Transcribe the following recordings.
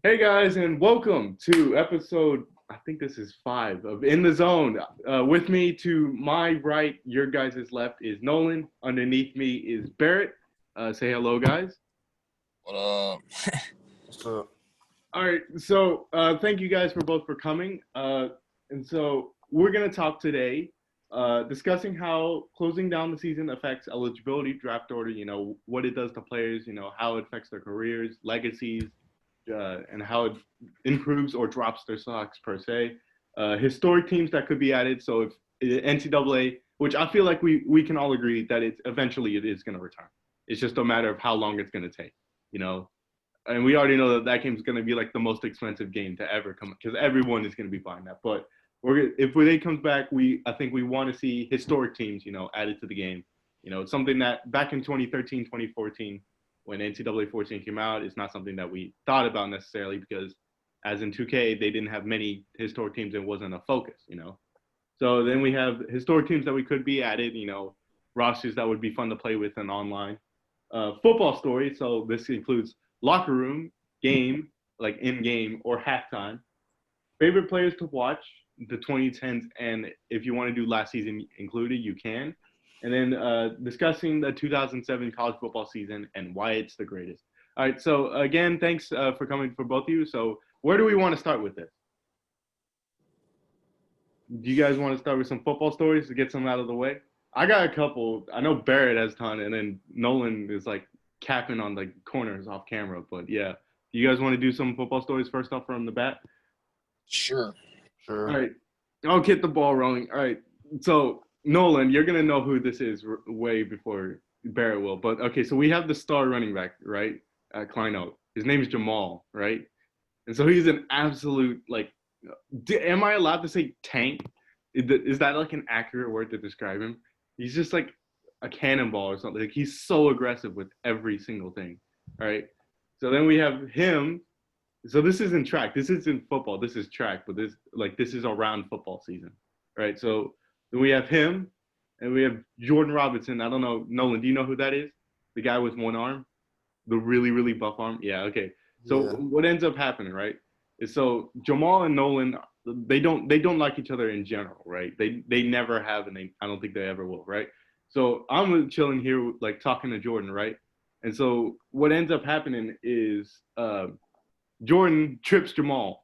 Hey guys, and welcome to episode, I think this is 5 of In the Zone. With me to my right, your guys' left is Nolan. Underneath me is Barrett. Say hello, guys. What up? So, All right, so thank you guys for both for coming. And so we're gonna talk today, discussing how closing down the season affects eligibility, draft order. What it does to players. How it affects their careers, legacies, and how it improves or drops their stocks per se. Historic teams that could be added. So if NCAA, which I feel like we can all agree that it's eventually it is going to return. It's just a matter of how long it's going to take. You know, and we already know that game is going to be like the most expensive game to ever come because everyone is going to be buying that. But if it comes back, I think we want to see historic teams, added to the game. It's something that back in 2013, 2014, when NCAA 14 came out, it's not something that we thought about necessarily because, as in 2K, they didn't have many historic teams and wasn't a focus. So then we have historic teams that we could be added, rosters that would be fun to play with and online. Football story, so this includes locker room, game, like in game or halftime. Favorite players to watch, the 2010s, and if you want to do last season included, you can. And then discussing the 2007 college football season and why it's the greatest. All right, so again, thanks for coming for both of you. So where do we want to start with this? Do you guys want to start with some football stories to get some out of the way? I got a couple. I know Barrett has a ton, and then Nolan is like capping on the corners off camera. But yeah, you guys want to do some football stories first off from the bat? Sure. All sure. right, I'll get the ball rolling. All right, so Nolan, you're gonna know who this is way before Barrett will. But okay, so we have the star running back, right, at Kleinout. His name is Jamal, right? And so he's an absolute like. Am I allowed to say tank? Is that like an accurate word to describe him? He's just like a cannonball or something. Like he's so aggressive with every single thing. All right. So then we have him. So this isn't track. This isn't football. This is track. But this is around football season. All right. So then we have him, and we have Jordan Robinson. I don't know, Nolan. Do you know who that is? The guy with one arm, the really really buff arm. Yeah. Okay. So Yeah. what ends up happening, right? Is so Jamal and Nolan, they don't like each other in general, right? They never have, and I don't think they ever will, right? So I'm chilling here, like talking to Jordan, right? And so what ends up happening is Jordan trips Jamal.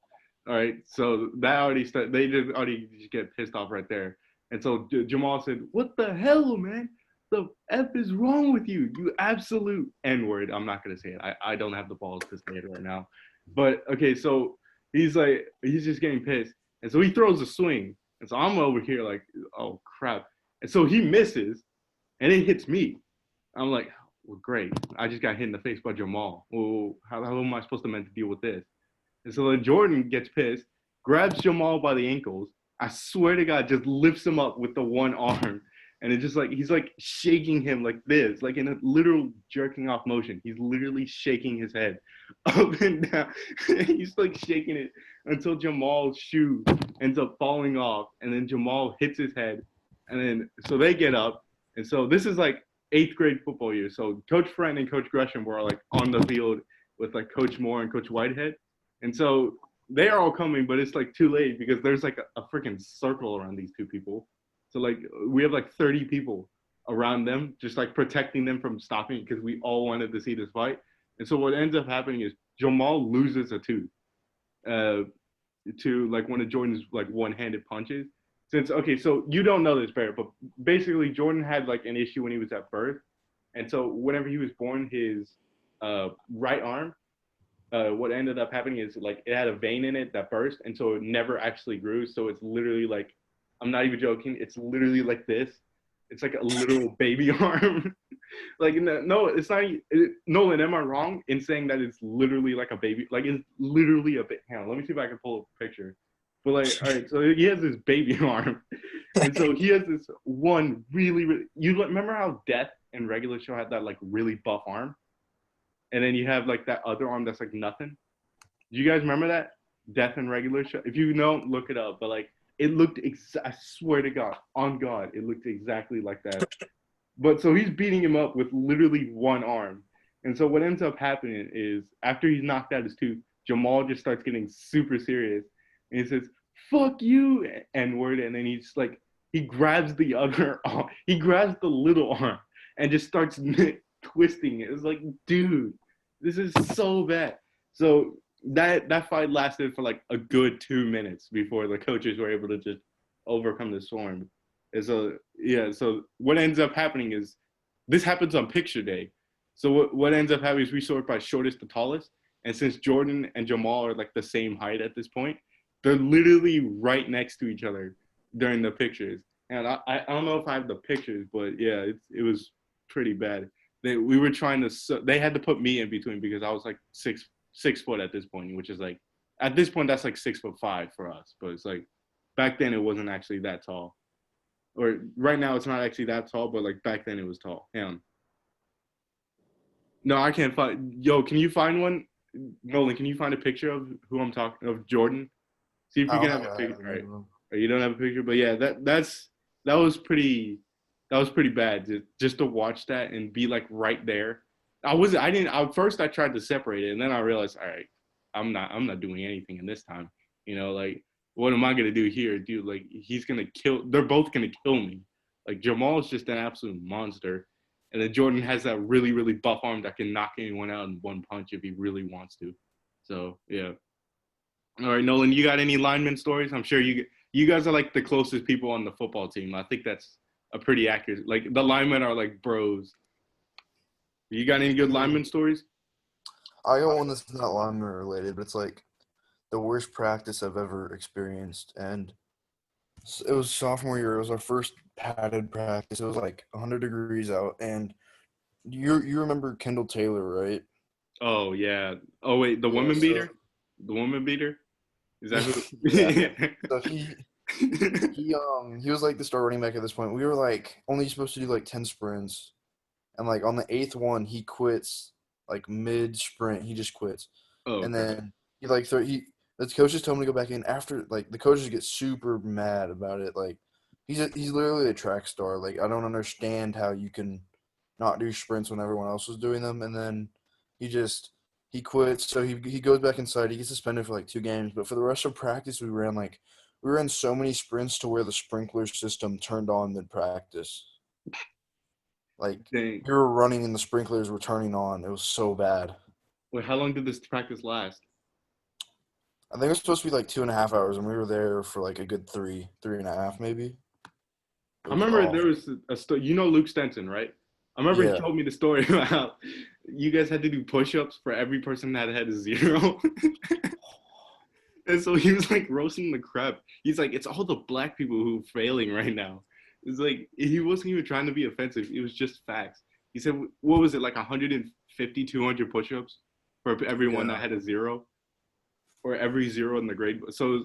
All right, so that already they just already just get pissed off right there. And so Jamal said, "What the hell, man? The f is wrong with you? You absolute n word." I'm not gonna say it. I don't have the balls to say it right now. But okay, so he's just getting pissed, and so he throws a swing, and so I'm over here like, oh crap, and so he misses, and it hits me. I'm like, well, great. I just got hit in the face by Jamal. Well, how am I supposed to meant to deal with this? And so then Jordan gets pissed, grabs Jamal by the ankles. I swear to God, just lifts him up with the one arm. And it's just like he's like shaking him like this, like in a literal jerking off motion. He's literally shaking his head up and down. He's like shaking it until Jamal's shoe ends up falling off. And then Jamal hits his head. And then so they get up. And so this is like eighth grade football year. So Coach Friend and Coach Gresham were like on the field with like Coach Moore and Coach Whitehead. And so they are all coming, but it's like too late because there's like a freaking circle around these two people. So like we have like 30 people around them, just like protecting them from stopping because we all wanted to see this fight. And so what ends up happening is Jamal loses a tooth uh, to like one of Jordan's like one-handed punches. Since okay, so you don't know this, Barrett, but basically Jordan had like an issue when he was at birth, and so whenever he was born, his right arm what ended up happening is like it had a vein in it that burst, and so it never actually grew. So it's literally like, I'm not even joking. It's literally like this. It's like a literal baby arm. Like no, it's not. Nolan, am I wrong in saying that it's literally like a baby? Like it's literally a bit. Hang on, let me see if I can pull a picture. But like, all right, so he has this baby arm, and so he has this one really, really. You remember how Death and Regular Show had that like really buff arm? And then you have like that other arm that's like nothing. Do you guys remember that Death and Regular Show? If you don't, look it up. But like it looked, I swear to God, on God, it looked exactly like that. But so he's beating him up with literally one arm. And so what ends up happening is after he's knocked out his tooth, Jamal just starts getting super serious, and he says, "Fuck you," N word, and then he's like, he grabs the other arm, he grabs the little arm, and just starts twisting it. It's like, dude, this is so bad. So that fight lasted for like a good 2 minutes before the coaches were able to just overcome the storm. And so yeah, so what ends up happening is this happens on picture day. So what ends up happening is we sort by shortest to tallest. And since Jordan and Jamal are like the same height at this point, they're literally right next to each other during the pictures. And I don't know if I have the pictures, but yeah, it was pretty bad. We were trying to, they had to put me in between because I was like 6 foot at this point, which is like, at this point, that's like 6'5" for us. But it's like, back then it wasn't actually that tall. Or right now it's not actually that tall, but like back then it was tall. Hang on. No, I can't find. Yo, can you find one? Nolan, can you find a picture of who I'm talking of? Jordan. See if I you don't can have think a I picture. have Right? any of them. Or you don't have a picture, but yeah, that was pretty. That was pretty bad. Just to watch that and be like right there. I didn't. At first, I tried to separate it, and then I realized, all right, I'm not doing anything in this time. Like what am I gonna do here, dude? Like he's gonna kill. They're both gonna kill me. Like Jamal is just an absolute monster. And then Jordan has that really, really buff arm that can knock anyone out in one punch if he really wants to. So yeah. All right, Nolan, you got any lineman stories? I'm sure you guys are like the closest people on the football team. I think that's a pretty accurate. Like the linemen are like bros. You got any good lineman stories? I got one that's not lineman related, but it's like the worst practice I've ever experienced. And it was sophomore year. It was our first padded practice. It was like 100 degrees out. And you remember Kendall Taylor, right? Oh yeah. Oh wait, the Yeah. woman So beater? The woman beater? Is that who? yeah. So he was like the star running back at this point. We were like only supposed to do like 10 sprints. And like on the eighth one, he quits like mid sprint. He just quits. Oh, And okay. then the coaches told him to go back in after, like, the coaches get super mad about it. Like he's literally a track star. Like, I don't understand how you can not do sprints when everyone else was doing them. And then he quits. So he goes back inside. He gets suspended for like 2 games. But for the rest of practice, we ran so many sprints to where the sprinkler system turned on mid practice. Like, Dang. we were running and the sprinklers were turning on. It was so bad. Wait, how long did this practice last? I think it was supposed to be like 2.5 hours, and we were there for like a good three and a half, maybe. It I was remember there awful. was a story. You know Luke Stenson, right? I remember he Yeah. told me the story about how you guys had to do push-ups for every person that had a zero. And so he was like roasting the crap. He's like, it's all the black people who are failing right now. It's like he wasn't even trying to be offensive. It was just facts. He said, what was it, like 150, 200 push-ups for everyone that Yeah. had a zero, or every zero in the grade. So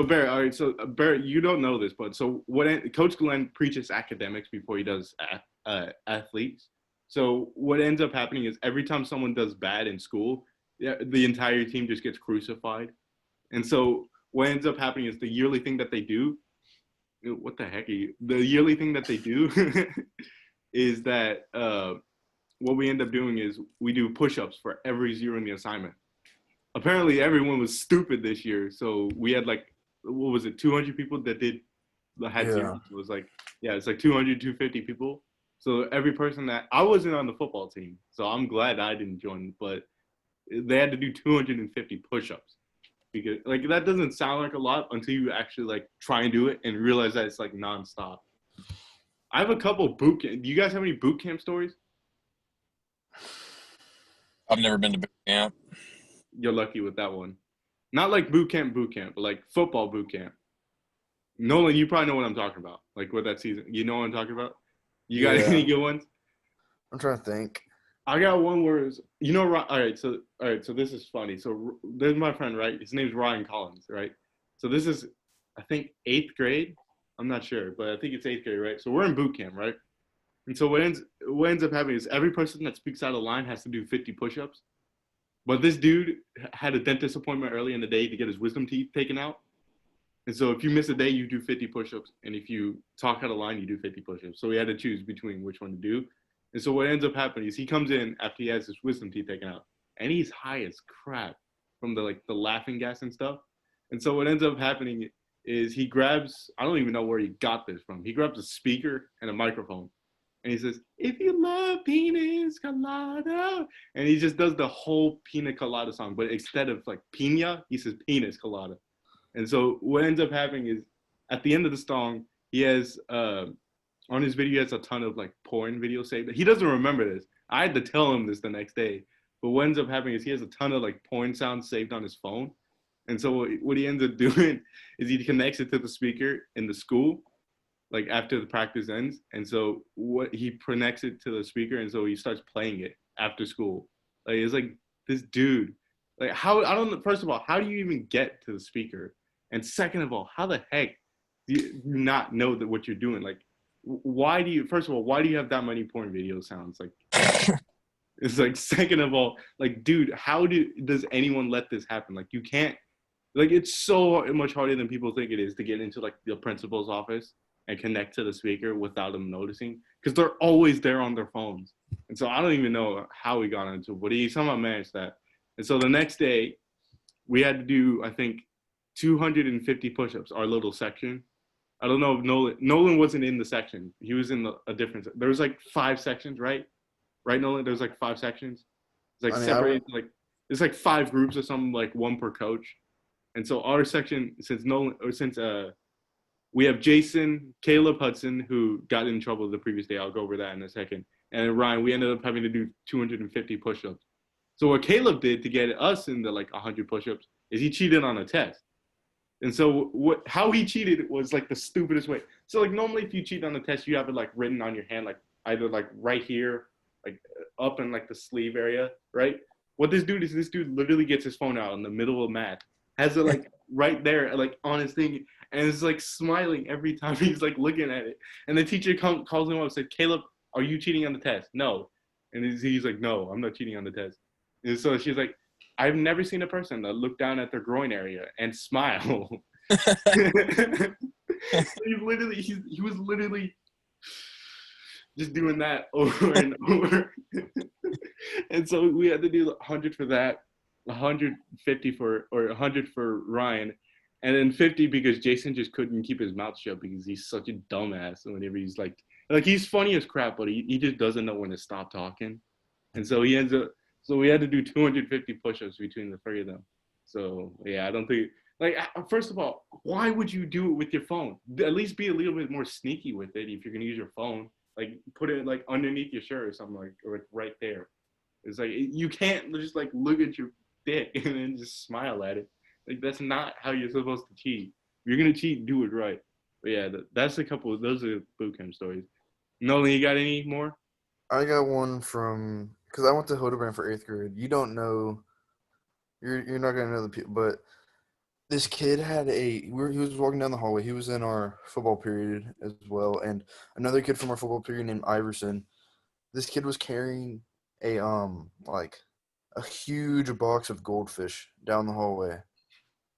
Barrett, all right. So Barrett, you don't know this, but so what? Coach Glenn preaches academics before he does athletes. So what ends up happening is every time someone does bad in school, yeah, the entire team just gets crucified. And so what ends up happening is the yearly thing that they do. What the heck are you? The yearly thing that they do is that what we end up doing is we do push-ups for every zero in the assignment. Apparently, everyone was stupid this year, so we had like, what was it, 200 people that had zeros. Yeah. It was like, yeah, it's like 200, 250 people. So every person that I wasn't on the football team, so I'm glad I didn't join, but they had to do 250 push-ups because like that doesn't sound like a lot until you actually like try and do it and realize that it's like nonstop. I have a couple boot camp. Do you guys have any boot camp stories? I've never been to boot camp. You're lucky with that one. Not like boot camp, but like football boot camp. Nolan, you probably know what I'm talking about. Like with that season, you know what I'm talking about. You got Yeah. any good ones? I'm trying to think. I got one where it's, all right, so this is funny. So there's my friend, right? His name's Ryan Collins, right? So this is, I think, 8th grade. I'm not sure, but I think it's 8th grade, right? So we're in boot camp, right? And so what ends up happening is every person that speaks out of line has to do 50 push-ups. But this dude had a dentist appointment early in the day to get his wisdom teeth taken out. And so if you miss a day, you do 50 push-ups. And if you talk out of line, you do 50 push-ups. So we had to choose between which one to do. And so what ends up happening is he comes in after he has his wisdom teeth taken out, and he's high as crap. from the laughing gas and stuff. And so what ends up happening is he grabs, I don't even know where he got this from. He grabs a speaker and a microphone and he says, "If you love pinas colada," and he just does the whole pina colada song, but instead of like pina, he says penis colada. And so what ends up happening is at the end of the song, he has on his video, he has a ton of like porn videos saved. He doesn't remember this. I had to tell him this the next day. But what ends up happening is he has a ton of like porn sounds saved on his phone. And so what he ends up doing is he connects it to the speaker in the school, like after the practice ends. And so what he connects it to the speaker, and so he starts playing it after school. Like it's like this dude, like how I don't know. First of all, how do you even get to the speaker? And second of all, how the heck do you not know that what you're doing? Like, why do you? First of all, why do you have that many porn video sounds? Like, it's like second of all, like, dude, does anyone let this happen? Like, you can't. Like, it's so much harder than people think it is to get into like the principal's office and connect to the speaker without them noticing, because they're always there on their phones. And so I don't even know how he got into it, but he somehow managed that. And so the next day, we had to do, I think, 250 push-ups, our little section. I don't know if Nolan wasn't in the section. He was in a different. There was like 5 sections, right? Right, Nolan? There was like 5 sections. It's like separated, like it's like 5 groups or something, like 1 per coach. And so our section, since we have Jason, Caleb Hudson, who got in trouble the previous day. I'll go over that in a second. And Ryan, we ended up having to do 250 push-ups. So what Caleb did to get us into like 100 push-ups is he cheated on a test. And so how he cheated was like the stupidest way. So like normally if you cheat on a test, you have it like written on your hand, like either like right here, like up in like the sleeve area, right? What this dude literally gets his phone out in the middle of math, has it like right there, like on his thing, and is like smiling every time he's like looking at it. And the teacher calls him up and said, "Caleb, are you cheating on the test?" "No." And he's like, "No, I'm not cheating on the test." And so she's like, "I've never seen a person that look down at their groin area and smile." He was literally just doing that over and over. And so we had to do 100 for that, 150 or 100 for Ryan, and then 50 because Jason just couldn't keep his mouth shut because he's such a dumbass. And whenever he's like he's funny as crap, but he just doesn't know when to stop talking. And so so we had to do 250 push-ups between the 3 of them. So yeah, I don't think, like, first of all, why would you do it with your phone? At least be a little bit more sneaky with it if you're gonna use your phone. Like put it like underneath your shirt or something, like, or right there. It's like you can't just like look at your dick and then just smile at it. Like that's not how you're supposed to cheat. If you're gonna cheat, do it right. But yeah, that's a couple of those are boot camp stories. Nolan, you got any more? I got one from, because I went to Hildebrand for 8th grade. You don't know, you're not gonna know the people, but this kid had he was walking down the hallway. He was in our football period as well, and another kid from our football period named Iverson. This kid was carrying a like a huge box of goldfish down the hallway.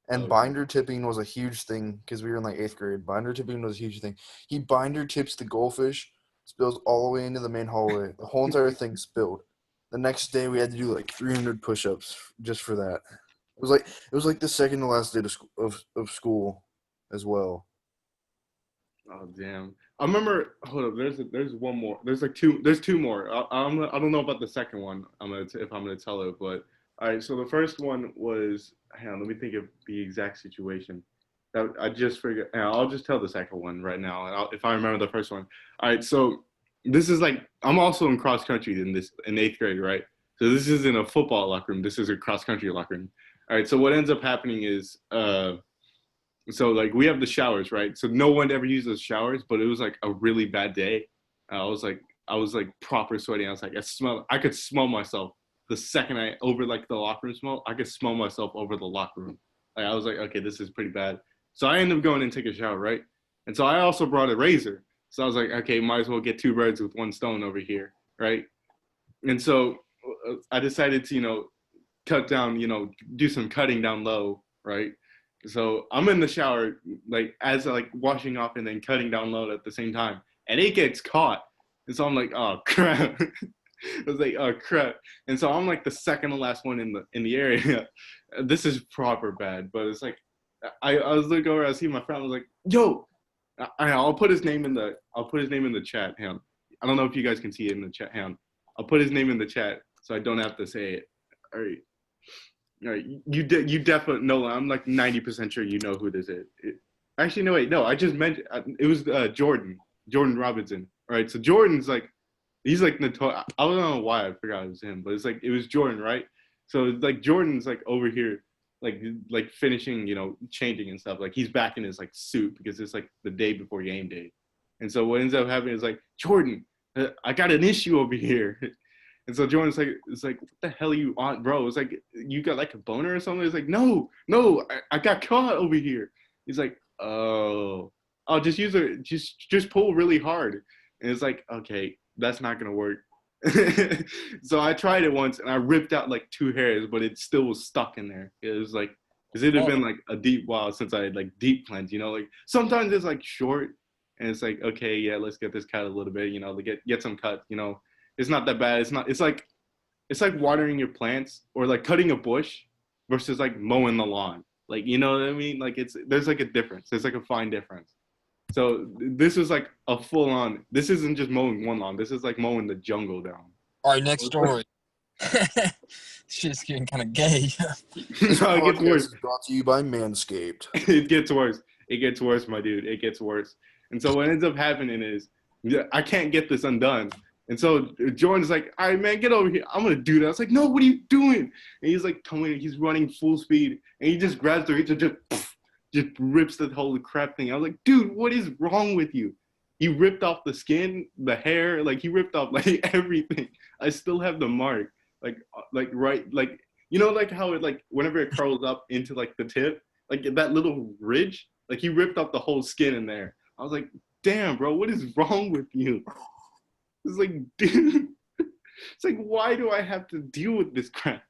And binder tipping was a huge thing because we were in like 8th grade. Binder tipping was a huge thing. He binder tips the goldfish, spills all the way into the main hallway. The whole entire thing spilled. The next day we had to do like 300 push-ups just for that. It was like the second to last day of school as well. Oh damn! I remember. Hold up. There's one more. There's like 2. There's 2 more. I don't know about the second one. If I'm gonna tell it, but all right. So the first one was. Hang on. Let me think of the exact situation. I just figured. I'll just tell the second one right now. If I remember the first one. All right. So this is like I'm also in cross country in 8th grade, right? So this isn't a football locker room. This is a cross country locker room. All right. So what ends up happening is so like we have the showers, right? So no one ever uses the showers, but it was like a really bad day. I was like proper sweating. I was like, I could smell myself the second I over like the locker room smell. I could smell myself over the locker room. Like, I was like, okay, this is pretty bad. So I ended up going and take a shower, right? And so I also brought a razor. So I was like, okay, might as well get 2 birds with 1 stone over here, right? And so I decided to, cut down, do some cutting down low, right? So I'm in the shower, like as like washing off and then cutting down low at the same time, and it gets caught. And so I'm like, oh crap. I was like, oh crap. And so I'm like the second to last one in the area. This is proper bad, but it's like I was looking over, I see my friend, I was like, yo, I'll put his name in the chat. Hang on. I don't know if you guys can see it in the chat. Hang on. I'll put his name in the chat so I don't have to say it. All right. All right. You definitely know. I'm like 90% sure you know who this is. Actually, no, wait. No, I just mentioned it was Jordan Robinson. All right. So Jordan's like, he's like I don't know why I forgot it was him, but it's like it was Jordan, right? So it's like Jordan's like over here, like finishing, changing and stuff. Like he's back in his like suit because it's like the day before game day, and so what ends up happening is like Jordan, I got an issue over here, and so Jordan's like, it's like what the hell are you on, bro? It's like you got like a boner or something. It's like no, I got caught over here. He's like, oh, I'll just just pull really hard, and it's like okay. That's not gonna work. So I tried it once and I ripped out like 2 hairs, but it still was stuck in there. It was like, cause it had been like a deep while since I had like deep cleansed, like sometimes it's like short and it's like, okay, yeah, let's get this cut a little bit, to get some cuts, it's not that bad. It's like watering your plants or like cutting a bush versus like mowing the lawn. Like, you know what I mean? Like there's like a difference. There's like a fine difference. So this is like a full on. This isn't just mowing one lawn. This is like mowing the jungle down. All right, next story. Shit's getting kind of gay. No, it gets worse. Is brought to you by Manscaped. It gets worse. It gets worse, my dude. It gets worse. And so what ends up happening is I can't get this undone. And so Jordan's like, all right, man, get over here. I'm going to do that. I was like, no, what are you doing? And he's like coming, he's running full speed. And he just grabs the reach and just rips the whole crap thing. I was like, dude, what is wrong with you? He ripped off the skin, the hair, like he ripped off like everything. I still have the mark, like right, like like how it like whenever it curls up into like the tip, like that little ridge, like he ripped off the whole skin in there. I was like, damn, bro, what is wrong with you? It's like, dude, it's like, why do I have to deal with this crap?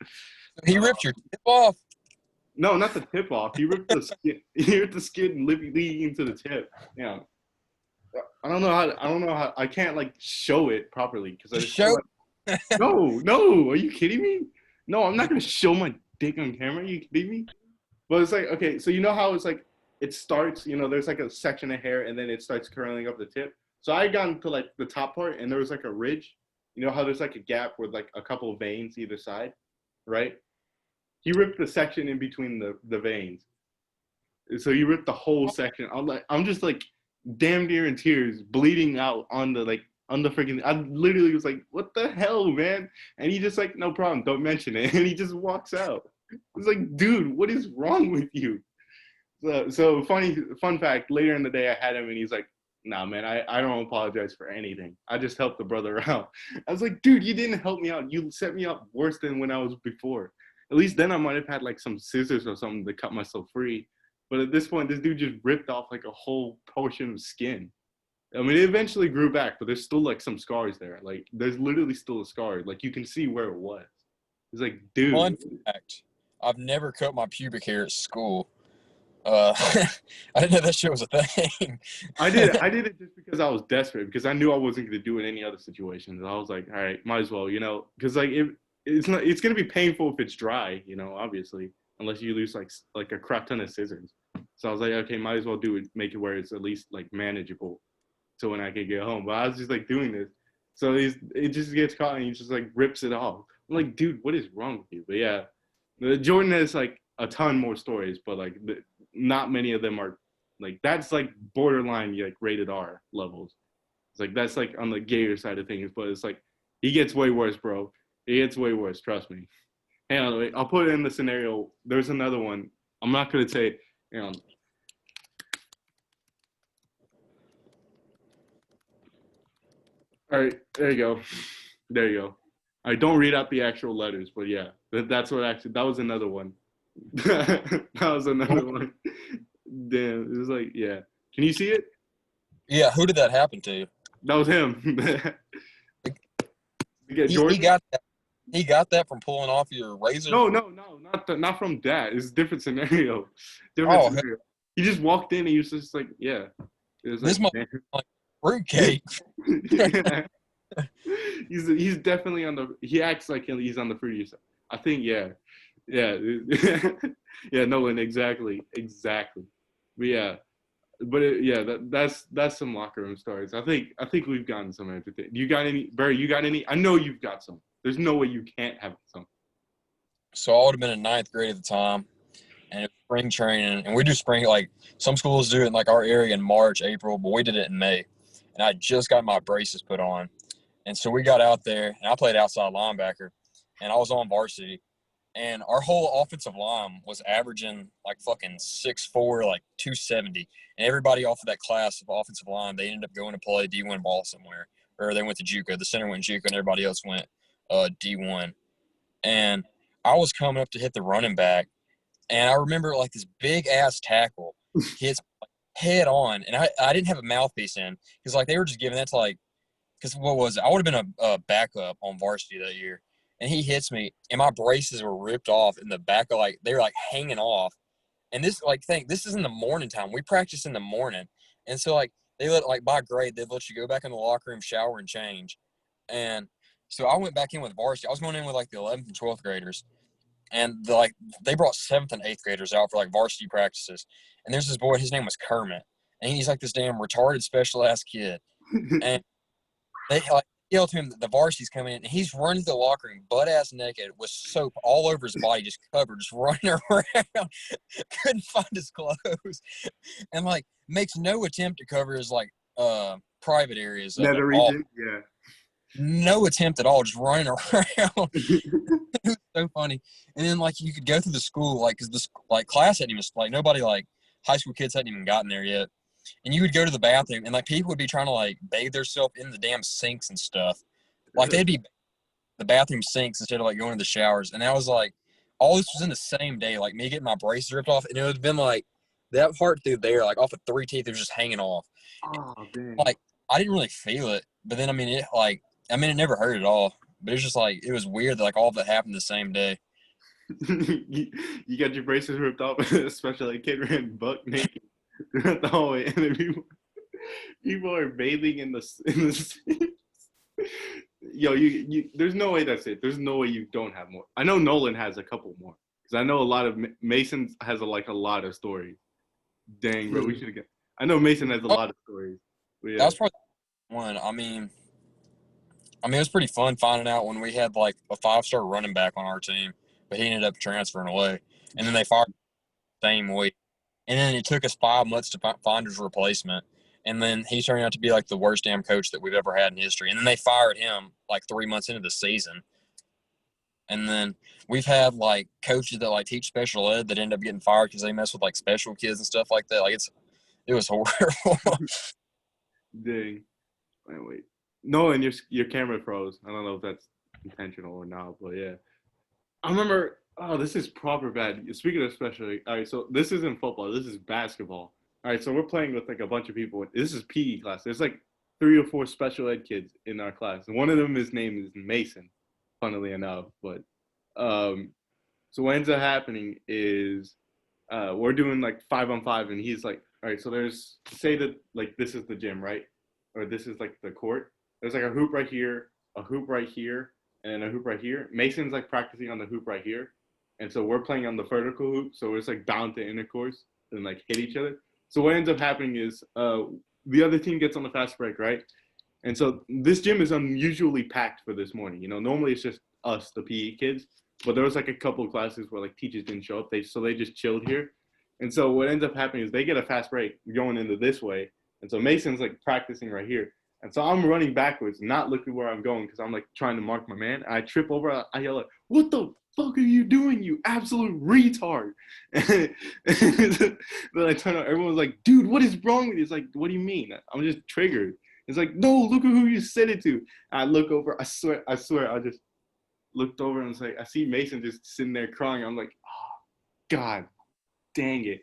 He ripped your tip off. No, not the tip off. He ripped the skin. He ripped the skin leading into the tip. Yeah. I don't know how. I can't like show it properly because I just show. Like, no. Are you kidding me? No, I'm not gonna show my dick on camera. Are you kidding me? But it's like okay, so you know how it's like it starts. There's like a section of hair and then it starts curling up the tip. So I got into like the top part and there was like a ridge. You know how there's like a gap with like a couple of veins either side, right? He ripped the section in between the veins. So he ripped the whole section. I'm just like damn near in tears, bleeding out on the freaking. I literally was like, what the hell, man? And he just like, no problem, don't mention it. And he just walks out. It's like, dude, what is wrong with you? So fun fact, later in the day I had him and he's like, nah, man, I don't apologize for anything. I just helped the brother out. I was like, dude, you didn't help me out. You set me up worse than when I was before. At least then I might have had like some scissors or something to cut myself free. But at this point, this dude just ripped off like a whole portion of skin. I mean, it eventually grew back, but there's still like some scars there. Like there's literally still a scar. Like you can see where it was. It's like, dude. Fun fact, I've never cut my pubic hair at school. I didn't know that shit was a thing. I did it just because I was desperate because I knew I wasn't going to do it in any other situations. I was like, all right, might as well, because like it's going to be painful if it's dry, obviously, unless you lose like a crap ton of scissors. So I was like, okay, might as well do it, make it where it's at least like manageable, so when I could get home. But I was just like doing this, so it just gets caught and he just like rips it off. I'm like, dude, what is wrong with you? But yeah, Jordan has like a ton more stories, but like not many of them are like that's like borderline like rated R levels. It's like that's like on the gayer side of things, but it's like he gets way worse, bro. He gets way worse. Trust me. Hang on, wait, I'll put it in the scenario. There's another one. I'm not gonna say. Hang on. All right, there you go. There you go. I don't read out the actual letters, but yeah, that was another one. That was another one. Damn, it was like, yeah. Can you see it? Yeah, who did that happen to? That was him. He got that from pulling off your razor? No, not from that. It's a different scenario. Scenario. He just walked in and he was just like, yeah. It was this like, like fruitcake. Yeah. He's definitely on the. He acts like he's on the fruity side. I think yeah, yeah. Nolan, exactly. But yeah, yeah. That's some locker room stories. I think we've gotten some entertainment. You got any, Barry? You got any? I know you've got some. There's no way you can't have some. So I would have been in ninth grade at the time, and it was spring training, and we do spring like some schools do it in like our area in March, April, but we did it in May, and I just got my braces put on, and so we got out there, and I played outside linebacker, and I was on varsity, and our whole offensive line was averaging like fucking 6'4", like 270, and everybody off of that class of offensive line, they ended up going to play D1 ball somewhere, or they went to JUCO. The center went JUCO, and everybody else went D1, and I was coming up to hit the running back. And I remember like this big ass tackle hits head on, and I didn't have a mouthpiece in because like they were just giving that to like because what was it? I would have been a backup on varsity that year, and he hits me, and my braces were ripped off in the back of like they were like hanging off, and this like thing this is in the morning time. We practice in the morning, and so like they let like by grade they'd let you go back in the locker room, shower, and change, and so I went back in with varsity. I was going in with like the 11th and 12th graders and they brought 7th and 8th graders out for like varsity practices. And there's this boy, his name was Kermit, and he's like this damn retarded special ass kid. And they like yelled to him that the varsity's coming in, and he's running to the locker room butt ass naked with soap all over his body, just covered, just running around. Couldn't find his clothes, and like makes no attempt to cover his like private areas of Nether it all. region, yeah. No attempt at all, just running around. It was so funny. And then like you could go through the school like because this like class hadn't even like nobody like high school kids hadn't even gotten there yet. And you would go to the bathroom and like people would be trying to like bathe themselves in the damn sinks and stuff. Like they'd be the bathroom sinks instead of like going to the showers. And I was like, all this was in the same day. Like me getting my braces ripped off, and it would have been like that part through there, like off of 3 teeth, it was just hanging off. Oh dang. Like I didn't really feel it, but then it never hurt at all. But it's just like it was weird that like all of that happened the same day. You got your braces ripped off, especially a kid ran buck naked throughout the hallway, and then people are bathing in the Yo, there's no way that's it. There's no way you don't have more. I know Nolan has a couple more because I know a lot of Mason has a lot of stories. Dang, bro, we should have got. I know Mason has a lot of stories. But yeah. That was probably one. I mean, it was pretty fun finding out when we had like a 5-star running back on our team, but he ended up transferring away, and then they fired him the same week, and then it took us 5 months to find his replacement, and then he turned out to be like the worst damn coach that we've ever had in history, and then they fired him like 3 months into the season, and then we've had like coaches that like teach special ed that end up getting fired because they mess with like special kids and stuff like that. Like it was horrible. Dang. Wait. Nolan, your camera froze. I don't know if that's intentional or not, but yeah. I remember. Oh, this is proper bad. Speaking of special, all right. So this isn't football. This is basketball. All right. So we're playing with like a bunch of people. This is PE class. There's like 3 or 4 special ed kids in our class, and one of them, his name is Mason. Funnily enough, but so what ends up happening is we're doing like 5-on-5, and he's like, all right. So there's say that like this is the gym, right? Or this is like the court. There's like a hoop right here, a hoop right here, and then a hoop right here. Mason's like practicing on the hoop right here. And so we're playing on the vertical hoop. So it's like bound to intercourse and like hit each other. So what ends up happening is the other team gets on the fast break, right? And so this gym is unusually packed for this morning. You know, normally it's just us, the PE kids. But there was like a couple of classes where like teachers didn't show up. So they just chilled here. And so what ends up happening is they get a fast break going into this way. And so Mason's like practicing right here. And so I'm running backwards, not looking where I'm going because I'm like trying to mark my man. I trip over. I yell like, "What the fuck are you doing, you absolute retard?" And then I turn on. Everyone's like, "Dude, what is wrong with you?" It's like, "What do you mean? I'm just triggered." It's like, "No, look at who you said it to." And I look over. I swear, I just looked over and was like, I see Mason just sitting there crying. I'm like, "Oh, God, dang it!"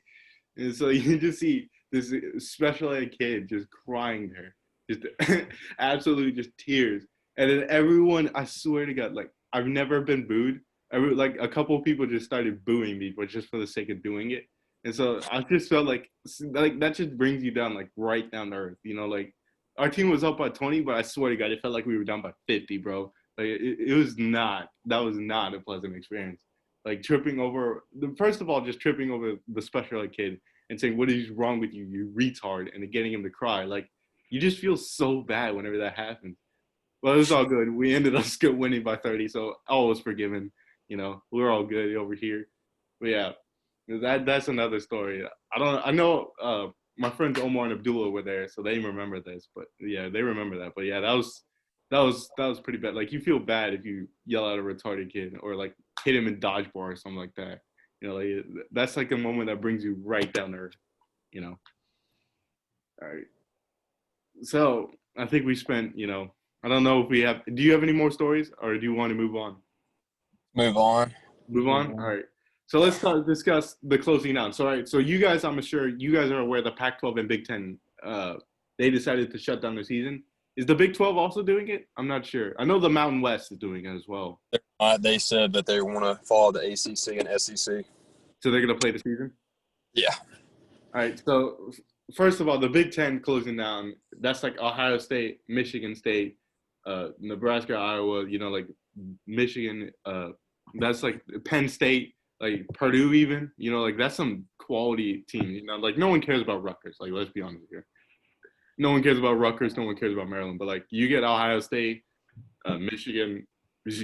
And so you just see this special ed kid just crying there, just absolutely just tears. And then everyone, I swear to God, like I've never been booed. Like a couple of people just started booing me, but just for the sake of doing it. And so I just felt like that just brings you down, like right down to earth, you know, like our team was up by 20, but I swear to God, it felt like we were down by 50, bro. Like it was not. That was not a pleasant experience. Like tripping over. First of all, just tripping over the special ed kid and saying, "What is wrong with you, you retard?" and then getting him to cry. Like you just feel so bad whenever that happens. Well, it was all good. We ended up still winning by 30, so all was forgiven. We're all good over here. But yeah, that's another story. I know my friends Omar and Abdullah were there, so they remember this. But yeah, they remember that. But yeah, that was pretty bad. Like you feel bad if you yell at a retarded kid or like hit him in dodgeball or something like that. Like that's like a moment that brings you right down to earth. All right. So I think we spent. I don't know if we have. Do you have any more stories, or do you want to move on? Move on. Move on. All right. So let's discuss the closing down. So, all right. So you guys, I'm sure you guys are aware the Pac-12 and Big Ten, they decided to shut down the season. Is the Big 12 also doing it? I'm not sure. I know the Mountain West is doing it as well. They said that they want to follow the ACC and SEC. So they're going to play the season? Yeah. All right. So first of all, the Big Ten closing down, that's like Ohio State, Michigan State, Nebraska, Iowa, like Michigan, that's like Penn State, like Purdue even, like that's some quality team, like no one cares about Rutgers. Like, let's be honest here. No one cares about Rutgers. No one cares about Maryland. But like you get Ohio State, Michigan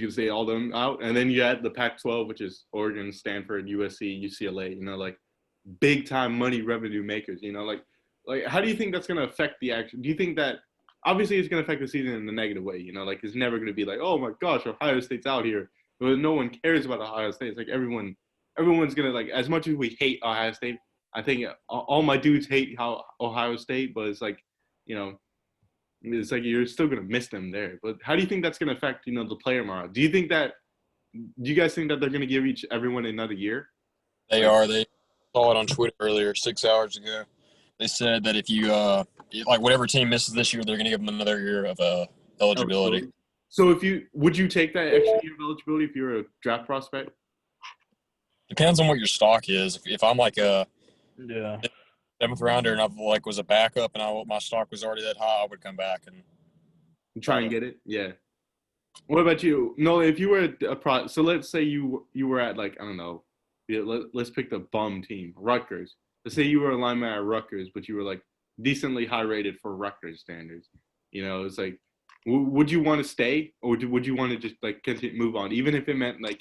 State, all them out. And then you add the Pac-12, which is Oregon, Stanford, USC, UCLA, like big time money revenue makers, like how do you think that's going to affect the action? Do you think that obviously it's going to affect the season in a negative way, like it's never going to be like, oh my gosh, Ohio State's out here. But no one cares about Ohio State. It's like everyone's going to like, as much as we hate Ohio State, I think all my dudes hate how Ohio State, but it's like, it's like you're still going to miss them there. But how do you think that's going to affect, the player morale? Do you guys think that they're going to give everyone another year? They are. They saw it on Twitter earlier, 6 hours ago. They said that if you like whatever team misses this year, they're going to give them another year of eligibility. So would you take that extra year of eligibility if you're a draft prospect? Depends on what your stock is. If I'm like a Yeah. 7th rounder and I was a backup and my stock was already that high, I would come back and try and get it. Yeah. What about you? No, if you were so let's say you were at like, I don't know, let's pick the bum team, Rutgers. Let's say you were a lineman at Rutgers, but you were like decently high rated for Rutgers standards. It's like, would you want to stay, or would you want to just like continue move on, even if it meant like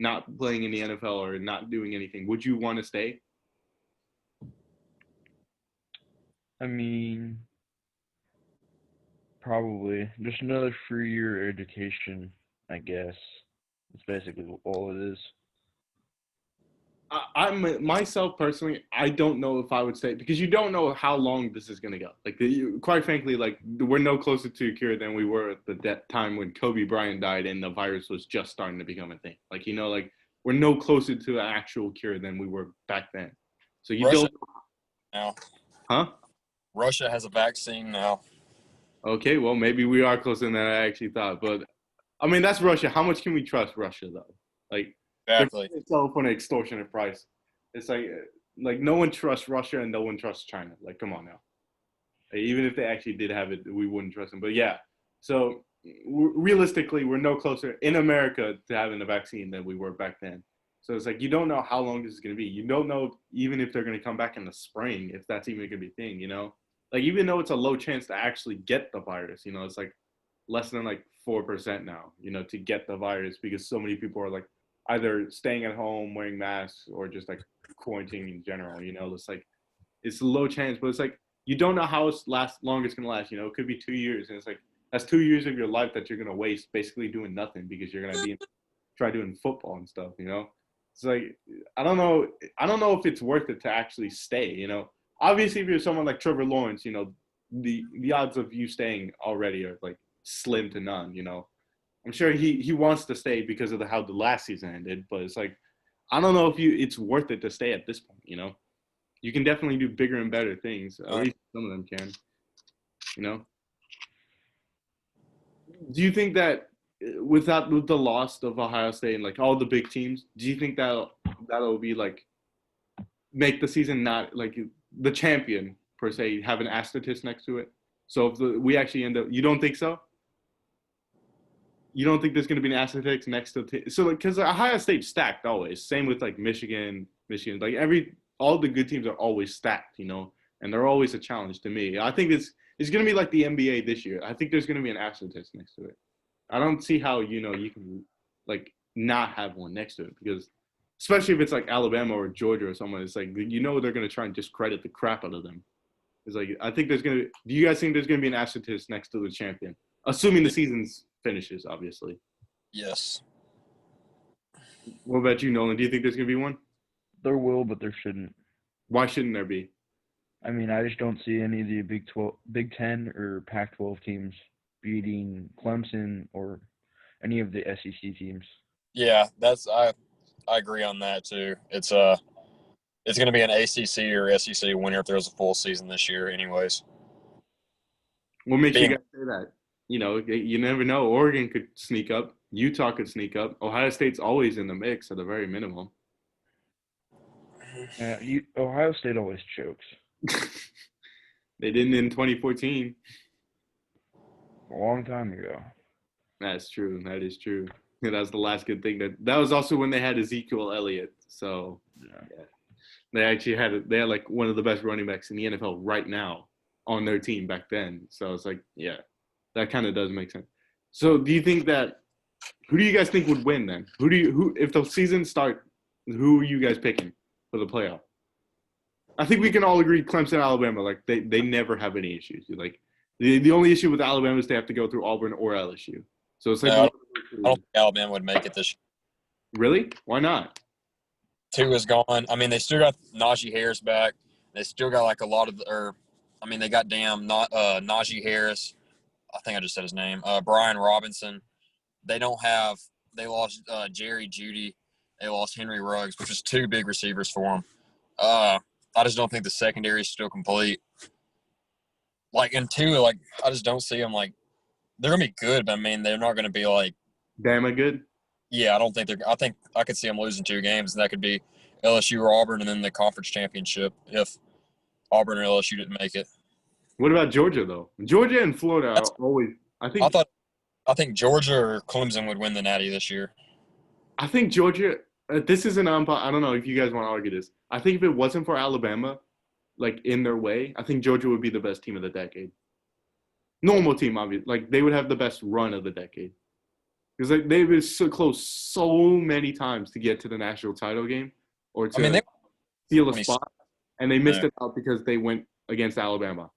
not playing in the NFL or not doing anything? Would you want to stay? I mean, probably just another 3-year education, I guess. That's basically all it is. I'm myself personally, I don't know if I would say, because you don't know how long this is gonna go. Like, quite frankly, like we're no closer to a cure than we were at the time when Kobe Bryant died and the virus was just starting to become a thing. Like, like we're no closer to an actual cure than we were back then. So you Russia don't now. Huh? Russia has a vaccine now. Okay, well maybe we are closer than I actually thought, but I mean that's Russia. How much can we trust Russia though? Like. Exactly. It's all for an extortionate price. It's like no one trusts Russia and no one trusts China. Like, come on now. Even if they actually did have it, we wouldn't trust them. But yeah, so realistically, we're no closer in America to having a vaccine than we were back then. So it's like you don't know how long this is going to be. You don't know even if they're going to come back in the spring, if that's even going to be a thing. Like even though it's a low chance to actually get the virus, it's like less than like 4% now. To get the virus because so many people are like either staying at home, wearing masks, or just like quarantining in general. It's like it's a low chance, but it's like you don't know how long it's gonna last. It could be 2 years, and it's like that's 2 years of your life that you're gonna waste basically doing nothing because you're gonna be try doing football and stuff. It's like I don't know if it's worth it to actually stay. Obviously if you're someone like Trevor Lawrence, the odds of you staying already are like slim to none. I'm sure he wants to stay because of how the last season ended, but it's like I don't know if it's worth it to stay at this point. You can definitely do bigger and better things. At least some of them can. Do you think that with the loss of Ohio State and like all the big teams, do you think that'll be like make the season not like the champion per se have an asterisk next to it? So if we actually end up, you don't think so? You don't think there's going to be an asterisk next to so because Ohio State's stacked always. Same with like Michigan, like all the good teams are always stacked, and they're always a challenge to me. I think it's going to be like the NBA this year. I think there's going to be an asterisk next to it. I don't see how you can like not have one next to it because especially if it's like Alabama or Georgia or someone, it's like they're going to try and discredit the crap out of them. It's like I think there's going to. Do you guys think there's going to be an asterisk next to the champion, assuming the season's finishes, obviously? Yes. What about you, Nolan? Do you think there's going to be one? There will, but there shouldn't. Why shouldn't there be? I mean, I just don't see any of the Big 10 or Pac-12 teams beating Clemson or any of the SEC teams. Yeah, I agree on that too. It's going to be an ACC or SEC winner if there's a full season this year, anyways. What makes you guys say that? You never know. Oregon could sneak up. Utah could sneak up. Ohio State's always in the mix at the very minimum. Ohio State always chokes. They didn't in 2014. A long time ago. That's true. That is true. And that was the last good thing. That was also when they had Ezekiel Elliott. So yeah. They actually had like one of the best running backs in the NFL right now on their team back then. So it's like, yeah, that kind of does make sense. So do you think that who do you guys think would win then? Who if the season starts, who are you guys picking for the playoff? I think we can all agree Clemson, Alabama, like they never have any issues. Like the only issue with Alabama is they have to go through Auburn or LSU. So it's like I don't think Alabama would make it this year. Really? Why not? Two is gone. I mean, they still got Najee Harris back. They still got like a lot of they got Najee Harris. I think I just said his name. Brian Robinson. They lost Jerry Jeudy. They lost Henry Ruggs, which is two big receivers for them. I just don't think the secondary is still complete. And two, I just don't see them they're gonna be good, but I mean they're not gonna be Bama good. Yeah, I don't think they're. I think I could see them losing 2 games, and that could be LSU or Auburn, and then the conference championship if Auburn or LSU didn't make it. What about Georgia though? Georgia and Florida are always. I think Georgia or Clemson would win the Natty this year. I think Georgia. This is I don't know if you guys want to argue this. I think if it wasn't for Alabama, in their way, I think Georgia would be the best team of the decade. Normal team, obviously. They would have the best run of the decade. Because they've been so close so many times to get to the national title game or to steal a spot, and they missed it out because they went against Alabama,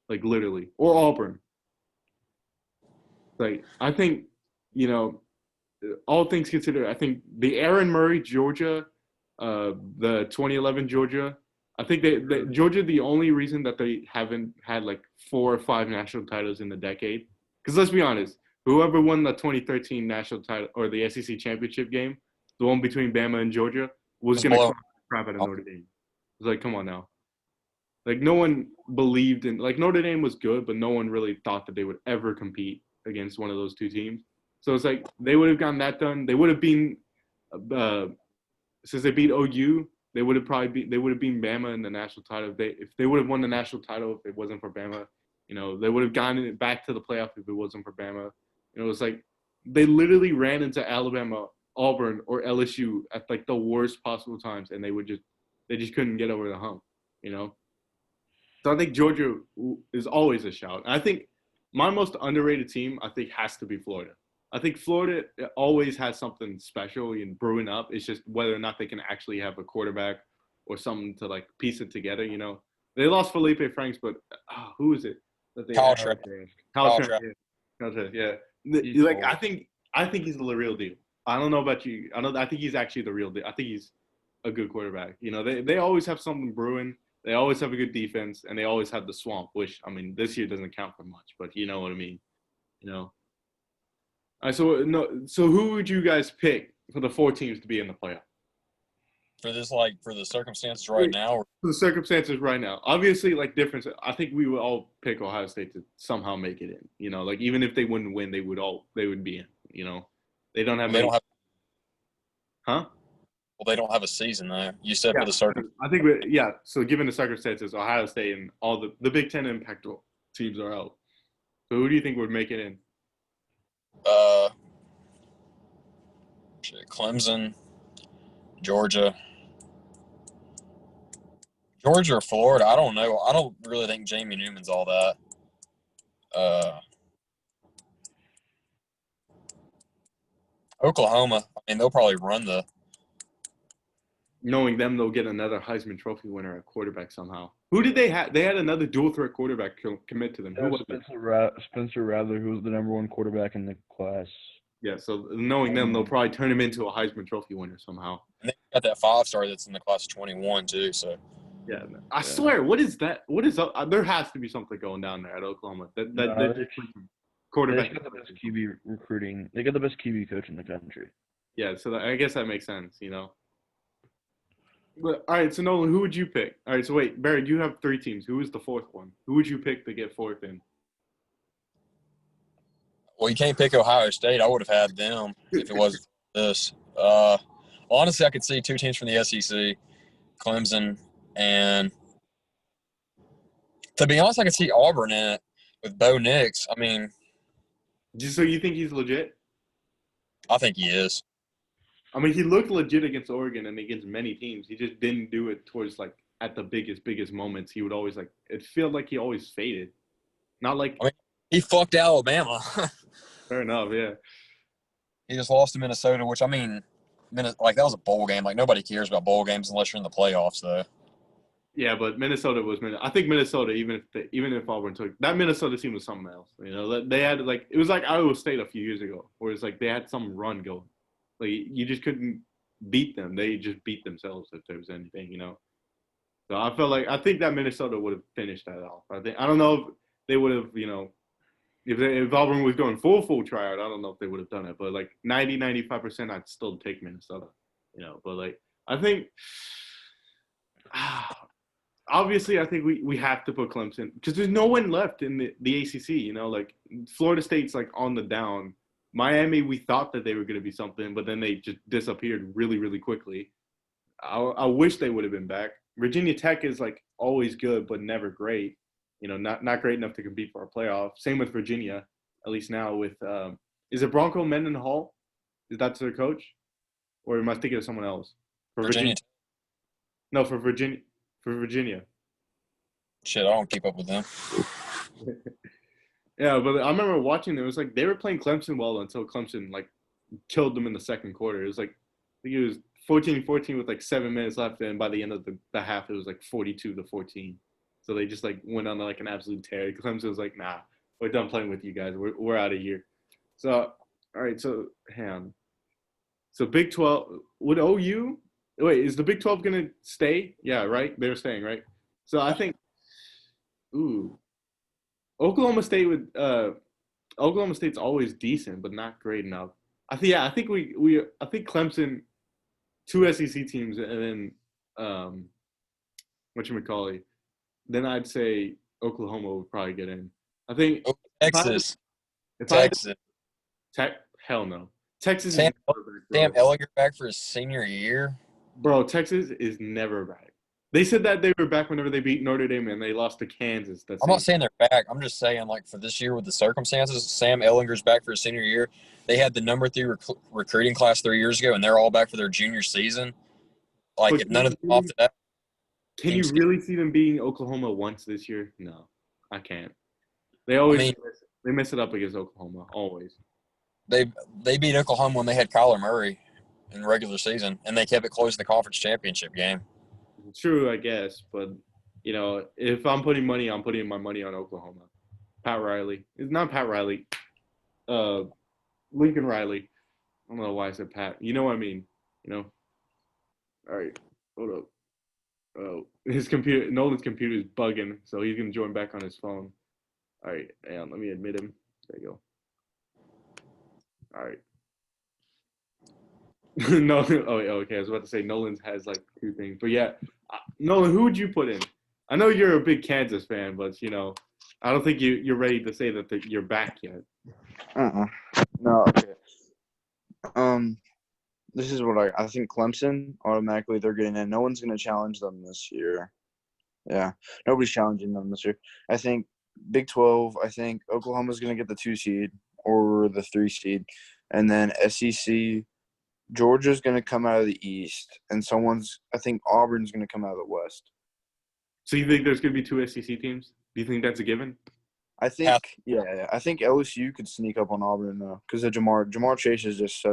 literally, or Auburn. I think, all things considered, I think the Aaron Murray Georgia, the 2011 Georgia, I think Georgia, the only reason that they haven't had 4 or 5 national titles in the decade, because let's be honest, whoever won the 2013 national title or the SEC championship game, the one between Bama and Georgia, was going to crap out of Notre Dame. It was come on now. No one believed in Notre Dame was good, but no one really thought that they would ever compete against one of those 2 teams. So it's they would have gotten that done. They would have been since they beat OU, they would have been Bama in the national title. If they would have won the national title if it wasn't for Bama, they would have gotten it back to the playoff if it wasn't for Bama. It's they literally ran into Alabama, Auburn, or LSU at the worst possible times, and they just couldn't get over the hump. So I think Georgia is always a shout. I think my most underrated team, has to be Florida. I think Florida always has something special and brewing up. It's just whether or not they can actually have a quarterback or something to piece it together. They lost Felipe Franks, but who is it that they? Kyle Trask. Kyle Trask. Yeah. I think he's the real deal. I don't know about you. I think he's actually the real deal. I think he's a good quarterback. They always have something brewing. They always have a good defense, and they always have the swamp, which this year doesn't count for much, but you know what I mean. So who would you guys pick for the 4 teams to be in the playoff? For this, for the circumstances right now? Or? For the circumstances right now. Obviously, difference. I think we would all pick Ohio State to somehow make it in. Even if they wouldn't win, they would be in. They don't have. Huh? Well, they don't have a season there. You said for the circumstances. I think, so given the circumstances, Ohio State and all the Big Ten and Pac-12 teams are out. So who do you think would make it in? Clemson, Georgia. Georgia or Florida, I don't know. I don't really think Jamie Newman's all that. Oklahoma, I mean, they'll probably run the. Knowing them, they'll get another Heisman Trophy winner at quarterback somehow. Who did they have? They had another dual threat quarterback commit to them. Who was it? Spencer Rattler, who was the #1 quarterback in the class. Yeah, so knowing them, they'll probably turn him into a Heisman Trophy winner somehow. And they got that 5-star that's in the class of 21 too. So Yeah, I swear, what is that? What is up? There has to be something going down there at Oklahoma. They Quarterback. got the best QB recruiting. They got the best QB coach in the country. Yeah, so I guess that makes sense, you know. But all right, so Nolan, who would you pick? All right, so wait, Barrett, you have 3 teams. Who is the 4th one? Who would you pick to get 4th in? well, you can't pick Ohio State. I would have had them if it wasn't for this. Honestly, I could see 2 teams from the SEC, Clemson, and to be honest, I could see Auburn in it with Bo Nix. I mean, Just so you think he's legit? I think he is. I mean, he looked legit against Oregon and against many teams. He just didn't do it towards like at the biggest moments. He would always like it felt like he always faded. Not like I mean, he fucked Alabama. fair enough, yeah. He just lost to Minnesota, which I mean, like that was a bowl game. Like nobody cares about bowl games unless you're in the playoffs, though. Yeah, but Minnesota was I think Minnesota, even if Auburn took that Minnesota team was something else. You know, they had like it was like Iowa State a few years ago, where it's like they had some run going. Like you just couldn't beat them. They just beat themselves if there was anything, you know. So I think that Minnesota would have finished that off. I don't know if they would have, you know, if Auburn was going full tryout, I don't know if they would have done it. But like 95%, I'd still take Minnesota, you know. But like I think. Obviously, I think we have to put Clemson because there's no one left in the ACC. You know, like Florida State's like on the down. Miami, we thought that they were going to be something, but then they just disappeared really quickly. I wish they would have been back. Virginia Tech is like always good, but never great. You know, not great enough to compete for a playoff. Same with Virginia, at least now with is it Bronco Mendenhall? Is that their coach, or am I thinking of someone else? For Virginia. No, for Virginia. For Virginia. Shit, I don't keep up with them. Yeah, but I remember watching. It was like they were playing Clemson well until Clemson like killed them in the second quarter. It was like I think it was 14-14 with like 7 minutes left, and by the end of the half, it was like 42-14. So they just like went on like an absolute tear. Clemson was like, "Nah, we're done playing with you guys. We're out of here." So all right, so hang on. So Big 12 would OU? Wait, is the Big 12 gonna stay? Yeah, right. They're staying, right? So I think, ooh. Oklahoma State would Oklahoma State's always decent, but not great enough. I think I think Clemson, 2 SEC teams, and then whatchamacallit. Then I'd say Oklahoma would probably get in. I think Texas. Hell no. Texas Sam is Ellinger back for his senior year. Bro, Texas is never back. They said that they were back whenever they beat Notre Dame and they lost to Kansas. I'm not saying they're back. I'm just saying, like, for this year with the circumstances, Sam Ellinger's back for his senior year. They had the number 3 recruiting class 3 years ago, and they're all back for their junior season. Like, if none of them opt that. Can you really see them beating Oklahoma once this year? No, I can't. They always they mess it up against Oklahoma, always. They beat Oklahoma when they had Kyler Murray in the regular season, and they kept it close in the conference championship game. True, I guess, but you know, if I'm putting money, I'm putting my money on Oklahoma. Pat Riley. It's not Pat Riley. Lincoln Riley. I don't know why I said Pat. You know what I mean? You know? All right. Hold up. Oh, Nolan's computer is bugging, so he's going to join back on his phone. All right. And let me admit him. There you go. All right. No. Oh, okay. I was about to say Nolan's has like 2 things. But yeah. Nolan, who would you put in? I know you're a big Kansas fan, but, you know, I don't think you're ready to say that you're back yet. No, okay. This is what I think Clemson, automatically they're getting in. No one's going to challenge them this year. Yeah, nobody's challenging them this year. I think Big 12, I think Oklahoma's going to get the 2 seed or the 3 seed. And then SEC, Georgia's going to come out of the East. And I think Auburn's going to come out of the West. So you think there's going to be 2 SEC teams? Do you think that's a given? I think, I think LSU could sneak up on Auburn, though, because Jamar Chase is just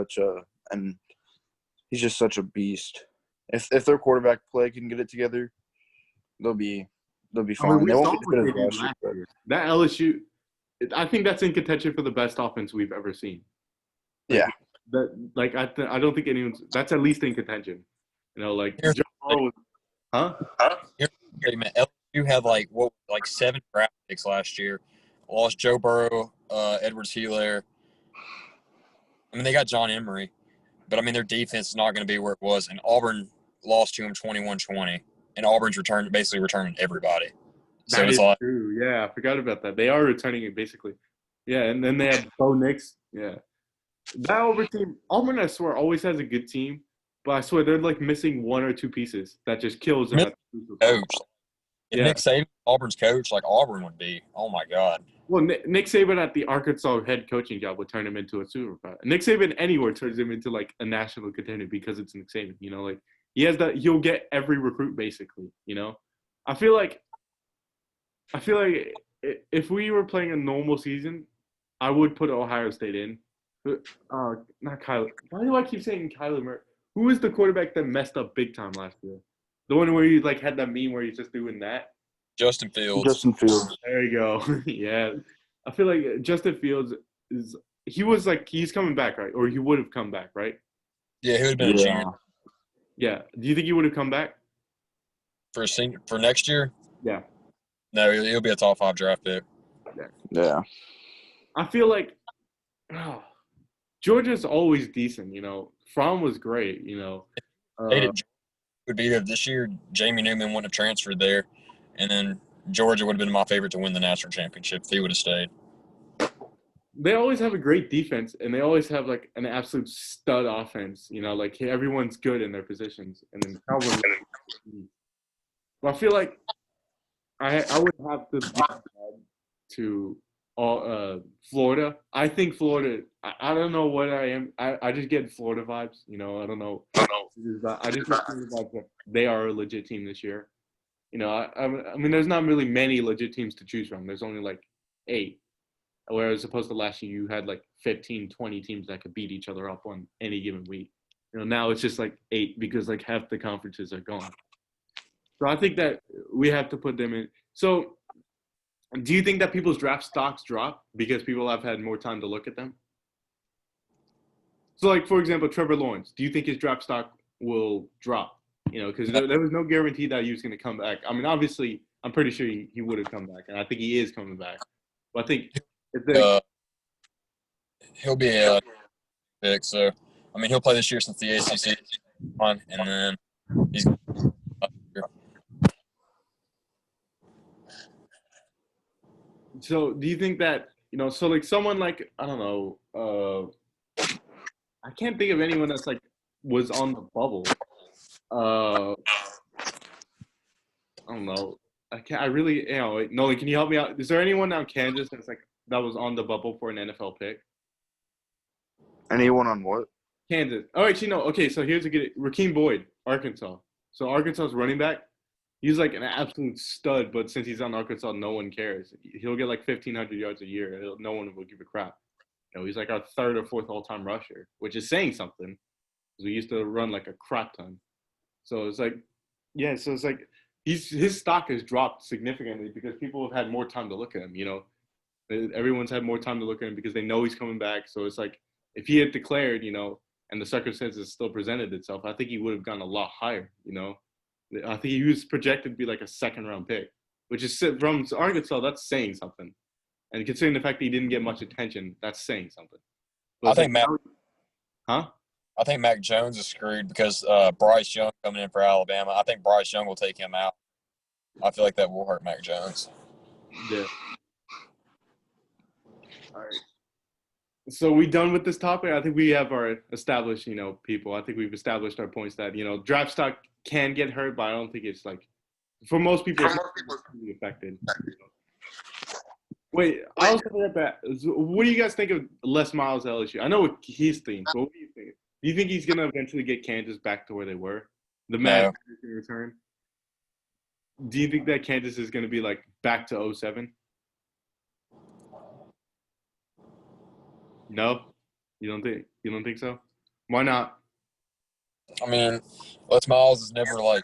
he's just such a beast. If their quarterback play can get it together, they'll be fine. I mean, we they won't saw be as what good they as did last year. last year. That LSU, I think that's in contention for the best offense we've ever seen. Yeah. I don't think anyone's – that's at least in contention. You know, like Here's Joe Burrow was – huh? Here's the statement. LSU had like 7 draft picks last year. Lost Joe Burrow, Edwards-Helaire. I mean, they got John Emery, but I mean their defense is not going to be where it was. And Auburn lost to him 21-20, and Auburn's basically returning everybody. So That it's is like true. Yeah, I forgot about that. They are returning it basically. Yeah, and then they have Bo Nix. Yeah. That Auburn team, Auburn, I swear, always has a good team, but I swear they're like missing 1 or 2 pieces that just kills them. coach. If Yeah. Nick Saban, Auburn's coach, like Auburn would be, oh my God. Well, Nick Saban at the Arkansas head coaching job would turn him into a super fan. Nick Saban anywhere turns him into like a national contender because it's Nick Saban. You know, like he'll get every recruit basically. You know, I feel like if we were playing a normal season, I would put Ohio State in. Not Kyler. Why do I keep saying Kyler Murray? Who was the quarterback that messed up big time last year? The one where you like had that meme where he's just doing that. Justin Fields. Justin Fields. There you go. Yeah, I feel like Justin Fields he's coming back, right? Or he would have come back, right? Yeah, he would have been a junior Yeah. Do you think he would have come back? for next year. Yeah. No, he'll be a top 5 draft pick. Yeah. I feel like Georgia's always decent. You know, Fromm was great. You know, Would be there this year. Jamie Newman wouldn't have transferred there, and then Georgia would have been my favorite to win the national championship if he would have stayed. they always have a great defense, and they always have like an absolute stud offense. You know, like everyone's good in their positions, and then Calvin. Well, I feel like I would have to be bad to Florida. I think Florida. I don't know what I am. I just get Florida vibes. You know, I don't know. I just get Florida vibes that they are a legit team this year. You know, I mean, there's not really many legit teams to choose from. There's only like 8. Whereas opposed to last year, you had like 15, 20 teams that could beat each other up on any given week. You know, now it's just like 8 because like half the conferences are gone. So I think that we have to put them in. So do you think that people's draft stocks drop because people have had more time to look at them? So like, for example, Trevor Lawrence, do you think his draft stock will drop? You know, because there was no guarantee that he was going to come back. I mean, obviously, I'm pretty sure he would have come back, and I think he is coming back. But I think he'll be a pick. So, I mean, he'll play this year since the ACC on, and then he's. So, do you think that so like someone like I don't know, I can't think of anyone that's like was on the bubble. I don't know. I can't. I really, Nolan, can you help me out? Is there anyone out Kansas that was on the bubble for an NFL pick? Anyone on what? Kansas. Oh, actually, no. Okay, so here's a good. Raheem Boyd, Arkansas. So Arkansas's running back. He's like an absolute stud, but since he's on Arkansas, no one cares. He'll get like 1,500 yards a year. No one will give a crap. He's like our 3rd or 4th all-time rusher, which is saying something. Because we used to run like a crap ton. So it's like, yeah. So it's like his stock has dropped significantly because people have had more time to look at him. Everyone's had more time to look at him because they know he's coming back. So it's like if he had declared, and the circumstances still presented itself, I think he would have gone a lot higher. I think he was projected to be like a 2nd-round pick, which is from Arkansas. That's saying something, and considering the fact that he didn't get much attention, that's saying something. But I think Mac Jones is screwed because Bryce Young coming in for Alabama. I think Bryce Young will take him out. I feel like that will hurt Mac Jones. Yeah. All right. So we done with this topic? I think we have our established, people. I think we've established our points that, draft stock can get hurt, but I don't think it's like, for most people, it's really affected. Wait, I was looking at that. What do you guys think of Les Miles at LSU? I know what he's thinking, but what do you think? Do you think he's going to eventually get Kansas back to where they were? The Mad No. return? Do you think that Kansas is going to be like back to 07? No? You don't think so? Why not? I mean, Les Miles is never like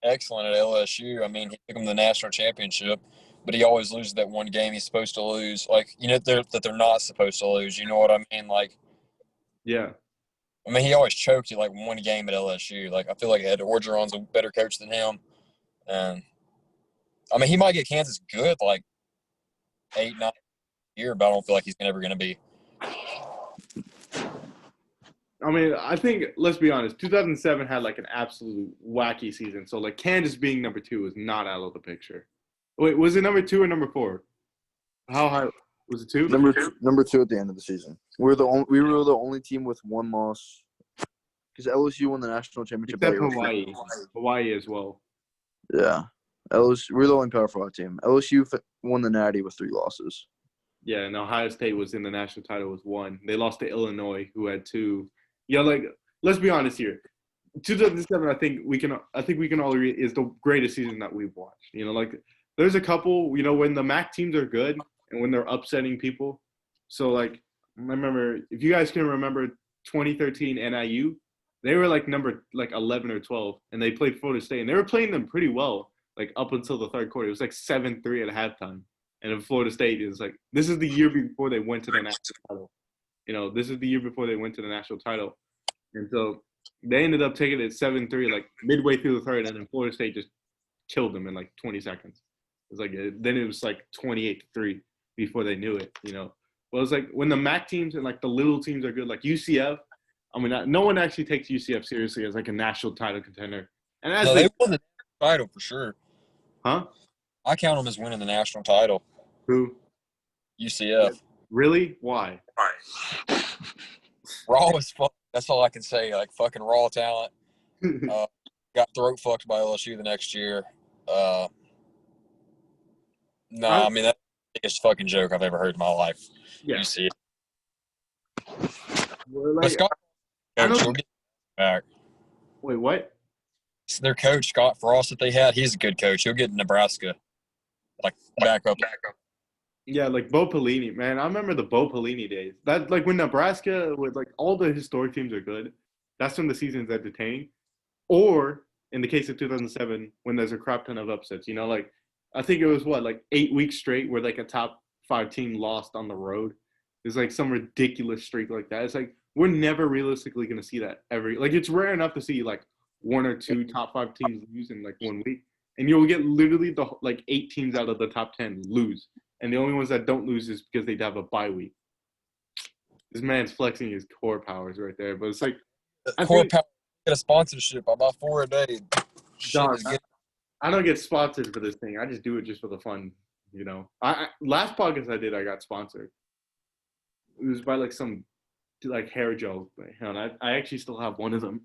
excellent at LSU. I mean, he took them to the national championship, but he always loses that one game he's supposed to lose. Like, that they're not supposed to lose. You know what I mean? Like, Yeah. I mean, he always choked at like one game at LSU. Like, I feel like Ed Orgeron's a better coach than him. And I mean, he might get Kansas good like 8-9 year, but I don't feel like he's ever going to be. I mean, I think, let's be honest, 2007 had like an absolute wacky season. So like Kansas being number 2 is not out of the picture. Wait, was it number 2 or number 4? How high was it? 2? Number 2 at the end of the season. We were the only team with one loss because LSU won the national championship. Except Hawaii as well. Yeah, LSU. We're the only Power 5 team. LSU won the Natty with 3 losses. Yeah, and Ohio State was in the national title with 1. They lost to Illinois, who had 2. Yeah, like let's be honest here. 2007, I think we can all agree is the greatest season that we've watched. You know, like there's a couple. You know, when the MAC teams are good and when they're upsetting people. So like I remember, if you guys can remember 2013 NIU, they were like number 11 or 12, and they played Florida State, and they were playing them pretty well, like up until the third quarter. It was like 7-3 at halftime, and in Florida State is like this is the year before they went to the national title. You know, this is the year before they went to the national title, and so they ended up taking it 7-3 like midway through the third, and then Florida State just killed them in like 20 seconds. It was like then it was like 28-3 before they knew it. You know, well, it's like when the MAC teams and like the little teams are good, like UCF. I mean, no one actually takes UCF seriously as like a national title contender. And as No, they won the title for sure. Huh? I count them as winning the national title. Who? UCF. Really? Why? Raw as fuck. That's all I can say. Like fucking raw talent. Got throat fucked by LSU the next year. I mean that's the biggest fucking joke I've ever heard in my life. Yeah. UCF. Well, like, Scott, coach, he'll get back. Wait, what? Their coach Scott Frost that they had, he's a good coach. He'll get Nebraska like back up. Yeah, like Bo Pelini, man. I remember the Bo Pelini days. That like when Nebraska with like all the historic teams are good. That's when the season's entertaining. Or in the case of 2007, when there's a crap ton of upsets. You know, like I think it was like 8 weeks straight where like a top 5 team lost on the road. There's like some ridiculous streak like that. It's like we're never realistically going to see that like it's rare enough to see like 1 or 2 top 5 teams lose in like 1 week, and you'll get literally the like 8 teams out of the top 10 lose, and the only ones that don't lose is because they have a bye week. This man's flexing his core powers right there, but it's like core power. Get a sponsorship. I buy 4 a day. Dog, I don't get sponsored for this thing. I just do it just for the fun. You know, I last podcast I did, I got sponsored. It was by like some like hair gel. And I actually still have one of them.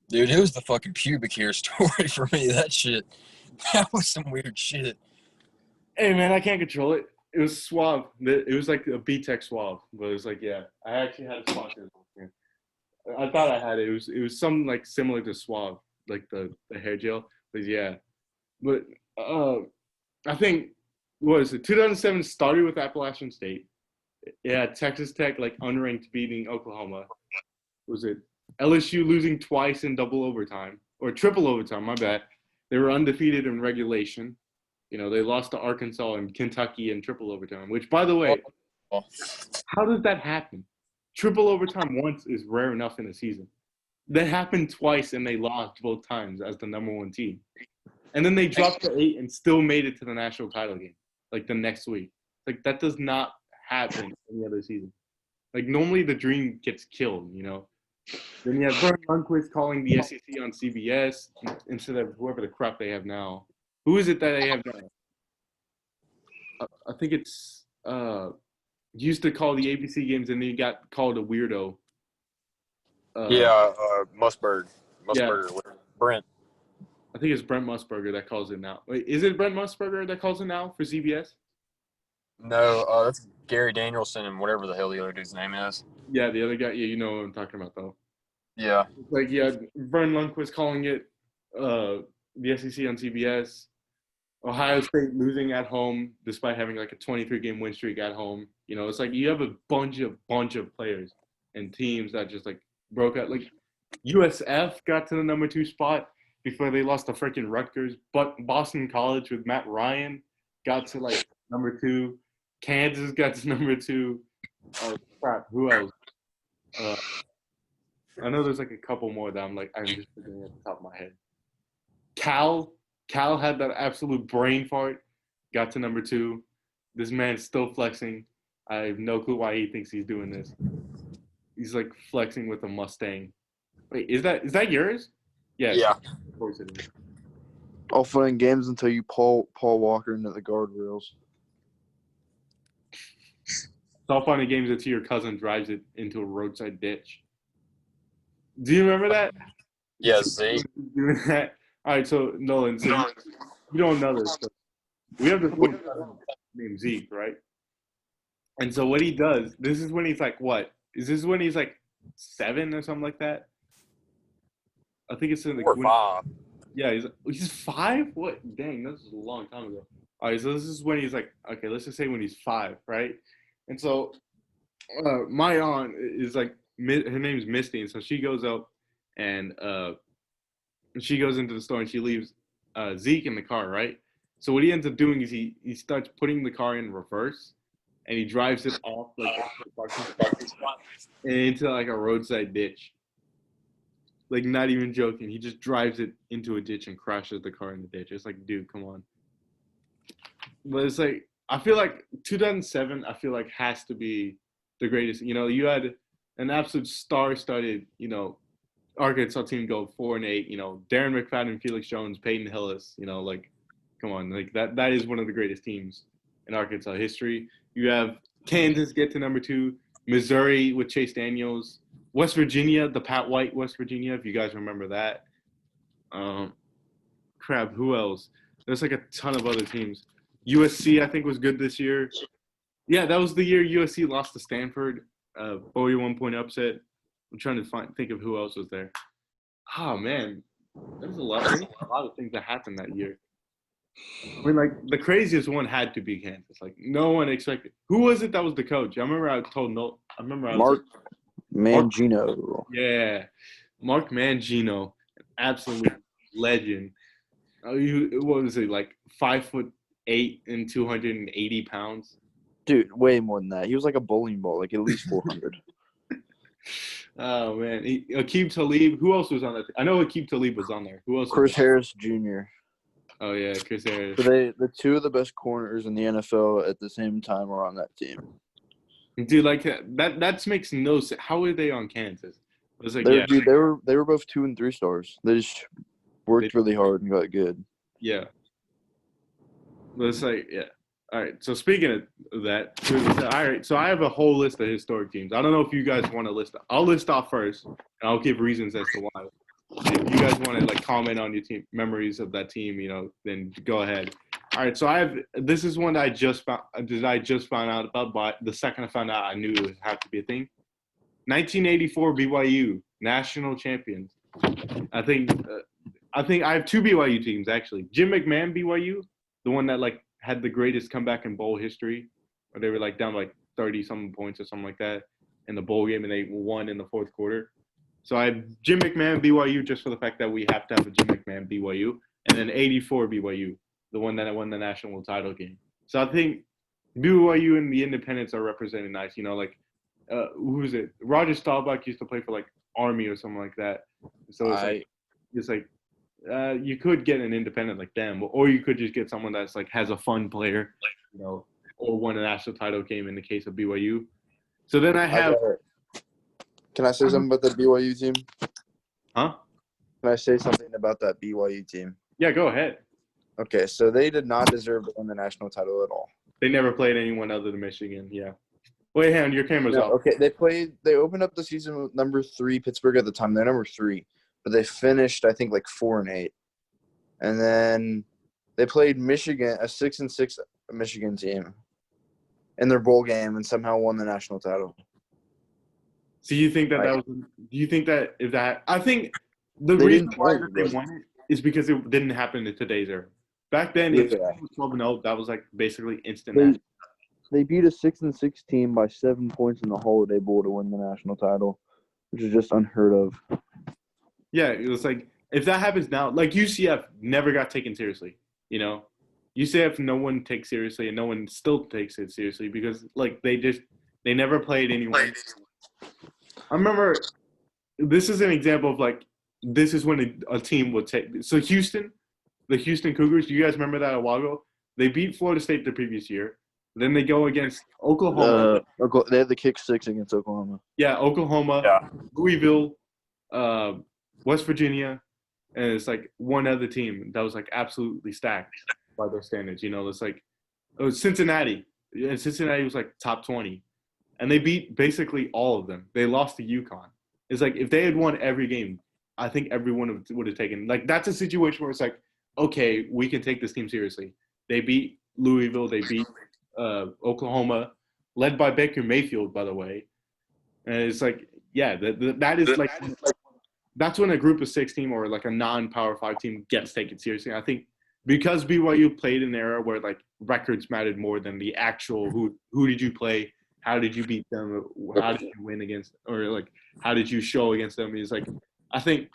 Dude, it was the fucking pubic hair story for me. That was some weird shit. Hey man, I can't control it. It was Suave. It was like a B-Tech Suave, but it was like, yeah, I actually had a sponsor. I thought I had it. It was something like similar to Suave, like the hair gel. But yeah, but I think what is it? 2007 started with Appalachian State. Yeah, Texas Tech like unranked beating Oklahoma. Was it LSU losing twice in double overtime or triple overtime? My bad. They were undefeated in regulation. You know, they lost to Arkansas and Kentucky in triple overtime. Which, by the way, how does that happen? Triple overtime once is rare enough in a season. That happened twice, and they lost both times as the number 1 team. And then they dropped to 8 and still made it to the national title game, like the next week. Like that does not happen any other season. Like normally the dream gets killed, you know. Then you have Vern Lundquist calling the SEC on CBS instead of whoever the crap they have now. Who is it that they have now? I think it's used to call the ABC games and then he got called a weirdo. Musburger. Yeah. Brent. I I think it's Brent Musburger that calls it now. Wait, is it Brent Musburger that calls it now for CBS? No, that's Gary Danielson and whatever the hell the other dude's name is. Yeah, the other guy. Yeah, you know what I'm talking about though. Yeah. Like yeah, Vern Lundquist calling it the SEC on CBS. Ohio State losing at home despite having like a 23-game win streak at home. You know, it's like you have a bunch of players and teams that just like broke out. Like USF got to the number 2 spot before they lost to freaking Rutgers. But Boston College with Matt Ryan got to like number 2. Kansas got to number 2. Oh crap! Who else? I know there's like a couple more that I'm just forgetting at the top of my head. Cal had that absolute brain fart, got to number 2. This man's still flexing. I have no clue why he thinks he's doing this. He's like flexing with a Mustang. Wait, is that yours? Yes. Yeah. Of course it is. All fun and games until you Paul Walker into the guardrails. It's all fun and games until your cousin drives it into a roadside ditch. Do you remember that? Yeah, Z. Doing that. All right, so Nolan, so you don't know this, but we have this one cousin named Zeke, right? And so what he does, this is when he's like, what? Is this when he's like 7 or something like that? I think it's in the 4 or 5. Yeah, he's 5? What? Dang, this is a long time ago. All right, so this is when he's like, okay, let's just say when he's 5, right? And so my aunt is like, her name's Misty, and so she goes up and she goes into the store and she leaves Zeke in the car, right? So what he ends up doing is he starts putting the car in reverse and he drives it off like and into like a roadside ditch. Like not even joking, he just drives it into a ditch and crashes the car in the ditch. It's like, dude, come on. But it's like I feel like 2007, I feel like has to be the greatest. You know, you had an absolute star-studded, you know, Arkansas team go 4-8. You know, Darren McFadden, Felix Jones, Peyton Hillis. You know, like, come on, like that is one of the greatest teams in Arkansas history. You have Kansas get to number 2, Missouri with Chase Daniels, West Virginia, the Pat White West Virginia, if you guys remember that. Crap, who else? There's like a ton of other teams. USC, I think, was good this year. Yeah, that was the year USC lost to Stanford. Bowie 1-point upset. I'm trying to think of who else was there. Oh, man. There's a lot of things that happened that year. I mean, like, the craziest one had to be Kansas. Like, no one expected. Who was it that was the coach? I remember I told no. I remember I was Mark Mangino. Yeah, Mark Mangino, an absolute legend. What was it, like 5'8" and 280 pounds? Dude, way more than that. He was like a bowling ball, like at least 400. Oh man, Aqib Talib. Who else was on that? I know Aqib Talib was on there. Who else? Chris Harris Jr. Oh yeah, Chris Harris. So the 2 of the best corners in the NFL at the same time were on that team. Dude, like that makes no sense. How were they on Kansas? It was like, Dude, they were both 2 and 3 stars. They just worked really hard and got good. Yeah. But it's like, yeah. All right. So speaking of that, all right. So I have a whole list of historic teams. I don't know if you guys want to list. I'll list off first, and I'll give reasons as to why. If you guys want to like comment on your team memories of that team, you know, then go ahead. All right. So this is one that I just found out about, but the second I found out, I knew it would have to be a thing. 1984 BYU national champions. I think I have 2 BYU teams actually. Jim McMahon BYU, the one that like had the greatest comeback in bowl history, where they were like down like 30-something points or something like that in the bowl game, and they won in the 4th quarter. So I have Jim McMahon BYU just for the fact that we have to have a Jim McMahon BYU, and then 84 BYU, the one that won the national title game. So I think BYU and the Independents are represented nice. You know, like who is it? Roger Staubach used to play for like Army or something like that. So it's like you could get an independent like them, or you could just get someone that's like has a fun player, you know, or won a national title game in the case of BYU. So then I have. Can I say something about the BYU team? Huh? Can I say something about that BYU team? Yeah, go ahead. Okay, so they did not deserve to win the national title at all. They never played anyone other than Michigan. Yeah. Wait, hang on, your camera's off. Okay, they opened up the season with number 3 Pittsburgh at the time. They're number 3, but they finished I think like 4-8. and then they played Michigan, a 6-6 Michigan team, in their bowl game, and somehow won the national title. So you think that Like- that was? Do you think that if that? I think the They reason didn't why play, that they but- won it is because it didn't happen in today's era. Back then, if Yeah. it was 12-0, that was like basically instant. They, national. they beat a 6-6 team by 7 points in the Holiday Bowl to win the national title, which is just unheard of. Yeah, it was like if that happens now, like UCF never got taken seriously. You know, UCF no one takes seriously, and no one still takes it seriously because like they never played anyone. I remember this is an example of like this is when a team would take. So Houston, the Houston Cougars. Do you guys remember that a while ago? They beat Florida State the previous year. Then they go against Oklahoma. They had the kick 6 against Oklahoma. Yeah, Oklahoma, Yeah. Louisville, West Virginia, and it's like one other team that was like absolutely stacked by those standards. You know, it's like it was Cincinnati. And Cincinnati was like top 20, and they beat basically all of them. They lost to UConn. It's like if they had won every game, I think everyone would have taken. Like that's a situation where it's like, okay, we can take this team seriously. They beat Louisville. They beat Oklahoma, led by Baker Mayfield, by the way. And it's like, yeah, that is like that's when a group of 6 team or like a non-Power 5 team gets taken seriously. I think because BYU played in an era where like records mattered more than the actual who did you play, how did you beat them, how did you win against, or like how did you show against them? Is like I think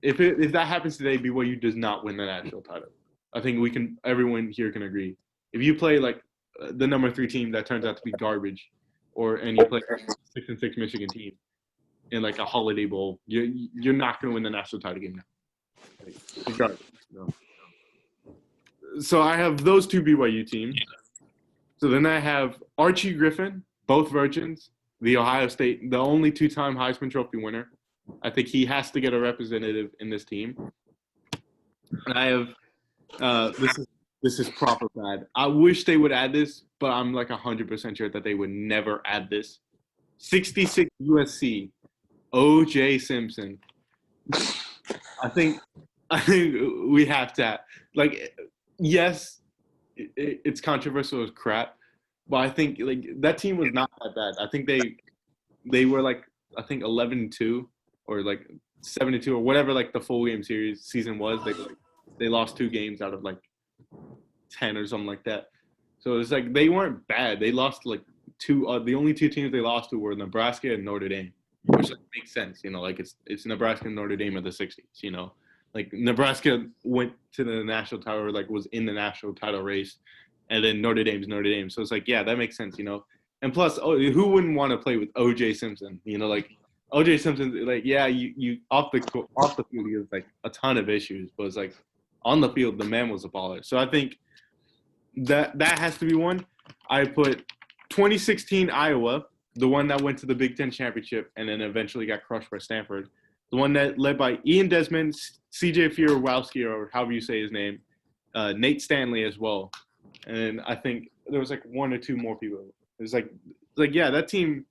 if that happens today, BYU does not win the national title. I think everyone here can agree. If you play like the number 3 team that turns out to be garbage, and you play a 6-6 Michigan team in like a Holiday Bowl, you're not going to win the national title game now. Like, regardless, you know. So I have those 2 BYU teams. So then I have Archie Griffin, both virgins, the Ohio State, the only 2-time Heisman Trophy winner. I think he has to get a representative in this team. And I have this is proper bad. I wish they would add this, but I'm like 100% sure that they would never add this. 66 USC, O.J. Simpson. I think we have to like. Yes, it's controversial as crap, but I think like that team was not that bad. I think they were like 11-2 or like 7-2 or whatever like the full game season was. They lost 2 games out of like 10 or something like that. So it's like they weren't bad. They lost like 2. The only 2 teams they lost to were Nebraska and Notre Dame, which like, makes sense. You know, like it's Nebraska and Notre Dame of the 60s. You know, like Nebraska went to the national title, or like was in the national title race, and then Notre Dame's Notre Dame. So it's like, yeah, that makes sense. You know, and plus, who wouldn't want to play with O.J. Simpson? You know, like O.J. Simpson, like yeah, you off the field he has like a ton of issues, but it's like on the field the man was a baller. So I think that has to be one. I put 2016 Iowa, the one that went to the Big Ten championship and then eventually got crushed by Stanford. The one that led by Ian Desmond, C.J. Fierowowski, or however you say his name, Nate Stanley as well. And I think there was like 1 or 2 more people. It's like yeah, that team,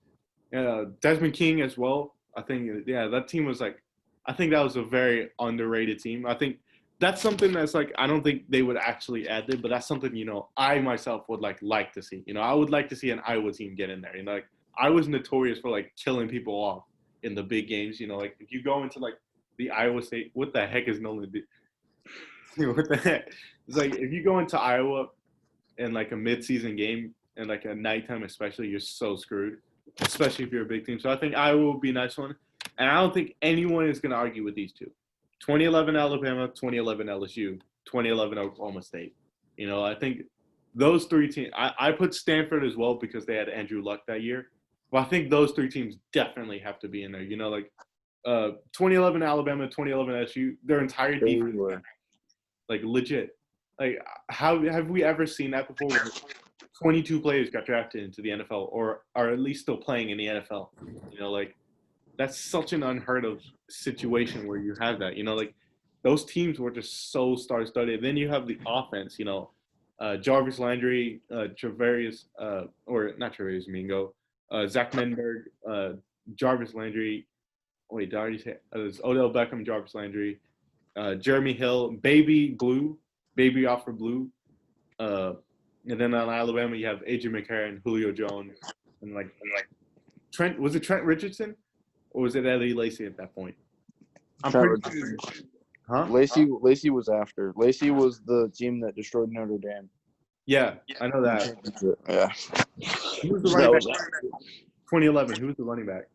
Desmond King as well. I think yeah, that team was like, I think that was a very underrated team. I think that's something that's like I don't think they would actually add it, but that's something I myself would like to see. I would like to see an Iowa team get in there. Like I was notorious for like killing people off in the big games. Like if you go into like the Iowa State, what the heck is Nolan? What the heck? It's like if you go into Iowa in like a midseason game and like a nighttime especially, you're so screwed, especially if you're a big team. So I think Iowa would be a nice one, and I don't think anyone is going to argue with these 2. 2011 Alabama, 2011 LSU, 2011 Oklahoma State. I think those 3 teams. I put Stanford as well because they had Andrew Luck that year. But I think those 3 teams definitely have to be in there. Like 2011 Alabama, 2011 LSU, their entire defense, like legit. Like how have we ever seen that before? Where 22 players got drafted into the NFL or are at least still playing in the NFL. Like that's such an unheard of situation where you have that. Like those teams were just so star-studded. Then you have the offense. Jarvis Landry, Travarius, or not Travarius Mingo, Zach Menberg, Jarvis Landry. Wait, did I already say it was Odell Beckham, Jarvis Landry, Jeremy Hill, Baby off for Blue. And then on Alabama, you have AJ McCarron, Julio Jones, and like Trent. Was it Trent Richardson, or was it Eddie Lacy at that point? I'm Trent pretty sure. Richardson. Huh? Lacey was after. Lacey was the team that destroyed Notre Dame. Yeah, I know that. Yeah. Who was the running back? 2011. Who was the running back?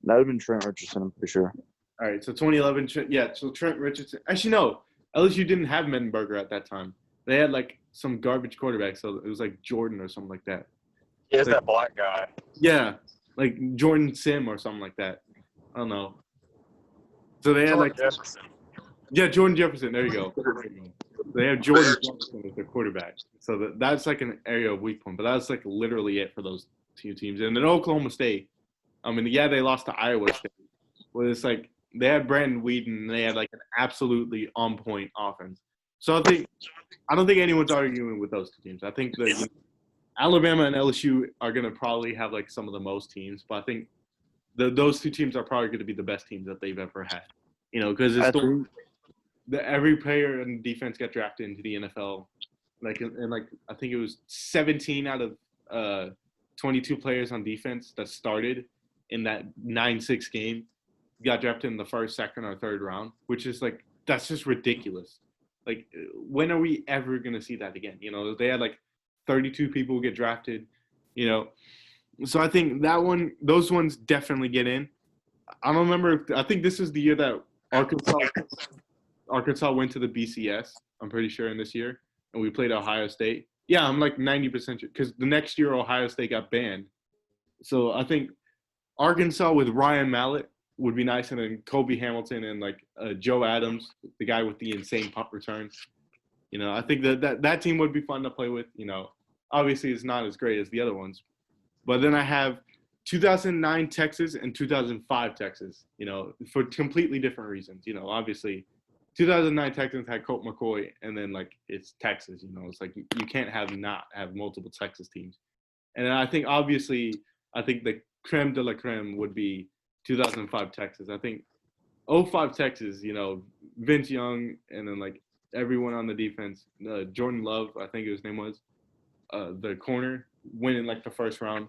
That would have been Trent Richardson, I'm pretty sure. All right, so 2011. So Trent Richardson. Actually, no. LSU didn't have Mettenberger at that time. They had like some garbage quarterback, so it was like Jordan or something like that. He is that black guy. Yeah, like Jordan Sim or something like that. I don't know. So they had like Jefferson. Yeah, Jordan Jefferson. There you go. They have Jordan Jefferson as their quarterback. So that's like an area of weak point. But that's like literally it for those two teams. And then Oklahoma State, I mean, yeah, they lost to Iowa State. But it's like they had Brandon Whedon and they had like an absolutely on point offense. So I don't think anyone's arguing with those two teams. I think that Alabama and LSU are going to probably have like some of the most teams. But I think those two teams are probably going to be the best teams that they've ever had. Because it's every player in defense got drafted into the NFL. And I think it was 17 out of 22 players on defense that started in that 9-6 game got drafted in the first, second, or third round, which is like that's just ridiculous. Like, when are we ever gonna see that again? They had like 32 people get drafted. So I think those ones definitely get in. I don't remember. I think this is the year that Arkansas went to the BCS. I'm pretty sure in this year, and we played Ohio State. Yeah, I'm like 90% sure because the next year Ohio State got banned. So I think Arkansas with Ryan Mallett would be nice, and then Kobe Hamilton and like Joe Adams, the guy with the insane punt returns. I think that team would be fun to play with. Obviously it's not as great as the other ones, but then I have 2009 Texas and 2005 Texas. For completely different reasons. Obviously 2009 Texans had Colt McCoy, and then like it's Texas. It's like you can't not have multiple Texas teams. And I think obviously the creme de la creme would be 2005 Texas. I think 05 Texas, Vince Young, and then like everyone on the defense, Jordan Love, I think his name was, the corner, winning like the first round.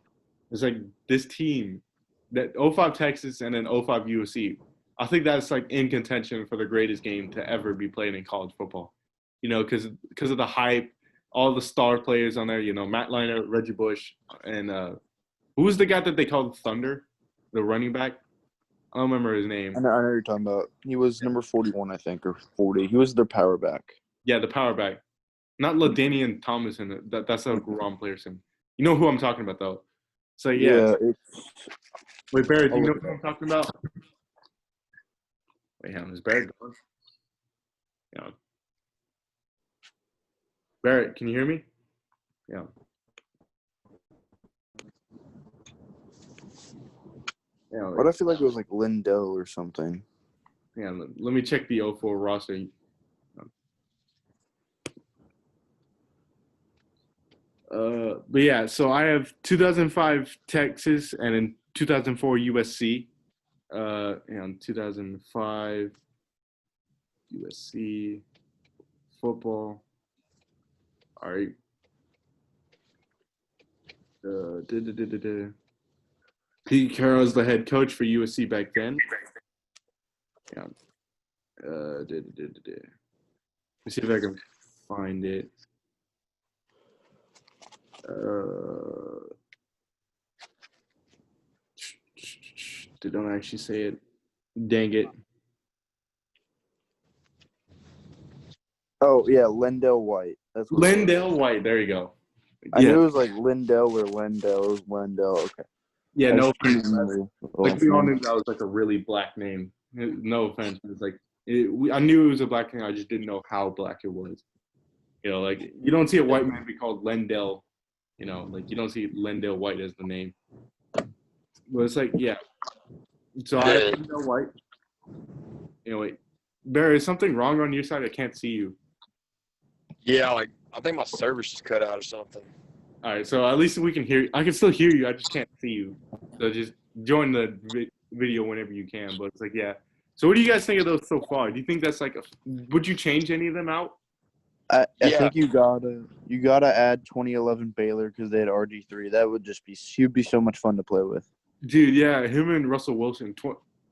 It's like this team, that 05 Texas and then 05 USC, I think that's like in contention for the greatest game to ever be played in college football. Because of the hype, all the star players on there, Matt Leinart, Reggie Bush, and who was the guy that they called Thunder, the running back? I don't remember his name. I know you're talking about. He was number 41, I think, or 40. He was their power back. Yeah, the power back. Not LaDainian Tomlinson. That's a Ron Playerson. You know who I'm talking about, though. So, yeah. Wait, Barrett, do you know who I'm talking about? Wait, hang on. Is Barrett gone? Yeah. Barrett, can you hear me? Yeah. Yeah, But I feel like it was like Lindell or something. Yeah, let me check the 04 roster. But yeah, so I have 2005 Texas and in 2004 USC. And 2005 USC football. All right. Pete Carroll's the head coach for USC back then. Yeah. Let me see if I can find it. They don't actually say it. Dang it. Oh, yeah, Lendell White. That's what Lendell White. There you go. I knew it was like Lindell or Lendell. It was Lendell. Okay. Yeah, no offense. Like We all knew that was like a really black name. No offense. It's like I knew it was a black name. I just didn't know how black it was. Like you don't see a white man be called Lendell. Like you don't see Lendell White as the name. But it's like, yeah. So I have Lendell White. Wait. Barry, is something wrong on your side? I can't see you. Yeah, like I think my service just cut out or something. All right, so at least we can hear you. I can still hear you. I just can't see you. So just join the video whenever you can. But it's like, yeah. So what do you guys think of those so far? Do you think that's like would you change any of them out? I Yeah. think you gotta add 2011 Baylor because they had RG3. That would just be he'd be so much fun to play with. Dude, yeah, him and Russell Wilson.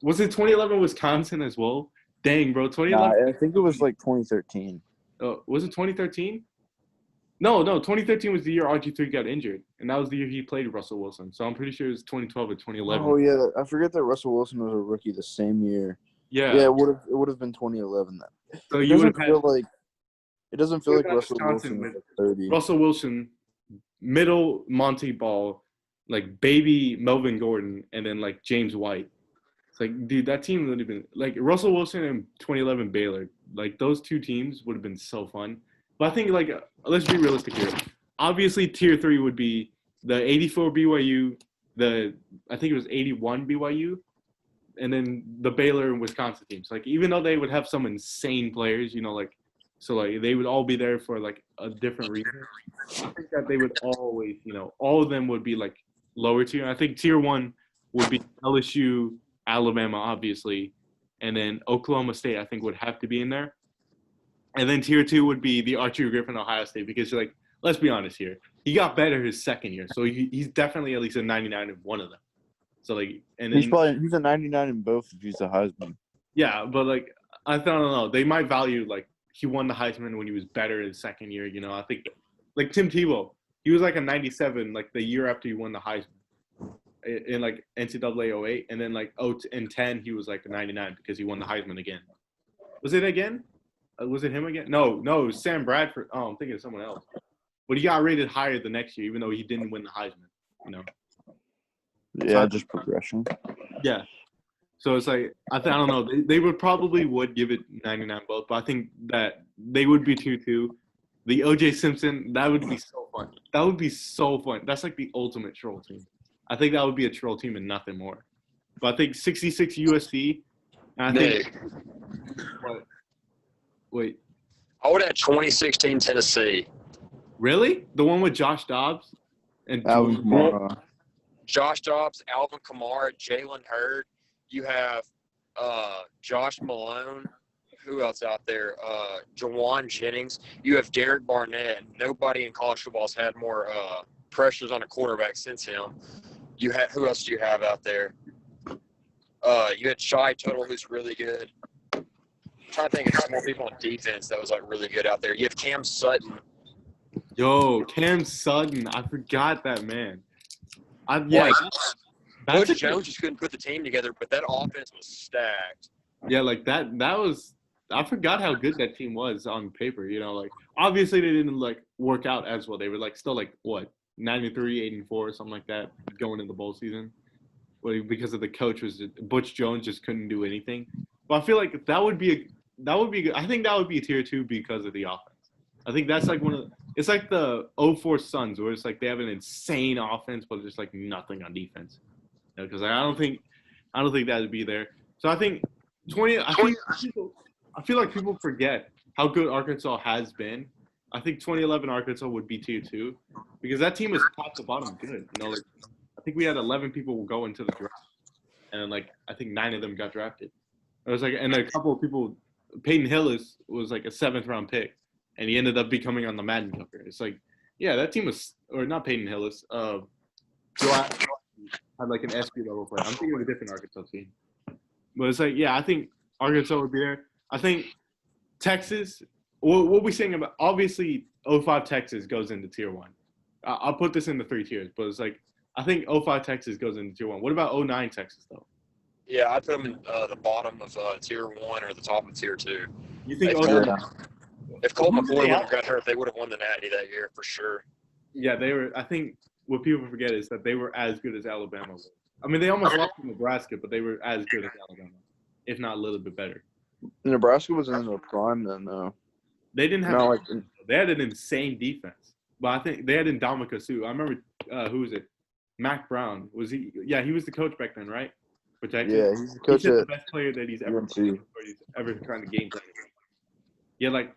Was it 2011 Wisconsin as well? Dang, bro, Nah, 2011. I think it was like 2013. Was it 2013? No, 2013 was the year RG3 got injured, and that was the year he played Russell Wilson. So I'm pretty sure it was 2012 or 2011. Oh yeah, I forget that Russell Wilson was a rookie the same year. Yeah. Yeah, it would have been 2011 then. So It you would doesn't have feel had like Russell Wisconsin Wilson was with 30. Russell Wilson, middle Monty Ball, like baby Melvin Gordon, and then like James White. It's like, dude, that team would have been like Russell Wilson and 2011 Baylor. Like those two teams would have been so fun. But I think like let's be realistic here. Obviously, tier 3 would be the 84 BYU, I think it was 81 BYU, and then the Baylor and Wisconsin teams. Like even though they would have some insane players, like so like they would all be there for like a different reason. I think that they would always, all of them would be like lower tier. I think tier 1 would be LSU, Alabama, obviously, and then Oklahoma State. I think would have to be in there. And then tier 2 would be the Archie Griffin, Ohio State, because like let's be honest here, he got better his second year, so he's definitely at least a 99 in one of them. So like, and then, He's a 99 in both if he's a Heisman. yeah, but like I don't know, they might value like he won the Heisman when he was better his second year. I think like Tim Tebow, he was like a 97 like the year after he won the Heisman in like NCAA 08, and then like in 10 he was like a 99 because he won the Heisman again. Was it again? Was it him again? No, it was Sam Bradford. Oh, I'm thinking of someone else. But he got rated higher the next year, even though he didn't win the Heisman. Yeah, just progression. Yeah. So it's like I don't know. They would give it 99 both, but I think that they would be tier 2. The OJ Simpson, that would be so fun. That would be so fun. That's like the ultimate troll team. I think that would be a troll team and nothing more. But I think 66 USC. And I think. What? Wait. I would have 2016 Tennessee. Really? The one with Josh Dobbs and Alvin Kamara. Josh Dobbs, Alvin Kamara, Jalen Hurd. You have Josh Malone. Who else out there? Jawan Jennings. You have Derek Barnett. Nobody in college football has had more pressures on a quarterback since him. Who else do you have out there? You had Shai Tuttle, who's really good. I'm trying to think of some more people on defense that was like really good out there. You have Cam Sutton. Yo, Cam Sutton. I forgot that man. That's Coach Jones just couldn't put the team together, but that offense was stacked. Yeah, like that was I forgot how good that team was on paper, like obviously they didn't like work out as well. They were like still like what, 93, 8-4 or something like that going in the bowl season. Because of the coach Butch Jones just couldn't do anything. But I feel like that would be good. I think that would be a tier 2 because of the offense. I think that's like it's like the 04 Suns where it's like they have an insane offense but just like nothing on defense. Because I don't think that would be there. So I think I feel like people forget how good Arkansas has been. I think 2011 Arkansas would be tier 2 because that team is top to bottom good. Like I think we had 11 people go into the draft, and like I think 9 of them got drafted. It was like, and a couple of people. Peyton Hillis was like a 7th round pick, and he ended up becoming on the Madden cover. It's like, yeah, that team was, or not Peyton Hillis. Had like an SP level player. I'm thinking of a different Arkansas team, but it's like, yeah, I think Arkansas would be there. I think Texas. What we saying about obviously 05 Texas goes into tier 1. I'll put this into 3 tiers, but it's like I think 05 Texas goes into tier 1. What about 09 Texas though? Yeah, I'd put them in the bottom of tier 1 or the top of tier 2. You think? If Colt McCoy would have got hurt, they would have won the Natty that year for sure. Yeah, they were. I think what people forget is that they were as good as Alabama was. I mean, they almost lost to Nebraska, but they were as good as Alabama, if not a little bit better. Nebraska was in their prime then, though. They didn't have. They had an insane defense, but I think they had Ndamukong Suh. I remember who was it? Mac Brown. Was he? Yeah, he was the coach back then, right? For Texas. Yeah, he's the coach. He's the best player that he's ever played, or he's ever trying to game plan. Yeah, like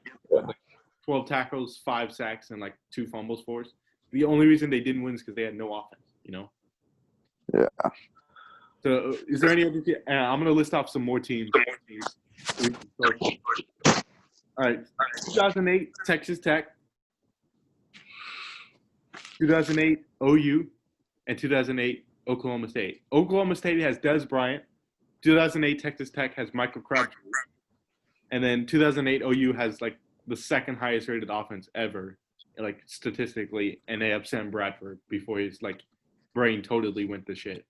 12 tackles, 5 sacks, and like 2 fumbles for us. The only reason they didn't win is because they had no offense. Yeah. So, is there any other team? I'm going to list off some more teams. All right. 2008, Texas Tech. 2008, OU. And 2008, Oklahoma State. Oklahoma State has Des Bryant. 2008, Texas Tech has Michael Crabtree. And then 2008, OU has, like, the second highest rated offense ever, like, statistically. And they have Sam Bradford before his, like, brain totally went to shit.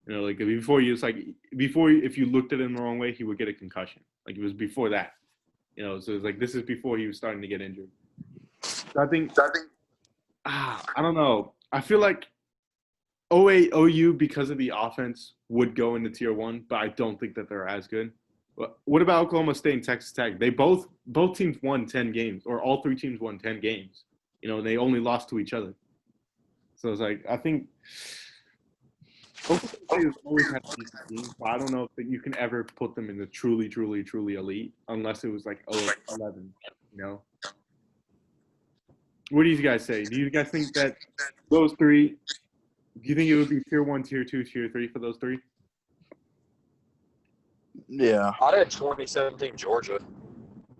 You know, like, before if you looked at him the wrong way, he would get a concussion. Like, it was before that. You know, so it's like this is before he was starting to get injured. So I think I don't know. I feel like 08 OU, because of the offense, would go into tier 1, but I don't think that they're as good. But what about Oklahoma State and Texas Tech? They both teams won 10 games, or all three teams won 10 games. You know, and they only lost to each other. So it's like, I think Oklahoma State has always had a decent team, but I don't know if you can ever put them in the truly, truly, truly elite unless it was like 11, you know? What do you guys say? Do you guys think that those three, do you think it would be tier 1, tier 2, tier 3 for those three? Yeah. I had 2017 Georgia.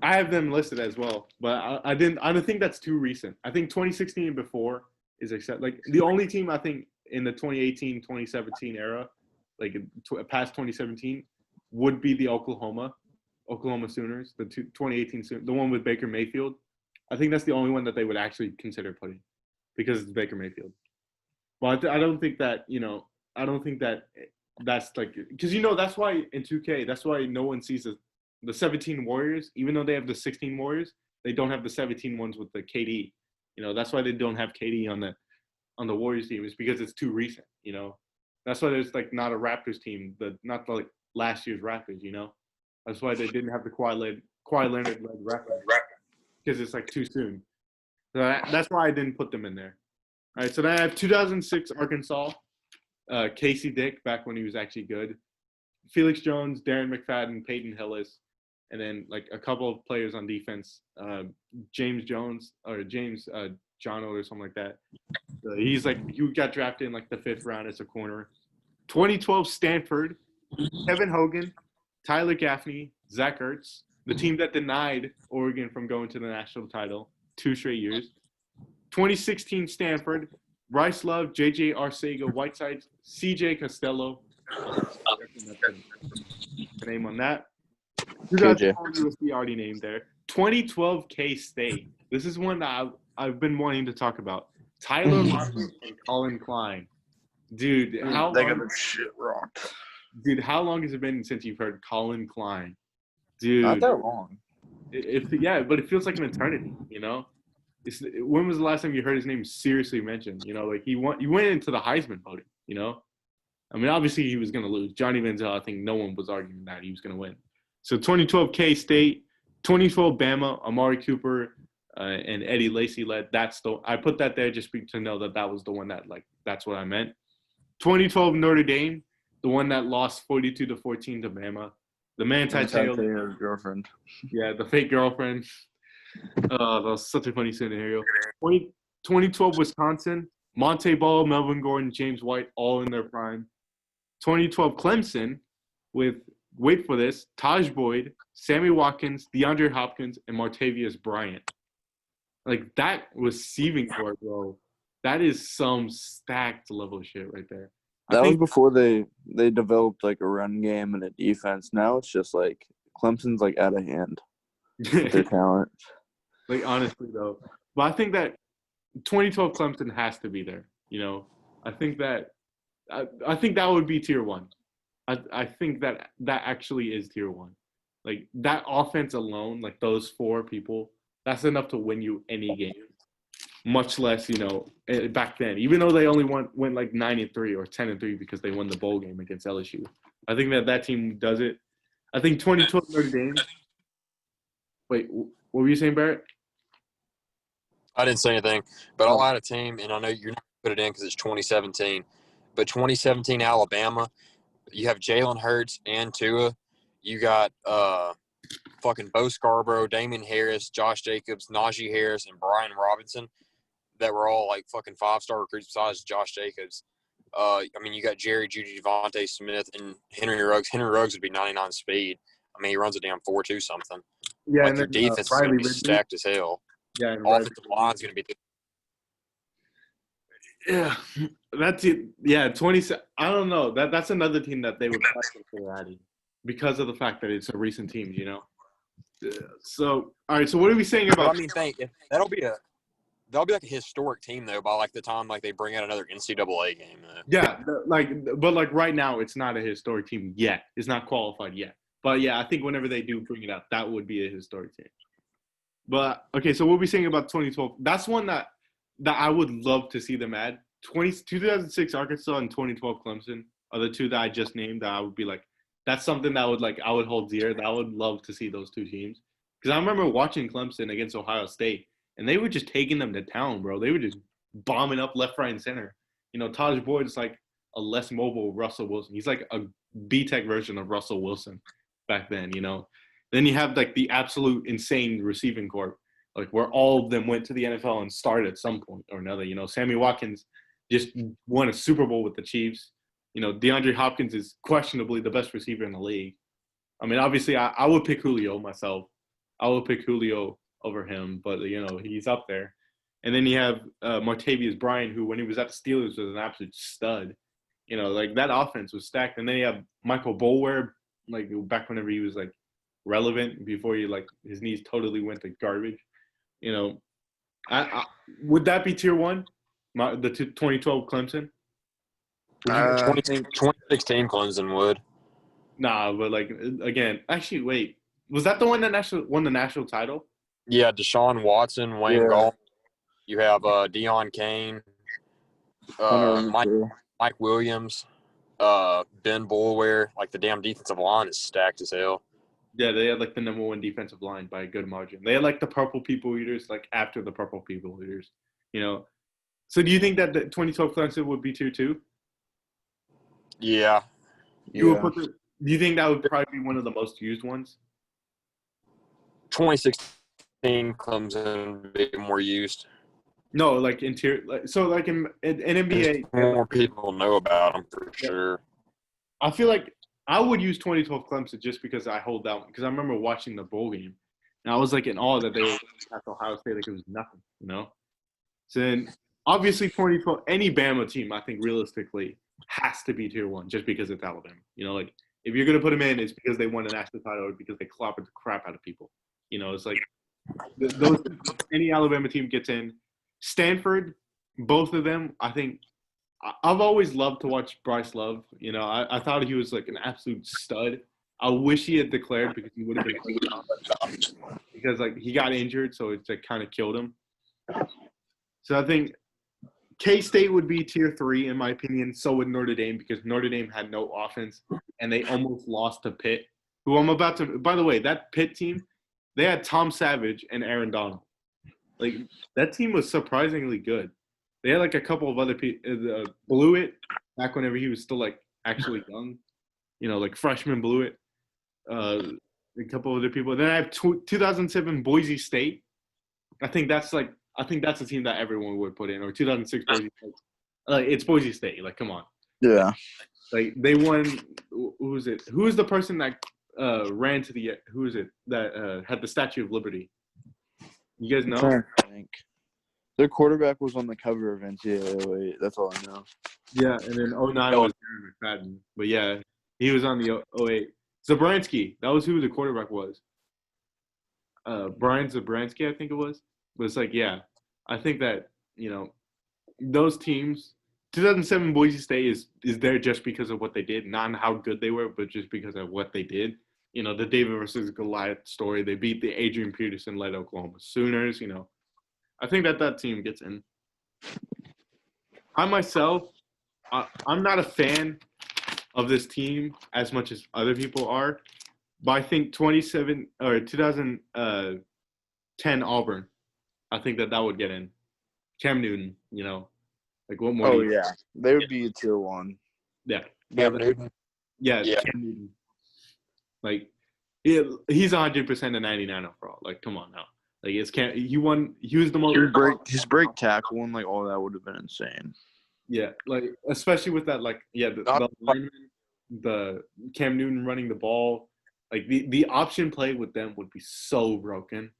I have them listed as well, but I don't think that's too recent. I think 2016 and before is like the only team I think in the 2018, 2017 era, like past 2017, would be the Oklahoma Sooners, the 2018 Sooners, the one with Baker Mayfield. I think that's the only one that they would actually consider putting because it's Baker Mayfield. Well, I don't think that, you know, I don't think that that's like, because, you know, that's why in 2K, that's why no one sees the 17 Warriors, even though they have the 16 Warriors, they don't have the 17 ones with the KD. You know, that's why they don't have KD on the Warriors team, is because it's too recent, you know. That's why there's like not a Raptors team, not like last year's Raptors, you know. That's why they didn't have the Kawhi Leonard led Raptors, because it's like too soon. So that's why I didn't put them in there. All right, so then I have 2006 Arkansas, Casey Dick back when he was actually good, Felix Jones, Darren McFadden, Peyton Hillis, and then like a couple of players on defense, James Jones or James Jono or something like that. He's like, he got drafted in like the 5th round as a corner. 2012 Stanford, Kevin Hogan, Tyler Gaffney, Zach Ertz, the team that denied Oregon from going to the national title 2 straight years. 2016 Stanford, Bryce Love, J.J. Arcega, Whiteside, C.J. Costello. The name on that. 2004 USC already named there. 2012 K-State. This is one that I've been wanting to talk about. Tyler Lockett and Colin Klein. Dude, how They got long? their shit rocked. Dude, how long has it been since you've heard Colin Klein? Dude, Not that long. Yeah, but it feels like an eternity. You know, when was the last time you heard his name seriously mentioned? You know, like he went into the Heisman voting. You know, I mean, obviously he was going to lose. Johnny Manziel, I think no one was arguing that he was going to win. So 2012 K-State, 2012 Bama, Amari Cooper, and Eddie Lacy led. I put that there just to know that was the one that, like, that's what I meant. 2012 Notre Dame, the one that lost 42-14 to Bama. The Manti Te'o girlfriend. Yeah, the fake girlfriend. That was such a funny scenario. 2012 Wisconsin, Monte Ball, Melvin Gordon, James White, all in their prime. 2012 Clemson with, wait for this, Taj Boyd, Sammy Watkins, DeAndre Hopkins, and Martavius Bryant. Like, that receiving core, bro. That is some stacked level shit right there. That was before they developed like a run game and a defense. Now it's just like Clemson's like out of hand with their talent. Like, honestly though, but I think that 2012 Clemson has to be there. You know, I think that would be tier 1. I think that actually is tier 1. Like, that offense alone, like those 4 people, that's enough to win you any game. Much less, you know, back then, even though they only went like 9-3 or 10-3 because they won the bowl game against LSU. I think that team does it. I think 2012 Notre Dame. Wait, what were you saying, Barrett? I didn't say anything, but I'll add a team, and I know you're not going to put it in because it's 2017. But 2017 Alabama, you have Jalen Hurts and Tua. You got fucking Bo Scarborough, Damian Harris, Josh Jacobs, Najee Harris, and Brian Robinson that were all like fucking 5-star recruits besides Josh Jacobs. I mean, you got Jerry Judy, Devontae Smith, and Henry Ruggs. Henry Ruggs would be 99 speed. I mean, he runs a damn 4.2 something. Yeah, Like, and your then defense is going Riley to be Ridley. stacked as hell. Yeah, and Riley Offensive line's going to be Yeah, that's it. Yeah, 20. I don't know. That's another team that they would probably consider adding because of the fact that it's a recent team. Yeah, so, all right. So, what are we saying But about? I mean, that'll be like a historic team though by like the time like they bring out another NCAA game though. Yeah, but like right now, it's not a historic team yet. It's not qualified yet. But yeah, I think whenever they do bring it out, that would be a historic team. But okay, so what are we saying about 2012? That's one that I would love to see them add. 2006 Arkansas and 2012 Clemson are the two that I just named. That I would be like, that's something that I would hold dear. That I would love to see those two teams because I remember watching Clemson against Ohio State, and they were just taking them to town, bro. They were just bombing up left, right, and center. Taj Boyd is like a less mobile Russell Wilson. He's like a B-Tech version of Russell Wilson back then. Then you have like the absolute insane receiving corps, like where all of them went to the NFL and started at some point or another. Sammy Watkins just won a Super Bowl with the Chiefs. DeAndre Hopkins is questionably the best receiver in the league. I mean, obviously, I would pick Julio myself. I would pick Julio over him, but he's up there. And then you have Martavius Bryant, who when he was at the Steelers was an absolute stud. Like that offense was stacked. And then you have Michael Boulware, like back whenever he was like relevant before his knees totally went to garbage. I would that be tier one? The 2012 Clemson? I think 2016 Clemson would. Nah, but like again, actually, wait, was that the one that won the national title? Yeah, Deshaun Watson, Wayne Gall. You have Deion Kane, Mike Williams, Ben Boulware. Like the damn defensive line is stacked as hell. Yeah, they had like the number one defensive line by a good margin. They had like the purple people eaters, like after the purple people eaters. So do you think that the 2012 Clemson would be tier two? Yeah. Do you think that would probably be one of the most used ones? 2016 Clemson would be more used. No, like in tier, like in NBA, more people know about them for sure. I feel like I would use 2012 Clemson just because I hold that one because I remember watching the bowl game and I was like in awe that they were at Ohio State like it was nothing, So then obviously 2012, any Bama team I think realistically has to be tier one just because it's Alabama. Like if you're gonna put them in, it's because they won a national title or because they clobbered the crap out of people. It's like those any Alabama team gets in. Stanford, both of them, I think. I've always loved to watch Bryce Love. I thought he was like an absolute stud. I wish he had declared because he would have been because like he got injured, so it's like kind of killed him. So I think K-State would be tier 3 in my opinion. So would Notre Dame because Notre Dame had no offense and they almost lost to Pitt, who I'm about to. By the way, that Pitt team, they had Tom Savage and Aaron Donald. Like that team was surprisingly good. They had like a couple of other people. Blewett back whenever he was still like actually young, like freshman Blewett. A couple other people. Then I have 2007 Boise State. I think that's a team that everyone would put in. Or 2006 Boise State. It's Boise State. Like, come on. Yeah. Like they won. Who is it? Who is the person that ran to the? Who is it that had the Statue of Liberty? You guys know? I think their quarterback was on the cover of NCAA 08. That's all I know. Yeah, and then 09 was Darren McFadden. But yeah, he was on the 08. Zabransky, that was who the quarterback was. Brian Zabransky, I think it was. But it's like, yeah, I think that, those teams, 2007 Boise State is there just because of what they did, not how good they were, but just because of what they did. The David versus Goliath story. They beat the Adrian Peterson-led Oklahoma Sooners. I think that team gets in. I myself, I'm not a fan of this team as much as other people are, but I think 2010 Auburn, I think that would get in. Cam Newton, like what more? Oh yeah, they would be a tier 1. Yeah. Cam Newton. Yeah, Yeah. Cam Newton. Like, he's 100% a 99 overall. Like, come on now. Like, he was the most. His break tackle and like all that would have been insane. Yeah, like especially with that, like Not the lineman, the Cam Newton running the ball, like the option play with them would be so broken.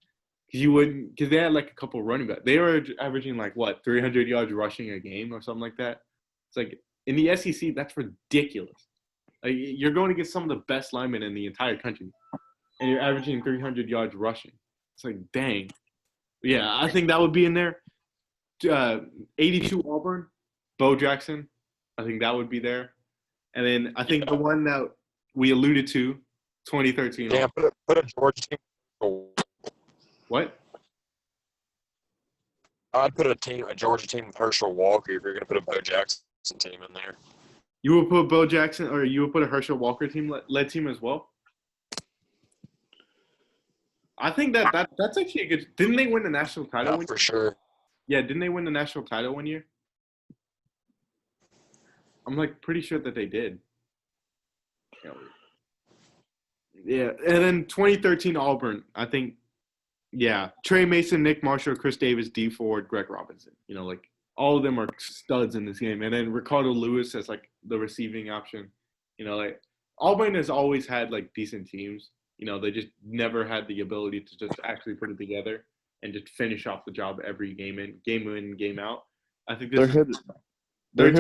You wouldn't because they had like a couple running backs. They were averaging like what 300 yards rushing a game or something like that. It's like in the SEC, that's ridiculous. Like you're going to get some of the best linemen in the entire country, and you're averaging 300 yards rushing. It's like dang. Yeah, I think that would be in there. 82 Auburn, Bo Jackson. I think that would be there. And then I think the one that we alluded to, 2013. damn, put a Georgia team. What? I'd put a Georgia team with Herschel Walker if you're going to put a Bo Jackson team in there. You would put Bo Jackson, or you would put a Herschel Walker led team as well? I think that's actually a good. Didn't they win the national title? Not for sure. Yeah, didn't they win the national title one year? I'm like pretty sure that they did. Yeah, and then 2013 Auburn, I think. Yeah, Trey Mason, Nick Marshall, Chris Davis, D Ford, Greg Robinson. Like all of them are studs in this game, and then Ricardo Lewis as like the receiving option. Like Auburn has always had like decent teams. They just never had the ability to just actually put it together and just finish off the job every game in, game out. I think They're hit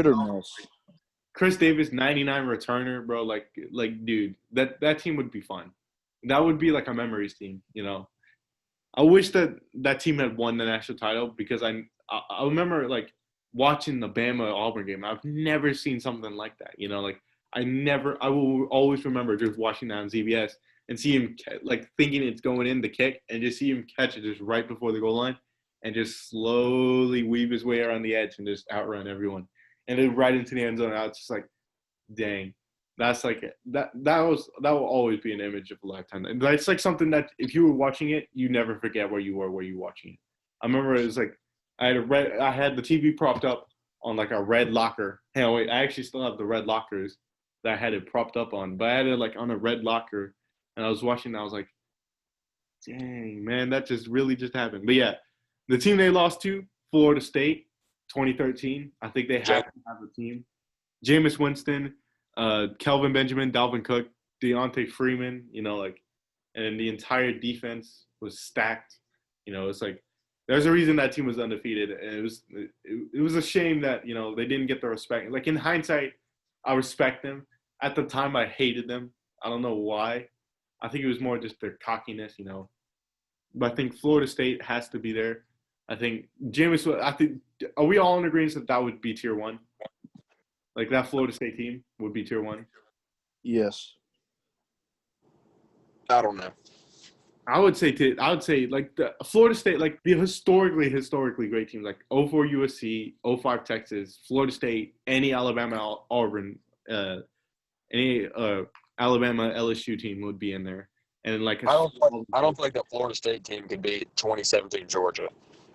or miss. Chris Davis, 99 returner, bro. Like dude, that team would be fun. That would be like a memories team. I wish that team had won the national title because I remember like watching the Bama Auburn game. I've never seen something like that. Like I will always remember just watching that on CBS and see him like thinking it's going in the kick and just see him catch it just right before the goal line and just slowly weave his way around the edge and just outrun everyone and then right into the end zone. I was just like, dang. That's like that will always be an image of a lifetime. And that's like something that if you were watching it, you never forget where you were watching it. I remember it was like I had the TV propped up on like a red locker. Hey, wait, I actually still have the red lockers that I had it propped up on, but I had it like on a red locker, and I was watching. And I was like, dang, man, that just really just happened. But yeah, the team they lost to, Florida State, 2013. I think they have to have a team. Jameis Winston. Kelvin Benjamin, Dalvin Cook, Deontay Freeman, and the entire defense was stacked. It's like there's a reason that team was undefeated, and it was a shame that they didn't get the respect. Like in hindsight, I respect them. At the time, I hated them. I don't know why. I think it was more just their cockiness, But I think Florida State has to be there. I think Jameis. Are we all in agreement that would be tier 1? Like that Florida State team would be tier 1? Yes. I don't know. I would say like the Florida State, like the historically great teams like 04 USC, 05 Texas, Florida State, any Alabama, Auburn, any Alabama LSU team would be in there. And like I don't feel like that Florida State team could beat 2017 Georgia.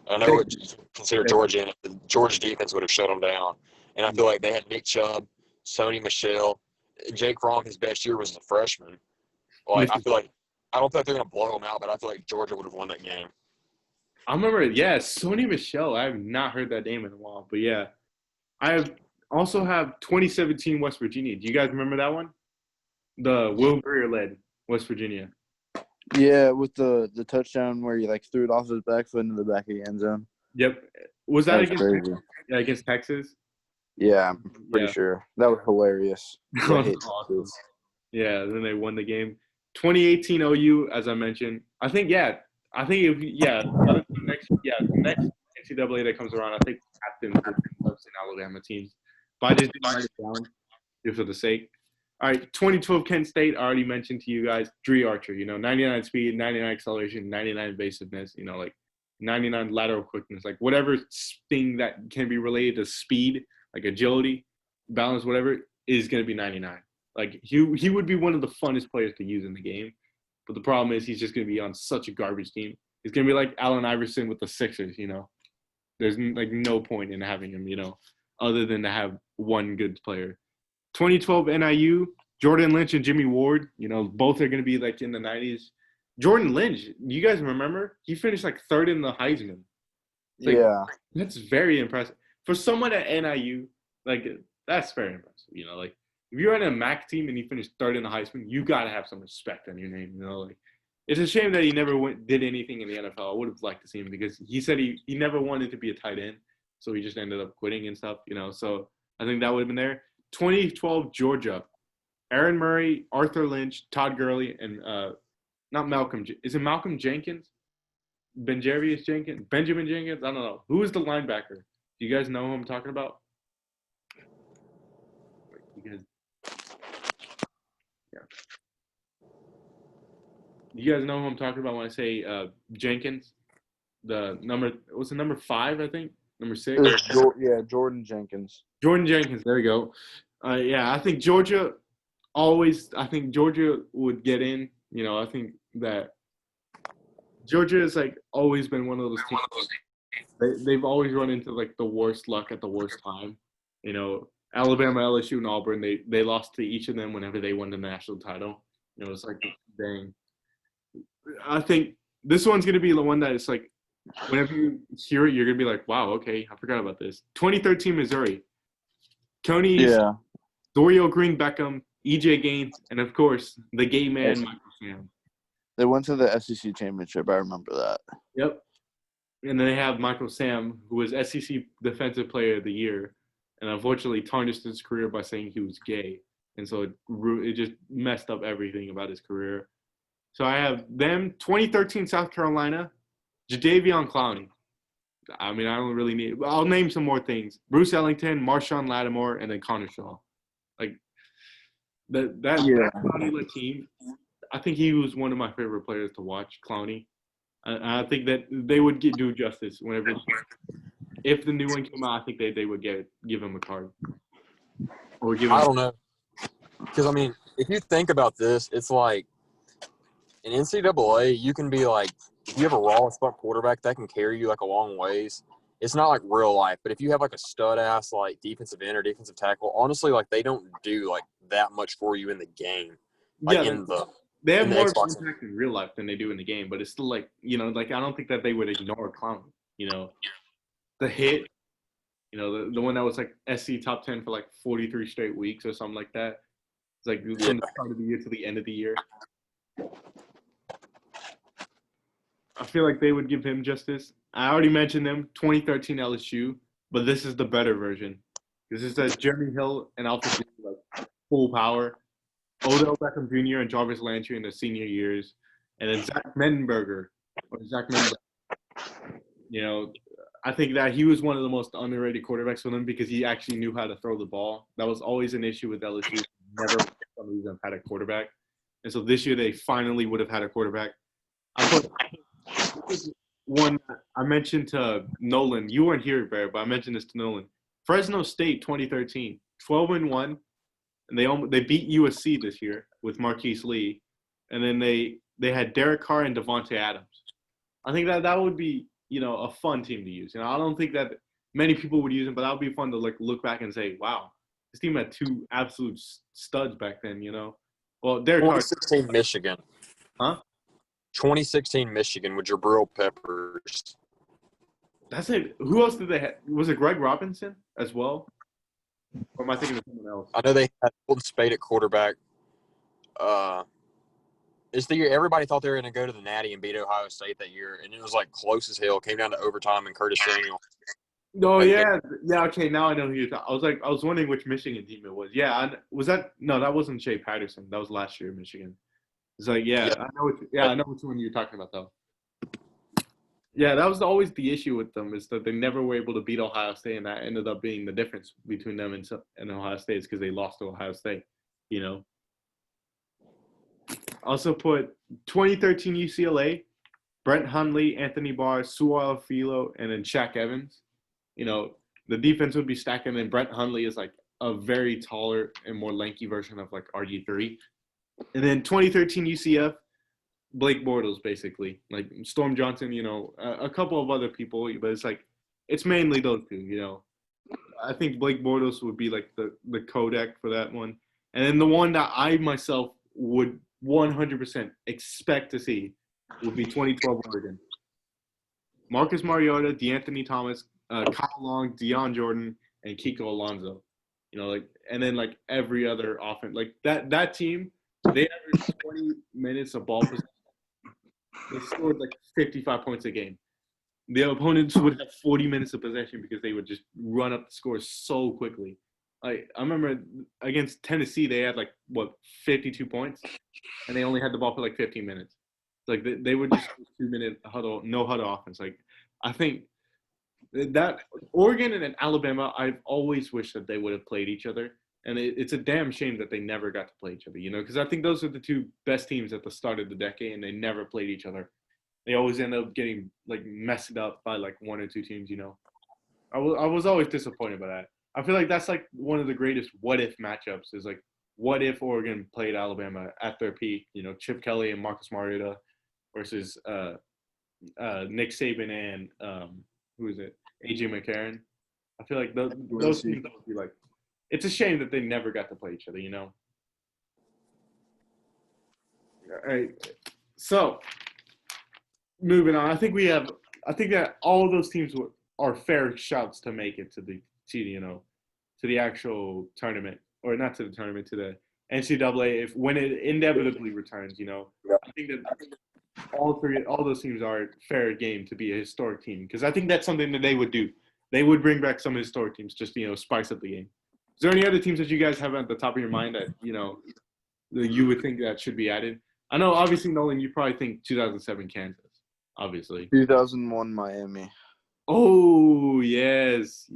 I know it's considered Georgia, and Georgia defense would have shut them down. And I feel like they had Nick Chubb, Sony Michel, Jake Fromm. His best year was as a freshman. Like I don't feel like they're gonna blow them out, but I feel like Georgia would have won that game. I remember, Sony Michel. I have not heard that name in a while, but yeah, also have 2017 West Virginia. Do you guys remember that one? The Will Greer led West Virginia. Yeah, with the touchdown where he like threw it off his back foot into the back of the end zone. Yep. Was that against crazy? Yeah, against Texas? Yeah, I'm pretty sure. That was hilarious. That was awesome. Yeah, then they won the game. 2018 OU, as I mentioned. I think the next NCAA that comes around, I think captain Clemson Alabama teams. But I just didn't write it down just for the sake. All right, 2012 Kent State, I already mentioned to you guys, Dree Archer, 99 speed, 99 acceleration, 99 evasiveness, like 99 lateral quickness, like whatever thing that can be related to speed, like agility, balance, whatever, is going to be 99. Like he would be one of the funnest players to use in the game. But the problem is he's just going to be on such a garbage team. He's going to be like Allen Iverson with the Sixers, There's like no point in having him, other than to have one good player. 2012 NIU, Jordan Lynch and Jimmy Ward, both are going to be like in the 90s. Jordan Lynch, you guys remember? He finished like third in the Heisman. Like, yeah. That's very impressive. For someone at NIU Like that's very impressive. Like if you're on a MAC team and you finish third in the Heisman, you gotta have some respect on your name. Like it's a shame that he never did anything in the NFL. I would have liked to see him because he said he never wanted to be a tight end, so he just ended up quitting and stuff. So I think that would have been there. 2012 Georgia, Aaron Murray, Arthur Lynch, Todd Gurley, and not Malcolm. Is it Malcolm Jenkins? Benjamin Jenkins? I don't know. Who is the linebacker? Do you guys know who I'm talking about? You guys know who I'm talking about when I say Jenkins? What's the number 5, I think? Number 6? Jordan Jenkins. Jordan Jenkins, there you go. I think Georgia would get in. I think that Georgia has like always been one of those teams. They've always run into like the worst luck at the worst time. Alabama, LSU, and Auburn, they lost to each of them whenever they won the national title. It's like, dang. I think this one's going to be the one that it's like, whenever you hear it, you're going to be like, wow, okay, I forgot about this. 2013 Missouri. Coney, Dorial Green Beckham, EJ Gaines, and of course, the gay man, Michael Sam. They went to the SEC championship. I remember that. Yep. And then they have Michael Sam, who was SEC Defensive Player of the Year, and unfortunately tarnished his career by saying he was gay. And so it just messed up everything about his career. So I have them, 2013 South Carolina, Jadeveon Clowney. I mean, I don't really need – I'll name some more things. Bruce Ellington, Marshawn Lattimore, and then Connor Shaw. Like, that Clowney team, I think he was one of my favorite players to watch, Clowney. I think that they would do justice whenever – if the new one came out, I think they would give him a card. Or give him I don't know. Because, I mean, if you think about this, it's like in NCAA, you can be like, if you have a raw as fuck quarterback that can carry you like a long ways, it's not like real life. But if you have like a stud ass like defensive end or defensive tackle, honestly, like they don't do like that much for you in the game. Like they have more impact in real life than they do in the game, but it's still like, like I don't think that they would ignore Clowney. The hit, the one that was like SC top 10 for like 43 straight weeks or something like that. It's like from the start of the year to the end of the year. I feel like they would give him justice. I already mentioned them, 2013 LSU, but this is the better version. This is that Jeremy Hill and Alfred like full power. Odell Beckham Jr. and Jarvis Landry in their senior years, and then Zach Mettenberger. I think that he was one of the most underrated quarterbacks for them because he actually knew how to throw the ball. That was always an issue with LSU. Never, for some reason, had a quarterback. And so this year they finally would have had a quarterback. One I mentioned to Nolan. You weren't here, Barrett, but I mentioned this to Nolan. Fresno State 2013, 12-1. And they beat USC this year with Marquise Lee. And then they had Derek Carr and Devontae Adams. I think that would be, a fun team to use. I don't think that many people would use them, but that would be fun to like look back and say, wow, this team had two absolute studs back then, Well, Derek Carr. 2016 Michigan. Huh? 2016 Michigan with Jabril Peppers. That's it. Who else did they have? Was it Greg Robinson as well? Or am I thinking of someone else? I know they had Golden Spade at quarterback. It's the year everybody thought they were going to go to the Natty and beat Ohio State that year, and it was like close as hell. Came down to overtime, and Curtis Samuel. Oh yeah. Okay, now I know who you're talking. I was wondering which Michigan team it was. Yeah, was that? No, that wasn't Shea Patterson. That was last year in Michigan. It's like, I know which one you're talking about though. Yeah, that was always the issue with them is that they never were able to beat Ohio State, and that ended up being the difference between them and Ohio State is because they lost to Ohio State. Also put 2013 UCLA, Brent Hundley, Anthony Barr, Sual Philo, and then Shaq Evans. The defense would be stacked, and then Brent Hundley is like a very taller and more lanky version of like RG3. And then 2013 UCF, Blake Bortles, basically. Like Storm Johnson, a couple of other people, but it's mainly those two, I think Blake Bortles would be like the Kodak for that one. And then the one that I myself would 100% expect to see would be 2012 Oregon. Marcus Mariota, DeAnthony Thomas, Kyle Long, Deion Jordan, and Kiko Alonso. like, and then like every other offense, like that team, they averaged 20 minutes of ball possession. They scored like 55 points a game. The opponents would have 40 minutes of possession because they would just run up the score so quickly. Like I remember against Tennessee, they had like 52 points, and they only had the ball for like 15 minutes. Like they would just 2-minute huddle, no huddle offense. Like I think that Oregon and Alabama, I've always wished that they would have played each other, and it's a damn shame that they never got to play each other. Because I think those are the two best teams at the start of the decade, and they never played each other. They always end up getting like messed up by like one or two teams. I was always disappointed by that. I feel like that's like one of the greatest what if matchups is like what if Oregon played Alabama at their peak, Chip Kelly and Marcus Mariota versus Nick Saban and who is it? AJ McCarron. I feel like those teams would be like, it's a shame that they never got to play each other, All right. So moving on, I think that all of those teams are fair shouts to make it to the actual tournament, or not to the tournament, to the NCAA when it inevitably returns. I think that all those teams are fair game to be a historic team, because I think that's something that they would do. They would bring back some historic teams, just spice up the game. Is there any other teams that you guys have at the top of your mind that that you would think that should be added? I know, obviously, Nolan, you probably think 2007 Kansas, obviously. 2001 Miami. Oh yes.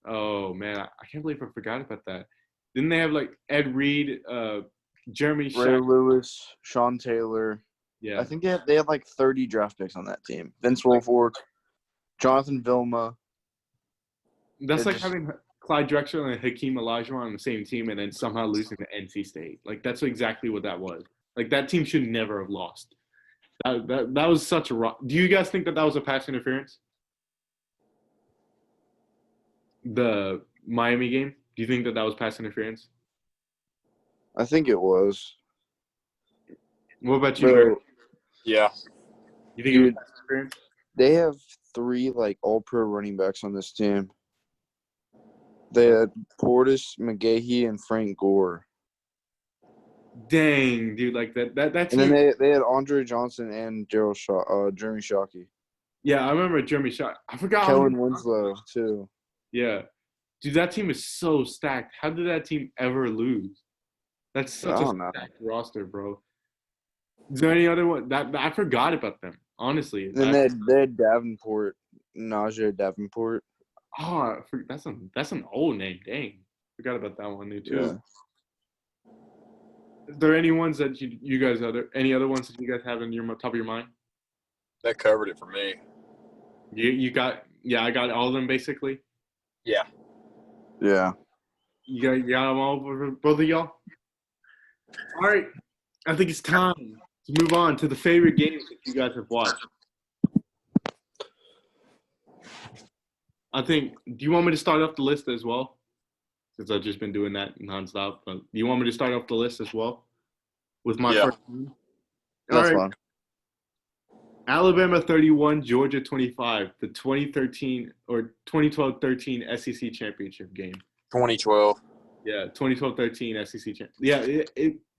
Oh man, I can't believe I forgot about that. Didn't they have like Ed Reed, Jeremy Ray Lewis, Sean Taylor. Yeah, I think they had like 30 draft picks on that team. Vince Wilfork, Jonathan Vilma. That's like having Clyde Drexler and Hakeem Olajuwon on the same team and then somehow losing to NC State. Like that's exactly what that was. Like that team should never have lost. That was such a rock. Do you guys think that was a pass interference? The Miami game? Do you think that was pass interference? I think it was. What about you, Barrett? Yeah. You think it was pass interference? They have 3 like all-pro running backs on this team. They had Portis, McGahee, and Frank Gore. Dang, dude, like that team. And then they had Andre Johnson and Jeremy Shockey. Yeah, I remember Jeremy Shockey. I forgot. Kellen Winslow too. Yeah, dude, that team is so stacked. How did that team ever lose? That's such a stacked roster, bro. Is there any other one that I forgot about them? Honestly, And then they had Davenport, Najee Davenport. Oh, that's an old name. Dang, forgot about that one too. Yeah. Is there any ones that you guys any other ones that you guys have in your top of your mind? That covered it for me. You got I got all of them basically. Yeah. Yeah. You got them all for both of y'all. All right, I think it's time to move on to the favorite games that you guys have watched. I think. Do you want me to start off the list as well? Since I've just been doing that nonstop. But do you want me to start off the list as well with my first team? That's fine. Alabama 31, Georgia 25, the 2013 or 2012-13 SEC championship game. 2012. Yeah, 2012-13 SEC championship. Yeah,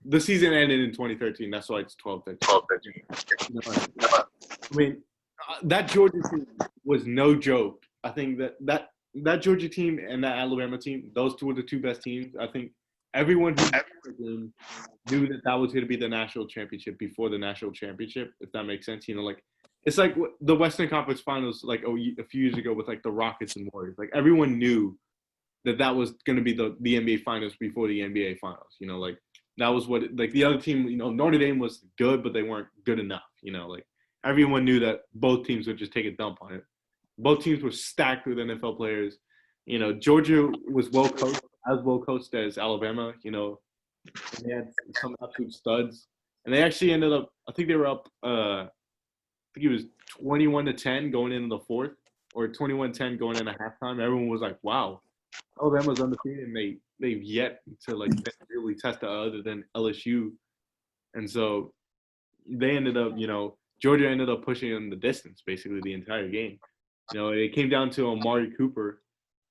the season ended in 2013. That's why it's 12-13. I mean, that Georgia team was no joke. I think that Georgia team and that Alabama team, those two were the two best teams. I think everyone who knew that was going to be the national championship before the national championship, if that makes sense. Like it's like the Western Conference Finals, like a few years ago with like the Rockets and Warriors. Like everyone knew that was going to be the NBA Finals before the NBA Finals. Like that was what like the other team. Notre Dame was good, but they weren't good enough. Like everyone knew that both teams would just take a dump on it. Both teams were stacked with NFL players. Georgia was well coached as Alabama. They had some absolute studs, and they actually ended up. I think they were up. I think it was 21-10 going into the fourth, or 21-10 going into halftime. Everyone was like, "Wow, Alabama's undefeated, and they've yet to like really test it other than LSU." And so they ended up. Georgia ended up pushing in the distance basically the entire game. It came down to Amari Cooper,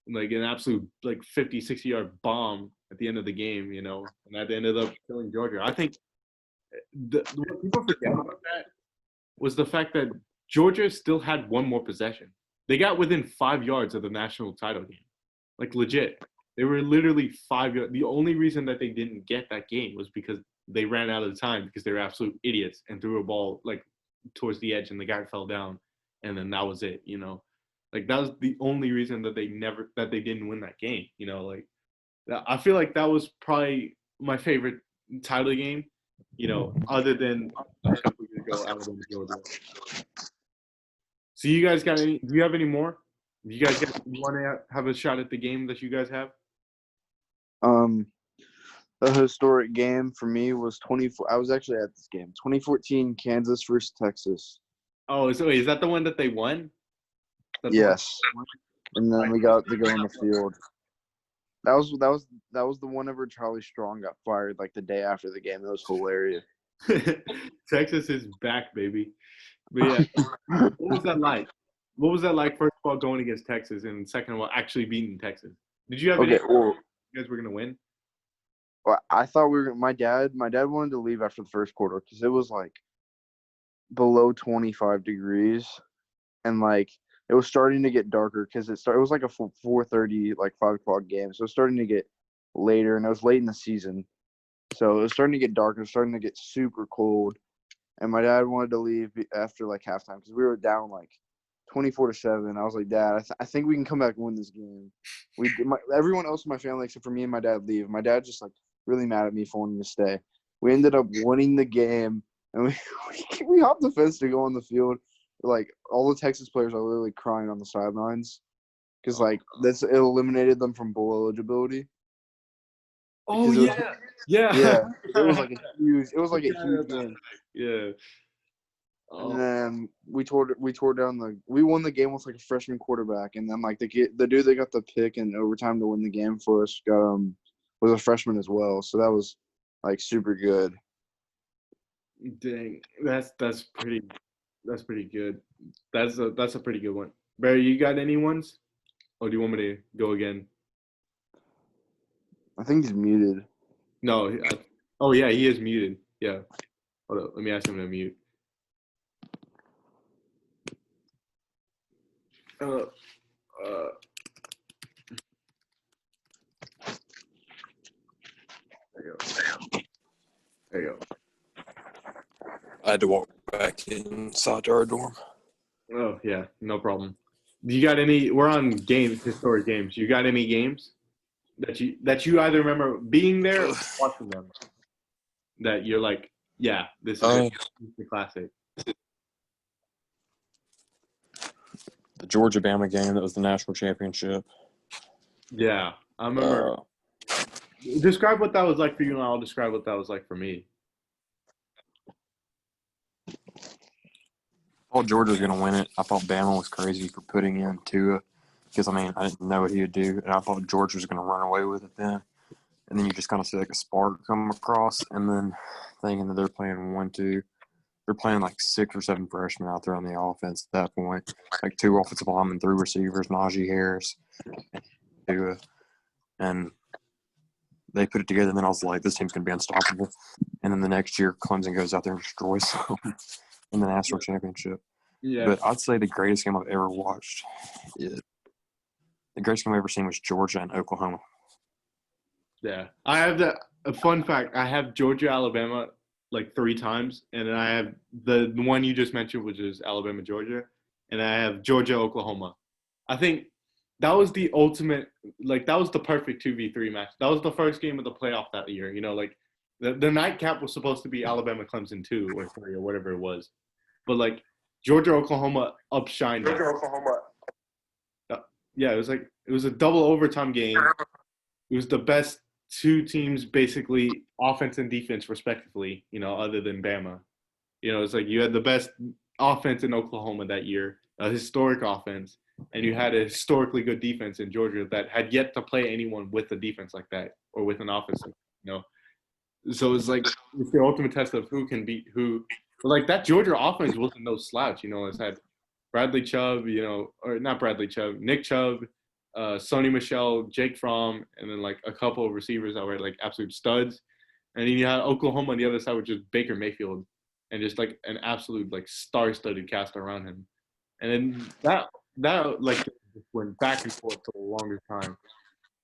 like an absolute like 50, 60-yard bomb at the end of the game, and that ended up killing Georgia. I think what people forget about that was the fact that Georgia still had one more possession. They got within 5 yards of the national title game. Like legit. They were literally 5 yards. The only reason that they didn't get that game was because they ran out of time because they were absolute idiots and threw a ball like towards the edge and the guy fell down, and then that was it. Like that was the only reason that they didn't win that game. Like I feel like that was probably my favorite title game. Other than a couple years ago, Alabama, Georgia. So you guys got any? Do you have any more? You guys want to have a shot at the game that you guys have? A historic game for me was 24. I was actually at this game. 2014 Kansas versus Texas. Oh, so wait, is that the one that they won? Yes. And then we got to go on the field. That was the one whenever Charlie Strong got fired like the day after the game. It was hilarious. Texas is back, baby. But yeah, what was that like? What was that like? First of all, going against Texas, and second of all, actually beating Texas. Did you have any? You guys were gonna win? Well, I thought we were. My dad wanted to leave after the first quarter because it was like below 25 degrees, and like it was starting to get darker because it was like a 4:30, like 5 o'clock game, so it was starting to get later, and it was late in the season, so it was starting to get dark. It was starting to get super cold, and my dad wanted to leave after like halftime because we were down like 24-7. I was like, Dad, I think we can come back and win this game. Everyone else in my family except for me and my dad leave. My dad just like really mad at me for wanting to stay. We ended up winning the game, and we hopped the fence to go on the field. Like all the Texas players are literally crying on the sidelines because like it eliminated them from bowl eligibility. Oh yeah. It was like a huge game. Yeah. And then we won the game with like a freshman quarterback, and then like the dude that got the pick in overtime to win the game for us was a freshman as well. So that was like super good. Dang, that's pretty good. That's a pretty good one. Barry, you got any ones? Or do you want me to go again? I think he's muted. No. Oh yeah, he is muted. Yeah. Hold up. Let me ask him to mute. There you go. There you go. I had to walk back inside to our dorm. Oh yeah, no problem. Do you got any? We're on historic games. You got any games that you either remember being there or watching them that you're like, yeah, this is a classic. The Georgia-Bama game, that was the national championship. Yeah, I remember. Describe what that was like for you, and I'll describe what that was like for me. I thought Georgia was going to win it. I thought Bama was crazy for putting in Tua because, I didn't know what he would do, and I thought Georgia was going to run away with it then. And then you just kind of see like a spark come across, and then thinking that they're playing 1-2. They're playing like 6 or 7 freshmen out there on the offense at that point. Like 2 offensive linemen, 3 receivers, Najee Harris, and Tua. And they put it together, and then I was like, this team's going to be unstoppable. And then the next year, Clemson goes out there and destroys them in the national championship. Yeah. But I'd say the greatest game I've ever watched, the greatest game I've ever seen was Georgia and Oklahoma. Yeah. I have a fun fact. I have Georgia, Alabama like 3 times, and then I have the one you just mentioned, which is Alabama, Georgia, and I have Georgia, Oklahoma. I think that was the ultimate, like that was the perfect 2v3 match. That was the first game of the playoff that year. Like the nightcap was supposed to be Alabama, Clemson 2 or 3 or whatever it was, but like Georgia, Oklahoma upshined. Yeah, it was a double overtime game. It was the best 2 teams basically offense and defense respectively, other than Bama. It's like you had the best offense in Oklahoma that year, a historic offense, and you had a historically good defense in Georgia that had yet to play anyone with a defense like that or with an offense like that, So it's like it's the ultimate test of who can beat who. But like that Georgia offense wasn't no slouch, It's had Bradley Chubb, or not Bradley Chubb, Nick Chubb, Sony Michel, Jake Fromm, and then like a couple of receivers that were like absolute studs. And then you had Oklahoma on the other side with just Baker Mayfield and just like an absolute like star-studded cast around him. And then that like just went back and forth for the longest time.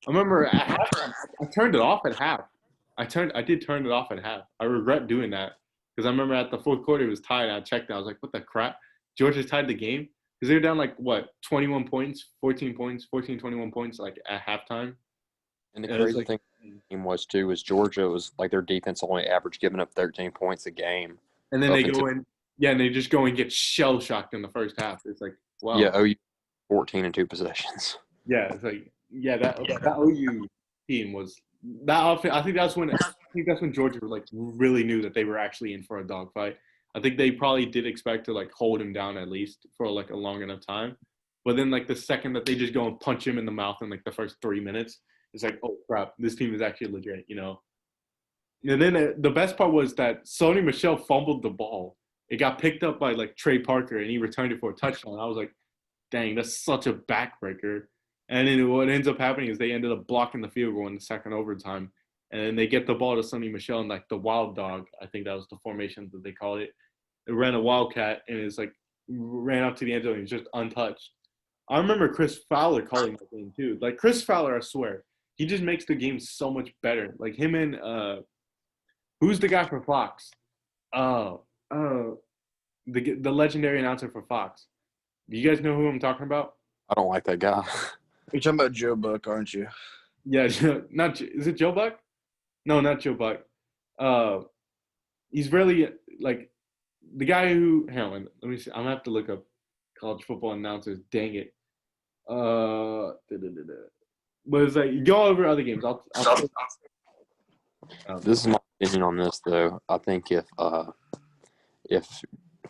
I remember at halftime, I turned it off at half. I did turn it off at half. I regret doing that because I remember at the fourth quarter it was tied. I checked it. I was like, what the crap? Georgia tied the game because they were down like what 21 points, 14 points, 14, 21 points like at halftime. And the And it was crazy like, thing was too was Georgia was like their defense only averaged giving up 13 points a game. and then up they go until- in, yeah, and they just go and get shell shocked in the first half. It's like, wow, Yeah, OU 14 and 2 possessions. yeah, it's like, yeah, that OU team was that outfit. I think that's when Georgia like really knew that they were actually in for a dogfight. I think they probably did expect to like hold him down at least for like a long enough time, but then like the second that they just go and punch him in the mouth in like the first 3 minutes, it's like, oh crap, this team is actually legit, you know. And then the best part was that Sony Michel fumbled the ball. It got picked up by like Trey Parker, and he returned it for a touchdown. I was like, dang, that's such a backbreaker. And then what ends up happening is they ended up blocking the field goal in the second overtime. And then they get the ball to Sonny Michel and like the wild dog. I think that was the formation that they called it. They ran a wildcat and it's like ran up to the end zone and he's just untouched. I remember Chris Fowler calling that game too. Like Chris Fowler, I swear, he just makes the game so much better. Like him and who's the guy for Fox? The legendary announcer for Fox. Do you guys know who I'm talking about? I don't like that guy. You're talking about Joe Buck, aren't you? Yeah, is it Joe Buck? No, not Joe Buck. He's really like the guy who. Hang on, let me see. I'm gonna have to look up college football announcers. Dang it. But it's like you go over other games. This is my opinion on this, though. I think if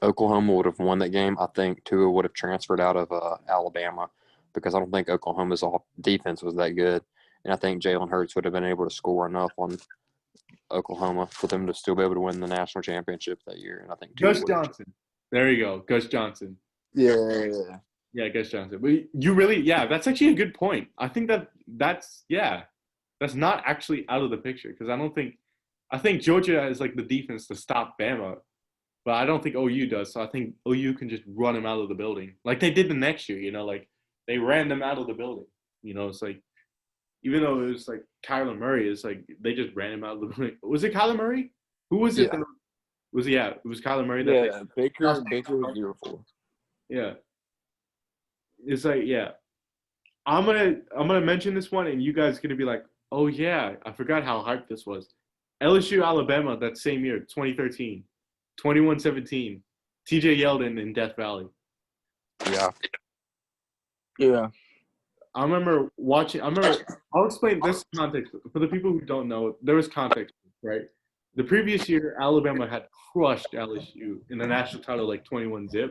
Oklahoma would have won that game, I think Tua would have transferred out of Alabama because I don't think Oklahoma's defense was that good. And I think Jalen Hurts would have been able to score enough on Oklahoma for them to still be able to win the national championship that year. And I think Tua Gus would have. Johnson. There you go, Gus Johnson. Yeah. Yeah, Gus Johnson. But you really, yeah, that's actually a good point. I think that's not actually out of the picture because I think Georgia has like the defense to stop Bama, but I don't think OU does. So I think OU can just run them out of the building like they did the next year. You know, like they ran them out of the building. You know, it's like even though it was like Kyler Murray, it's like they just ran him out of the building. Was it Kyler Murray? Who was it? Yeah. It was Kyler Murray. Baker was beautiful. Yeah. It's like, yeah. I'm gonna mention this one, and you guys are gonna be like, oh yeah, I forgot how hyped this was. LSU Alabama that same year, 2013, 21-17. TJ Yeldon in Death Valley. Yeah. Yeah. I'll explain this context for the people who don't know. There was context, right? The previous year, Alabama had crushed LSU in the national title like 21-0.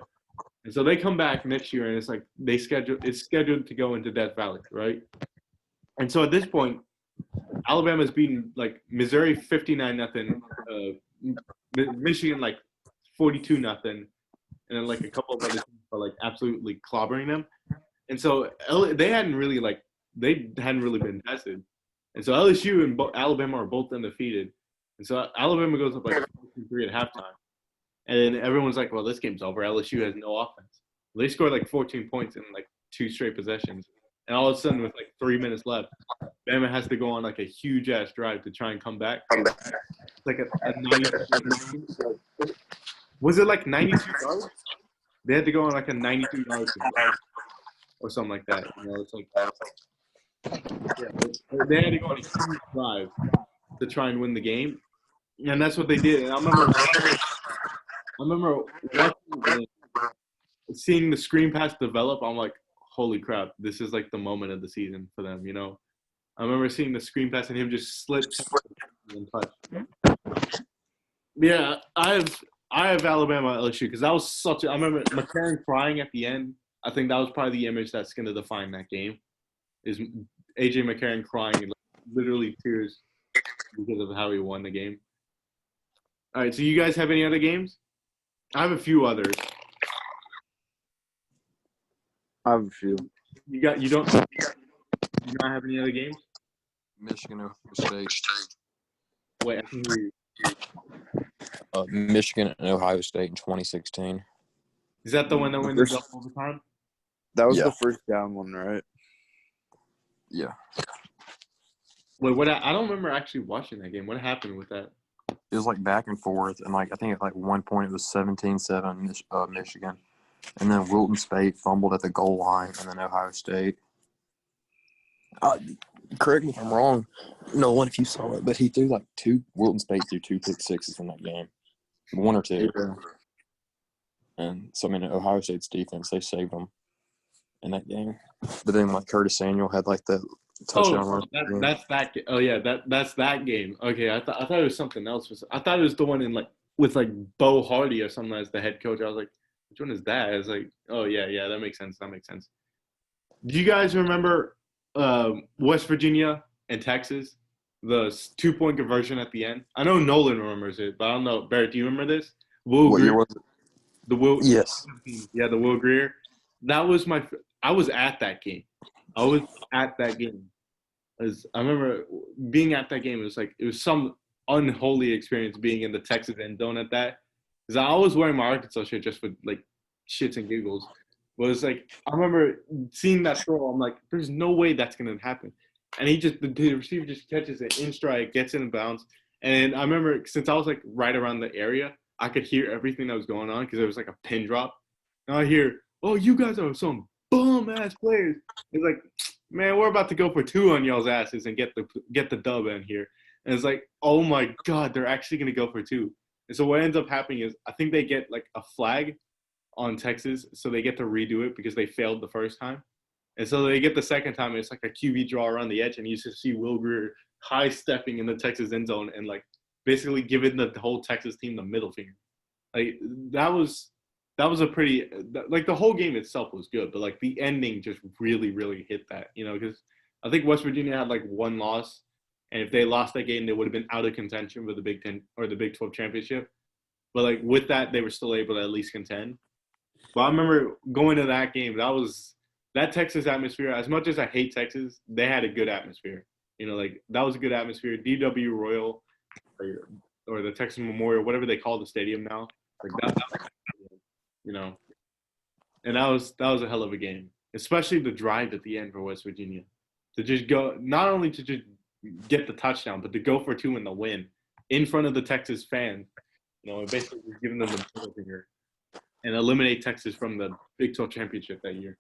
And so they come back next year, and it's like it's scheduled to go into Death Valley, right? And so at this point, Alabama's beaten like Missouri 59-0, Michigan like 42-0, and then like a couple of other teams are like absolutely clobbering them. And so they hadn't really been tested. And so LSU and Alabama are both undefeated. And so Alabama goes up like 3 at halftime. And then everyone's like, well, this game's over. LSU has no offense. They scored like 14 points in like 2 straight possessions. And all of a sudden, with like 3 minutes left, Bama has to go on like a huge-ass drive to try and come back. It's like a 92. Was it like 92 yards? They had to go on like a 92 yards or something like that. You know, it's like they had to go on a huge drive to try and win the game. And that's what they did. And I remember watching seeing the screen pass develop. I'm like, holy crap, this is like the moment of the season for them, you know? I remember seeing the screen pass and him just slip and touch. Yeah, I have Alabama LSU because that was I remember McCarron crying at the end. I think that was probably the image that's going to define that game is AJ McCarron crying and literally tears because of how he won the game. All right, so you guys have any other games? I have a few others. I have a few. You don't? you not have any other games? Michigan, Ohio State. Wait, I can hear you. Michigan and Ohio State in 2016. Is that the one that went in double overtime? That was Yeah. the first down one, right? Yeah. Wait, what? I don't remember actually watching that game. What happened with that? It was like back and forth, and like I think at like one point it was 17-7 Michigan, and then Wilton Speight fumbled at the goal line, and then Ohio State. Correct me if I'm wrong, Nolan, if you saw it, but he threw like Wilton Speight threw 2 pick sixes in that game, 1 or 2, Yeah. and so I mean Ohio State's defense, they saved them in that game, but then like Curtis Samuel had like the touchdown run. That's that. Oh yeah, that's that game. Okay, I thought it was something else. I thought it was the one in like with like Bo Hardy or something as the head coach. I was like, which one is that? I was like, oh yeah, that makes sense. Do you guys remember West Virginia and Texas? The 2-point conversion at the end. I know Nolan remembers it, but I don't know. Barrett, do you remember this? What year was it? The Will. Yes. Yeah, the Will Greer. That was I was at that game. As I remember being at that game. It was some unholy experience being in the Texas end zone at that. Because I was wearing my Arkansas shirt just for like shits and giggles. But it's like I remember seeing that throw. I'm like, there's no way that's gonna happen. And the receiver just catches it in stride, gets in bounds. And I remember since I was like right around the area, I could hear everything that was going on because there was like a pin drop. And I hear, oh, you guys are some bum ass players. It's like, man, we're about to go for 2 on y'all's asses and get the dub in here. And it's like, oh my God, they're actually gonna go for 2. And so what ends up happening is I think they get like a flag on Texas, so they get to redo it because they failed the first time. And so they get the second time, it's like a QB draw around the edge, and you just see Will Greer high stepping in the Texas end zone and like basically giving the whole Texas team the middle finger. Like that was a pretty like the whole game itself was good, but like the ending just really, really hit that, because I think West Virginia had like 1 loss, and if they lost that game, they would have been out of contention for the Big 10 or the Big 12 championship. But like with that, they were still able to at least contend. But I remember going to that game. That Texas atmosphere. As much as I hate Texas, they had a good atmosphere. Like that was a good atmosphere. DW Royal or the Texas Memorial, whatever they call the stadium now. Like that, and that was a hell of a game, especially the drive at the end for West Virginia to just go, not only to just get the touchdown, but to go for 2 in the win in front of the Texas fans. And basically giving them the middle finger and eliminate Texas from the Big 12 championship that year.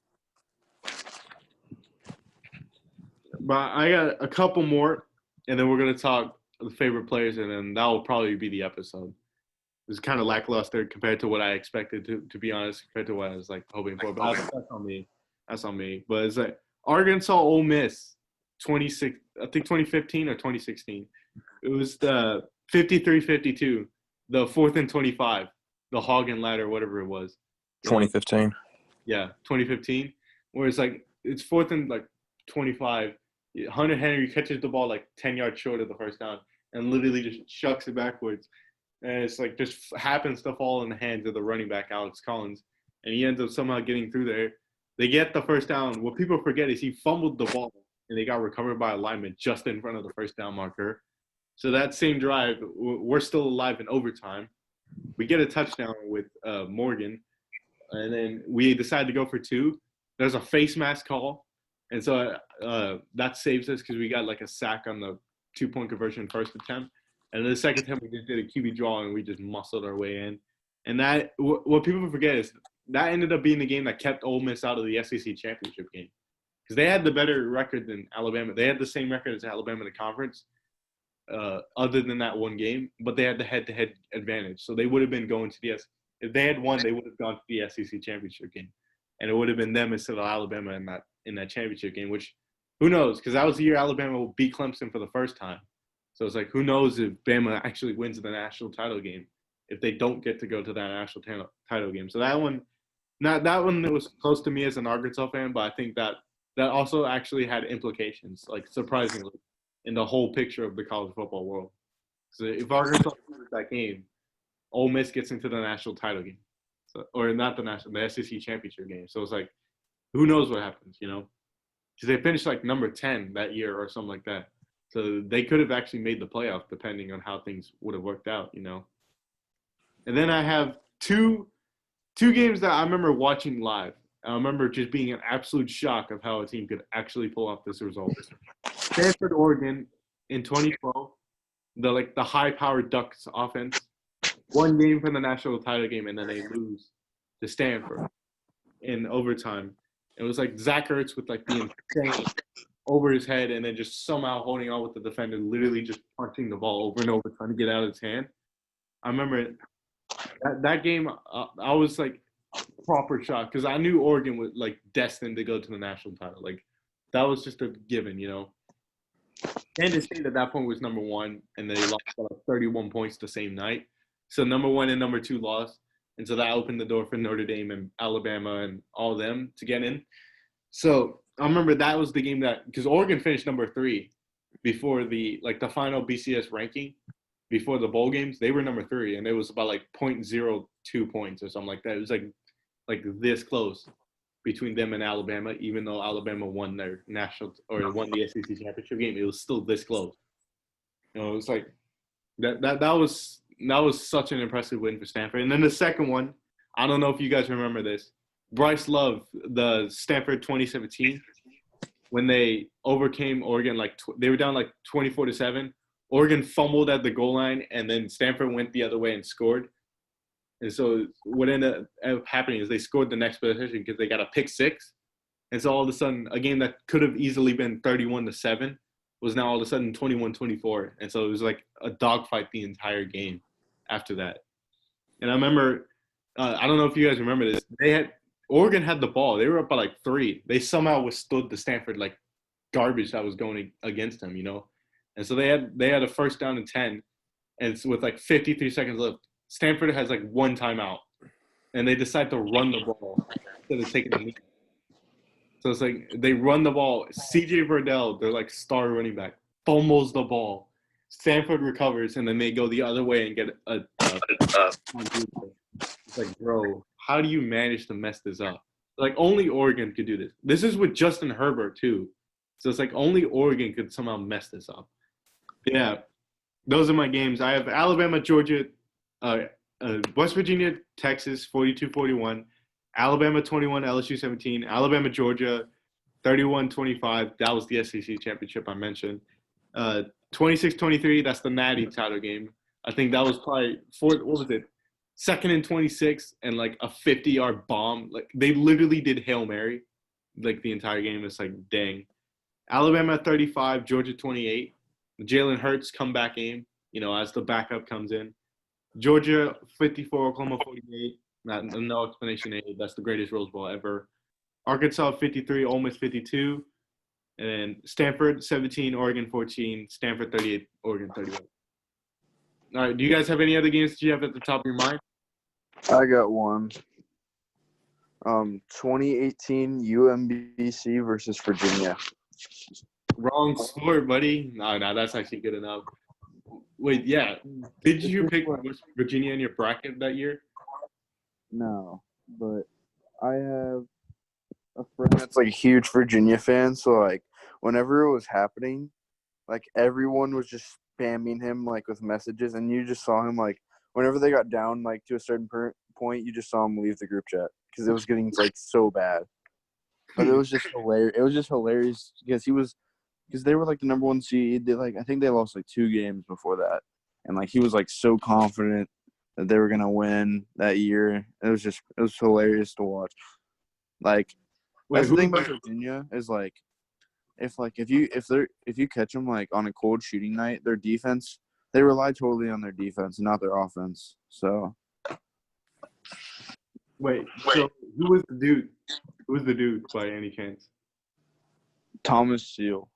But I got a couple more, and then we're going to talk the favorite players, and then that will probably be the episode. It was kind of lackluster compared to what I expected, to be honest, compared to what I was like hoping for. But that's on me. That's on me. But it's like Arkansas Ole Miss, 2015 or 2016. It was the 53-52, the 4th and 25, the hog and ladder, whatever it was. 2015. Yeah, 2015. Where it's like it's 4th and like 25. Hunter Henry catches the ball like 10 yards short of the first down and literally just chucks it backwards. And it's like just happens to fall in the hands of the running back, Alex Collins. And he ends up somehow getting through there. They get the first down. What people forget is he fumbled the ball and they got recovered by a lineman just in front of the first down marker. So that same drive, we're still alive in overtime. We get a touchdown with Morgan. And then we decide to go for 2. There's a face mask call. And so that saves us because we got like a sack on the 2-point conversion first attempt. And then the second attempt, we just did a QB draw and we just muscled our way in. And that what people forget is that ended up being the game that kept Ole Miss out of the SEC championship game. Because they had the better record than Alabama. They had the same record as Alabama in the conference, other than that one game. But they had the head-to-head advantage. So they would have been going to the – if they had won, they would have gone to the SEC championship game. And it would have been them instead of Alabama in that championship game, which who knows? Because that was the year Alabama will beat Clemson for the first time. So it's like, who knows if Bama actually wins the national title game if they don't get to go to that national title game. So that one was close to me as an Arkansas fan, but I think that also actually had implications, like surprisingly, in the whole picture of the college football world. So if Arkansas wins that game, Ole Miss gets into the national title game. So, or not the SEC championship game. So it's like, who knows what happens, because they finished like number 10 that year or something like that. So they could have actually made the playoff depending on how things would have worked out, And then I have two games that I remember watching live. I remember just being in absolute shock of how a team could actually pull off this result. Stanford, Oregon in 2012, the high-powered Ducks offense, one game for the national title game, and then they lose to Stanford in overtime. It was like Zach Ertz with like the insane over his head and then just somehow holding on with the defender, literally just punching the ball over and over, trying to get out of his hand. I remember that game, I was like proper shocked because I knew Oregon was like destined to go to the national title. Like that was just a given, Kansas State at that point was number 1, and they lost by like 31 points the same night. So number 1 and number 2 lost. And so that opened the door for Notre Dame and Alabama and all of them to get in. So I remember that was the game because Oregon finished number 3 before the final BCS ranking, before the bowl games. They were number 3, and it was about like 0.02 points or something like that. It was like this close between them and Alabama, even though Alabama won their won the SEC championship game. It was still this close. It was like that was such an impressive win for Stanford. And then the second one, I don't know if you guys remember this. Bryce Love, the Stanford 2017, when they overcame Oregon, they were down like 24-7. Oregon fumbled at the goal line, and then Stanford went the other way and scored. And so what ended up happening is they scored the next possession because they got a pick 6. And so all of a sudden, a game that could have easily been 31-7 was now all of a sudden 21-24. And so it was like a dogfight the entire game after that. And I remember, I don't know if you guys remember this, Oregon had the ball. They were up by like 3. They somehow withstood the Stanford like garbage that was going against them, And so they had a first down and 10, and it's with like 53 seconds left. Stanford has like 1 timeout, and they decide to run the ball instead of taking a knee. So it's like they run the ball. CJ Verdell, their like star running back, fumbles the ball. Stanford recovers, and then they go the other way and get it's like, bro, how do you manage to mess this up? Like only Oregon could do this. This is with Justin Herbert too. So it's like only Oregon could somehow mess this up. Yeah, those are my games. I have Alabama, Georgia, West Virginia, Texas, 42-41. Alabama 21, LSU 17. Alabama, Georgia, 31-25. That was the SEC championship I mentioned. 26-23, that's the Natty title game. I think that was probably what was it? 2nd and 26 and like a 50-yard bomb. Like they literally did Hail Mary like the entire game. It's like, dang. Alabama 35, Georgia 28. Jalen Hurts comeback game, as the backup comes in. Georgia 54, Oklahoma 48. No explanation needed. That's the greatest Rose Bowl ever. Arkansas 53, Ole Miss 52. And Stanford 17, Oregon 14. Stanford 38, Oregon 31. All right, do you guys have any other games that you have at the top of your mind? I got one. 2018 UMBC versus Virginia. Wrong sport, buddy. No, that's actually good enough. Wait, yeah. Did you pick Virginia in your bracket that year? No, but I have a friend that's like a huge Virginia fan. So like whenever it was happening, like everyone was just spamming him like with messages, and you just saw him like whenever they got down like to a certain point, you just saw him leave the group chat because it was getting like so bad. But it was just hilarious. It was just hilarious because they were like the number 1 seed. I think they lost like 2 games before that, and like he was like so confident that they were gonna win that year. It was hilarious to watch. Like that's the thing about Virginia is like if you catch them like on a cold shooting night, their defense, they rely totally on their defense and not their offense. So wait. So who was the dude? Who was the dude by any chance? Thomas Seal.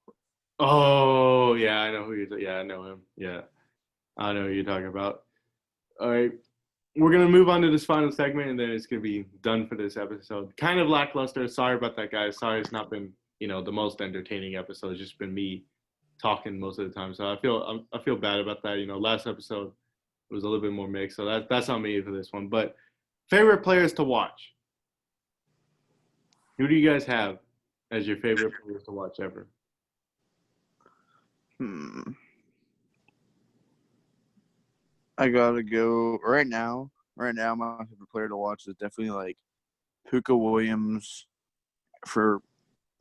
Oh yeah, I know who you're. Yeah, I know him. Yeah, I know who you're talking about. All right, we're gonna move on to this final segment, and then it's gonna be done for this episode. Kind of lackluster. Sorry about that, guys. Sorry, it's not been the most entertaining episode. It's just been me talking most of the time. So I feel bad about that. Last episode was a little bit more mixed, so that's on me for this one. But favorite players to watch. Who do you guys have? as your favorite players to watch ever? I gotta go right now. Right now, my favorite player to watch is definitely like Puka Williams for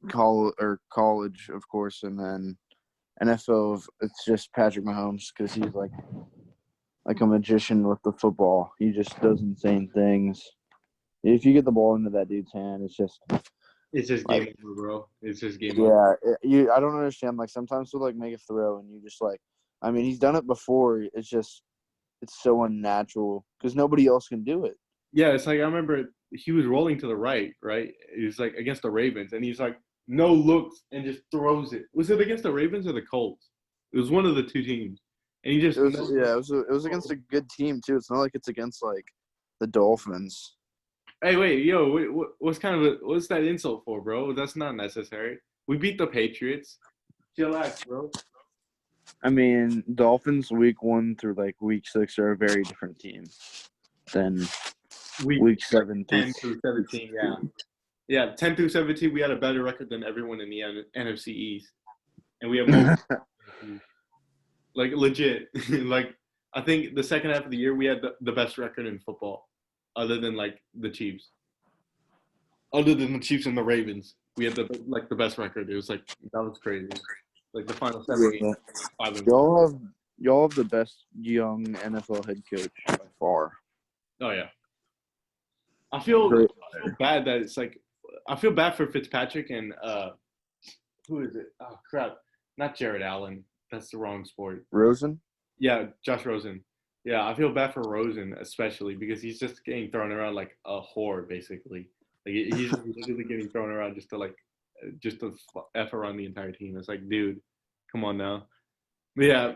college, of course, and then NFL. It's just Patrick Mahomes because he's like a magician with the football. He just does insane things. If you get the ball into that dude's hand, it's just Game like, over, bro. It's just game over. yeah. I don't understand. Like sometimes he'll like make a throw and you just like, I mean, he's done it before. It's so unnatural because nobody else can do it. Yeah, it's like I remember he was rolling to the right? He was like against the Ravens, and he's like no looks and just throws it. Was it against the Ravens or the Colts? It was one of the two teams, and he just It was against a good team too. It's not like it's against like the Dolphins. Hey, wait, what's what's that insult for, bro? That's not necessary. We beat the Patriots. Chillax, bro. I mean, Dolphins week 1 through like week 6 are a very different team than week 7 10 through 17. Yeah, 10 through 17. We had a better record than everyone in the NFC East, and we have more. Like legit. Like I think the second half of the year we had the best record in football, other than like the Chiefs. Other than the Chiefs and the Ravens, we had the best record. It was like that was crazy. Like the final 7 games, 5 Y'all have the best young NFL head coach by far. Oh yeah. I feel bad that it's like I feel bad for Fitzpatrick and who is it? Oh crap. Not Jared Allen. That's the wrong sport. Rosen? Yeah, Josh Rosen. Yeah, I feel bad for Rosen especially because he's just getting thrown around like a whore basically. Like he's literally getting thrown around just to f around the entire team. It's like, dude, come on now. But yeah,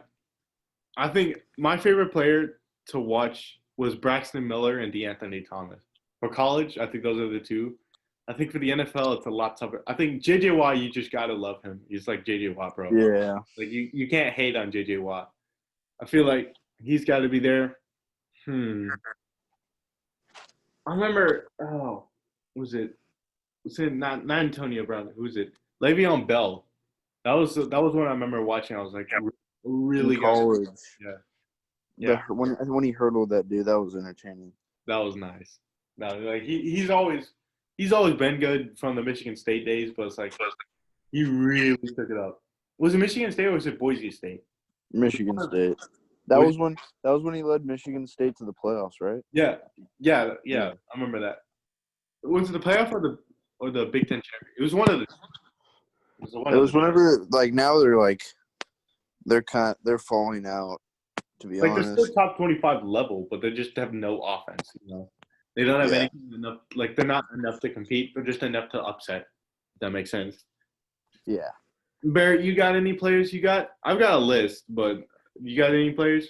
I think my favorite player to watch was Braxton Miller and DeAnthony Thomas. For college, I think those are the two. I think for the NFL, it's a lot tougher. I think J.J. Watt, you just gotta love him. He's like J.J. Watt, bro. Yeah. Like you can't hate on J.J. Watt. I feel like he's got to be there. I remember. Oh, was it not Antonio Brown? Who was it? Le'Veon Bell. That was one I remember watching. I was like, really in college. Good. Yeah. When he hurdled that dude, that was entertaining. That was nice. No, like he's always been good from the Michigan State days, but it's like he really took it up. Was it Michigan State or was it Boise State? Michigan State. That was when he led Michigan State to the playoffs, right? Yeah. I remember that. Was it the playoff or the Big Ten championship? It was one of the. It was whenever like now they're falling out. To be honest, they're still top 25 level, but they just have no offense. You know, they don't have anything enough. Like they're not enough to compete. They're just enough to upset. If that makes sense. Yeah. Barrett, you got any players? I've got a list, but you got any players?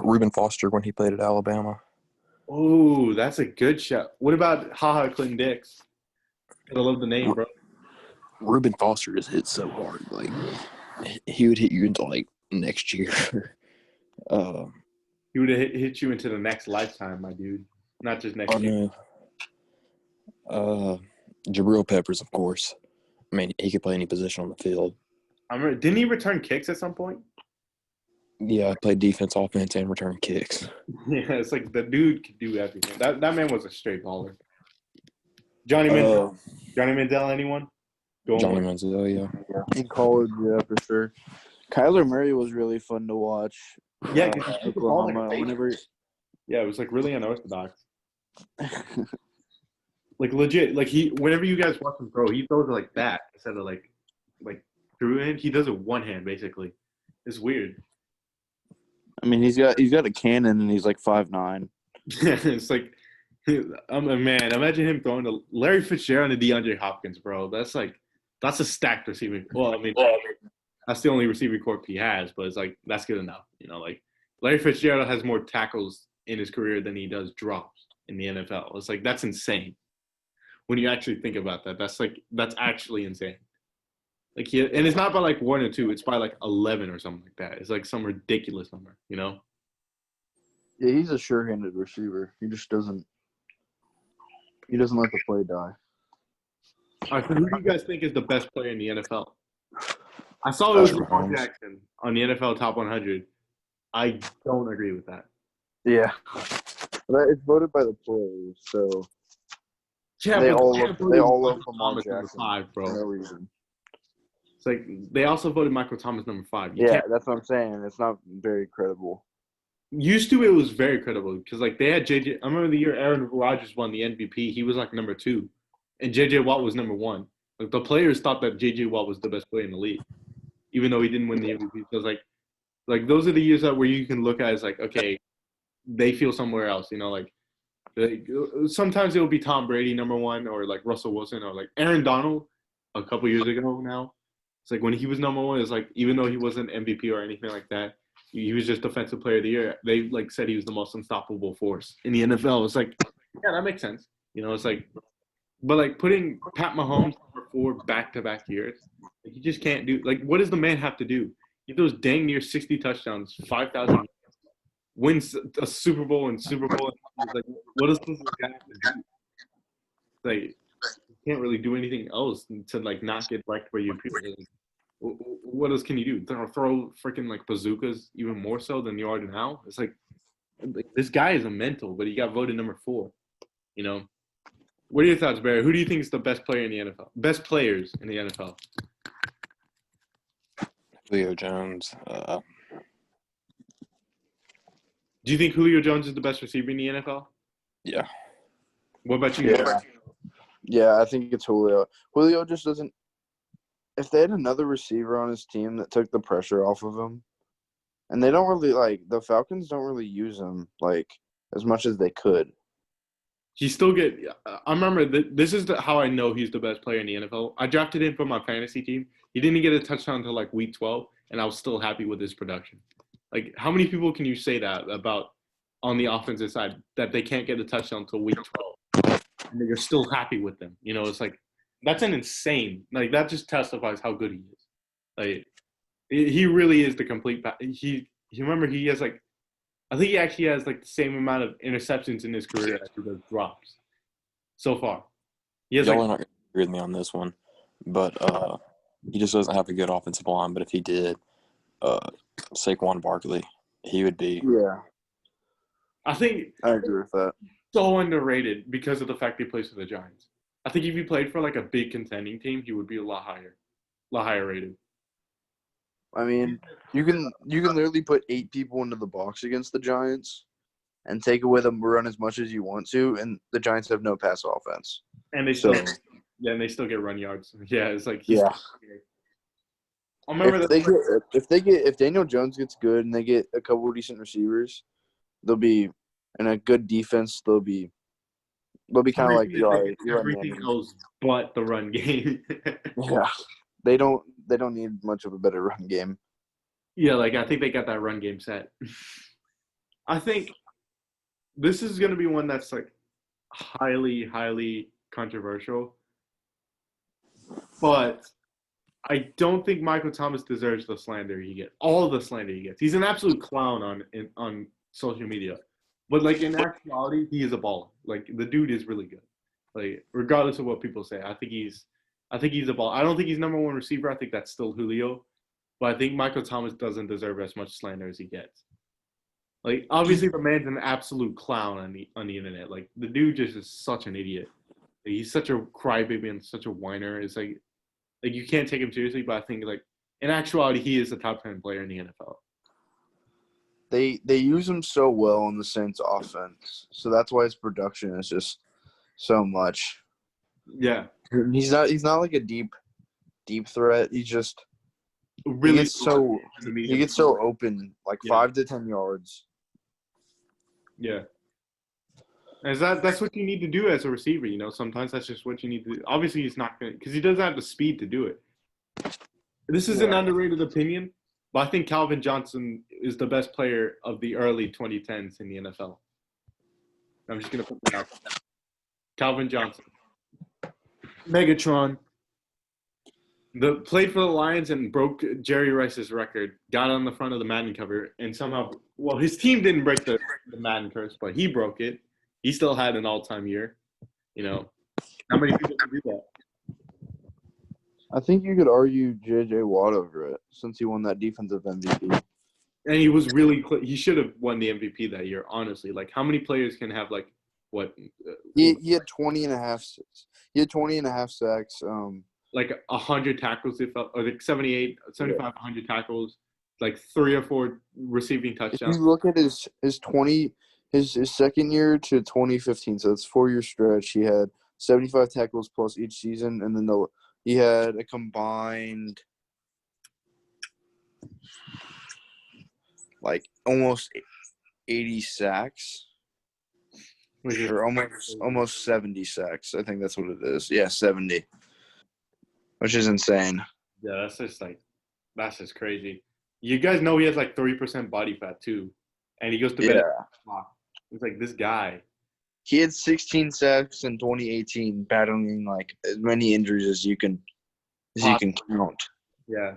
Reuben Foster when he played at Alabama. Oh, that's a good shot. What about HaHa Clinton Dix? I love the name, bro. Reuben Foster just hit so hard. Like, he would hit you into, like, next year. He would have hit you into the next lifetime, my dude. Not just next year. Jabril Peppers, of course. I mean, he could play any position on the field. I remember, didn't he return kicks at some point? Yeah, played defense, offense, and return kicks. Yeah, it's like the dude could do everything. That man was a straight baller. Johnny Manziel, anyone? Johnny Manziel, yeah. In college, yeah, for sure. Kyler Murray was really fun to watch. Yeah, because he Oklahoma. Whenever. Yeah, it was like really unorthodox. Like legit, like whenever you guys watch him throw, he throws it like that instead of like through hand. He does it one hand basically. It's weird. I mean, he's got a cannon and he's like 5'9". It's like, man, imagine him throwing to Larry Fitzgerald and DeAndre Hopkins, bro. That's a stacked receiving. Well, I mean, that's the only receiving corp he has, but it's like that's good enough. You know, like Larry Fitzgerald has more tackles in his career than he does drops in the NFL. It's like that's insane. When you actually think about that, that's actually insane. Like and it's not by like 1 or 2, it's by like 11 or something like that. It's like some ridiculous number, you know? Yeah, he's a sure-handed receiver. He just doesn't let the play die. right, so who do you guys think is the best player in the NFL? I saw it was Patrick Lamar Mahomes. Jackson on the NFL Top 100. I don't agree with that. Yeah. But it's voted by the players, so Yeah, they but all they love voted they all love Michael Lamar Thomas number Jackson 5, for no bro. reason. It's like they also voted Michael Thomas number 5. You Yeah, can't. that's what I'm saying. It's not very credible. Used to, it was very credible because like they had JJ. I remember the year Aaron Rodgers won the MVP. He was like number 2, and JJ Watt was number 1. Like the players thought that JJ Watt was the best player in the league, even though he didn't win the MVP. So it's like those are the years that where you can look at as like, okay, they feel somewhere else. You know, like sometimes it will be Tom Brady number 1 or like Russell Wilson or like Aaron Donald a couple years ago now. It's like when he was number 1, it's like even though he wasn't MVP or anything like that, he was just defensive player of the year. They like said he was the most unstoppable force in the NFL. It's like, yeah, that makes sense. You know, it's like, but like putting Pat Mahomes number 4 back-to-back years, like, you just can't do. Like, what does the man have to do? He throws dang near 60 touchdowns, 5,000, wins a Super Bowl and Super Bowl. Like, what does this guy have to do? Like, you can't really do anything else to like not get wrecked by your people. Like, what else can you do? Throw freaking like bazookas even more so than you are now? It's like this guy is a mental, but he got voted number 4. You know, what are your thoughts, Barry? Who do you think is the best player in the NFL? Best players in the NFL? Julio Jones. Do you think Julio Jones is the best receiver in the NFL? Yeah. What about you? Yeah, I think it's Julio. Julio just doesn't. If they had another receiver on his team that took the pressure off of him, and they don't really like the Falcons don't really use him like as much as they could. He still get. I remember this is how I know he's the best player in the NFL. I drafted him for my fantasy team. He didn't get a touchdown until like week 12, and I was still happy with his production. Like, how many people can you say that about on the offensive side that they can't get a touchdown until week 12, and you're still happy with them? You know, it's like that's an insane. Like that just testifies how good he is. Like he really is the complete. He remember he has like. I think he actually has like the same amount of interceptions in his career as he does drops so far. He has Y'all like are not going to agree with me on this one, but he just doesn't have a good offensive line. But if he did, Saquon Barkley, he would be. Yeah, I think I agree with that. so underrated because of the fact he plays for the Giants. I think if he played for like a big contending team, he would be a lot higher rated. I mean, you can literally put 8 people into the box against the Giants and take away them run as much as you want to, and the Giants have no pass offense. And they So still, and they still get run yards. Yeah, it's like yeah. I remember If Daniel Jones gets good and they get a couple of decent receivers, they'll be in a good defense. They'll be kind of like Eli everything Manning. else but the run game. Yeah, they don't need much of a better run game. Yeah, like I think they got that run game set. I think this is going to be one that's like highly, highly controversial. But I don't think Michael Thomas deserves the slander he gets. All the slander he gets. He's an absolute clown on social media. But like in actuality, he is a baller. Like the dude is really good. Like regardless of what people say, I think he's a baller. I don't think he's number 1 receiver. I think that's still Julio. But I think Michael Thomas doesn't deserve as much slander as he gets. Like obviously the man's an absolute clown on the internet. Like the dude just is such an idiot. Like, he's such a crybaby and such a whiner. It's like you can't take him seriously, but I think like in actuality he is a top 10 player in the NFL. They use him so well in the Saints offense. So that's why his production is just so much. Yeah. He's not like a deep threat. He's just Really he gets so open, like 5 to 10 yards. Yeah. And that's what you need to do as a receiver, you know. Sometimes that's just what you need to do. Obviously he's not going to, because he doesn't have the speed to do it. This is an underrated opinion, but I think Calvin Johnson is the best player of the early 2010s in the NFL. I'm just going to put that out. Calvin Johnson. Megatron. Played for the Lions and broke Jerry Rice's record, got on the front of the Madden cover, and somehow, well, his team didn't break the Madden curse, but he broke it. He still had an all-time year. You know, how many people can do that? I think you could argue J.J. Watt over it since he won that defensive MVP. And he was really he should have won the MVP that year, honestly. Like, how many players can have, like, what? He had 20 and a half sacks. He had 20 and a half sacks. Like 100 tackles, or like 75, 100 tackles, like 3 or 4 receiving If touchdowns. you look at his second year to 2015, so it's 4-year stretch, he had 75 tackles plus each season, and then he had a combined like almost 80 sacks. Or almost 70 sacks. I think that's what it is. Yeah, 70. Which is insane. Yeah, that's just crazy. You guys know he has like 3% body fat too, and he goes to bed. Yeah. It's like this guy. He had 16 sacks in 2018, battling like as many injuries as you can count. Yeah.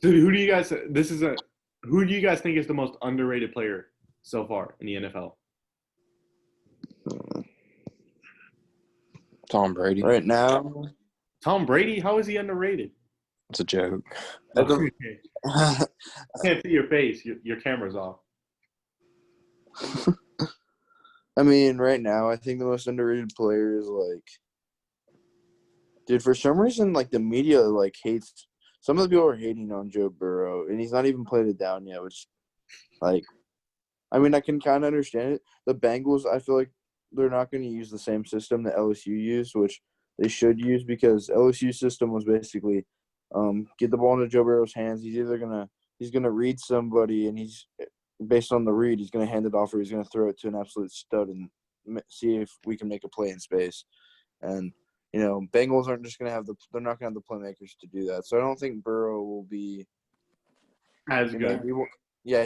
So who do you guys think is the most underrated player so far in the NFL? Tom Brady. Right now, Tom Brady? How is he underrated? It's a joke. I don't- I can't see your face. Your camera's off. I mean, right now, I think the most underrated player is like, dude. For some reason, like the media like hates. Some of the people are hating on Joe Burrow, and he's not even played it down yet. Which, like, I mean, I can kind of understand it. The Bengals, I feel like they're not going to use the same system that LSU used, which they should use because LSU's system was basically get the ball into Joe Burrow's hands. He's gonna read somebody, and he's based on the read, he's gonna hand it off, or he's gonna throw it to an absolute stud and see if we can make a play in space. And Bengals aren't just gonna they're not gonna have the playmakers to do that. So I don't think Burrow will be As good. He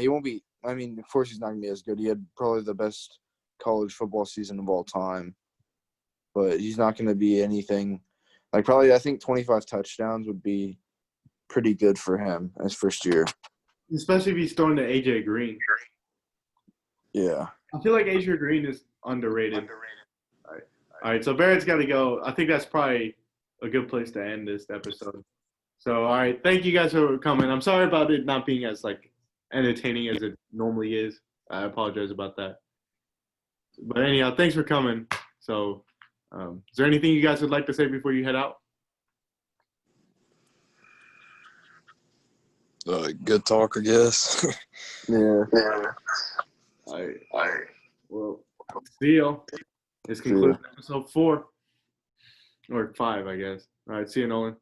won't be. I mean, of course, he's not gonna be as good. He had probably the best college football season of all time, but he's not gonna be anything. Like probably, I think 25 touchdowns would be pretty good for him as first year. Especially if he's throwing to AJ Green. Yeah. I feel like AJ Green is underrated. All right, so Barrett's got to go. I think that's probably a good place to end this episode. So, all right, thank you guys for coming. I'm sorry about it not being as like entertaining as it normally is. I apologize about that. But anyhow, thanks for coming. So, is there anything you guys would like to say before you head out? Good talk, I guess. Yeah. All right. Well, see you. This concludes episode 4 or 5, I guess. All right, see you, Nolan.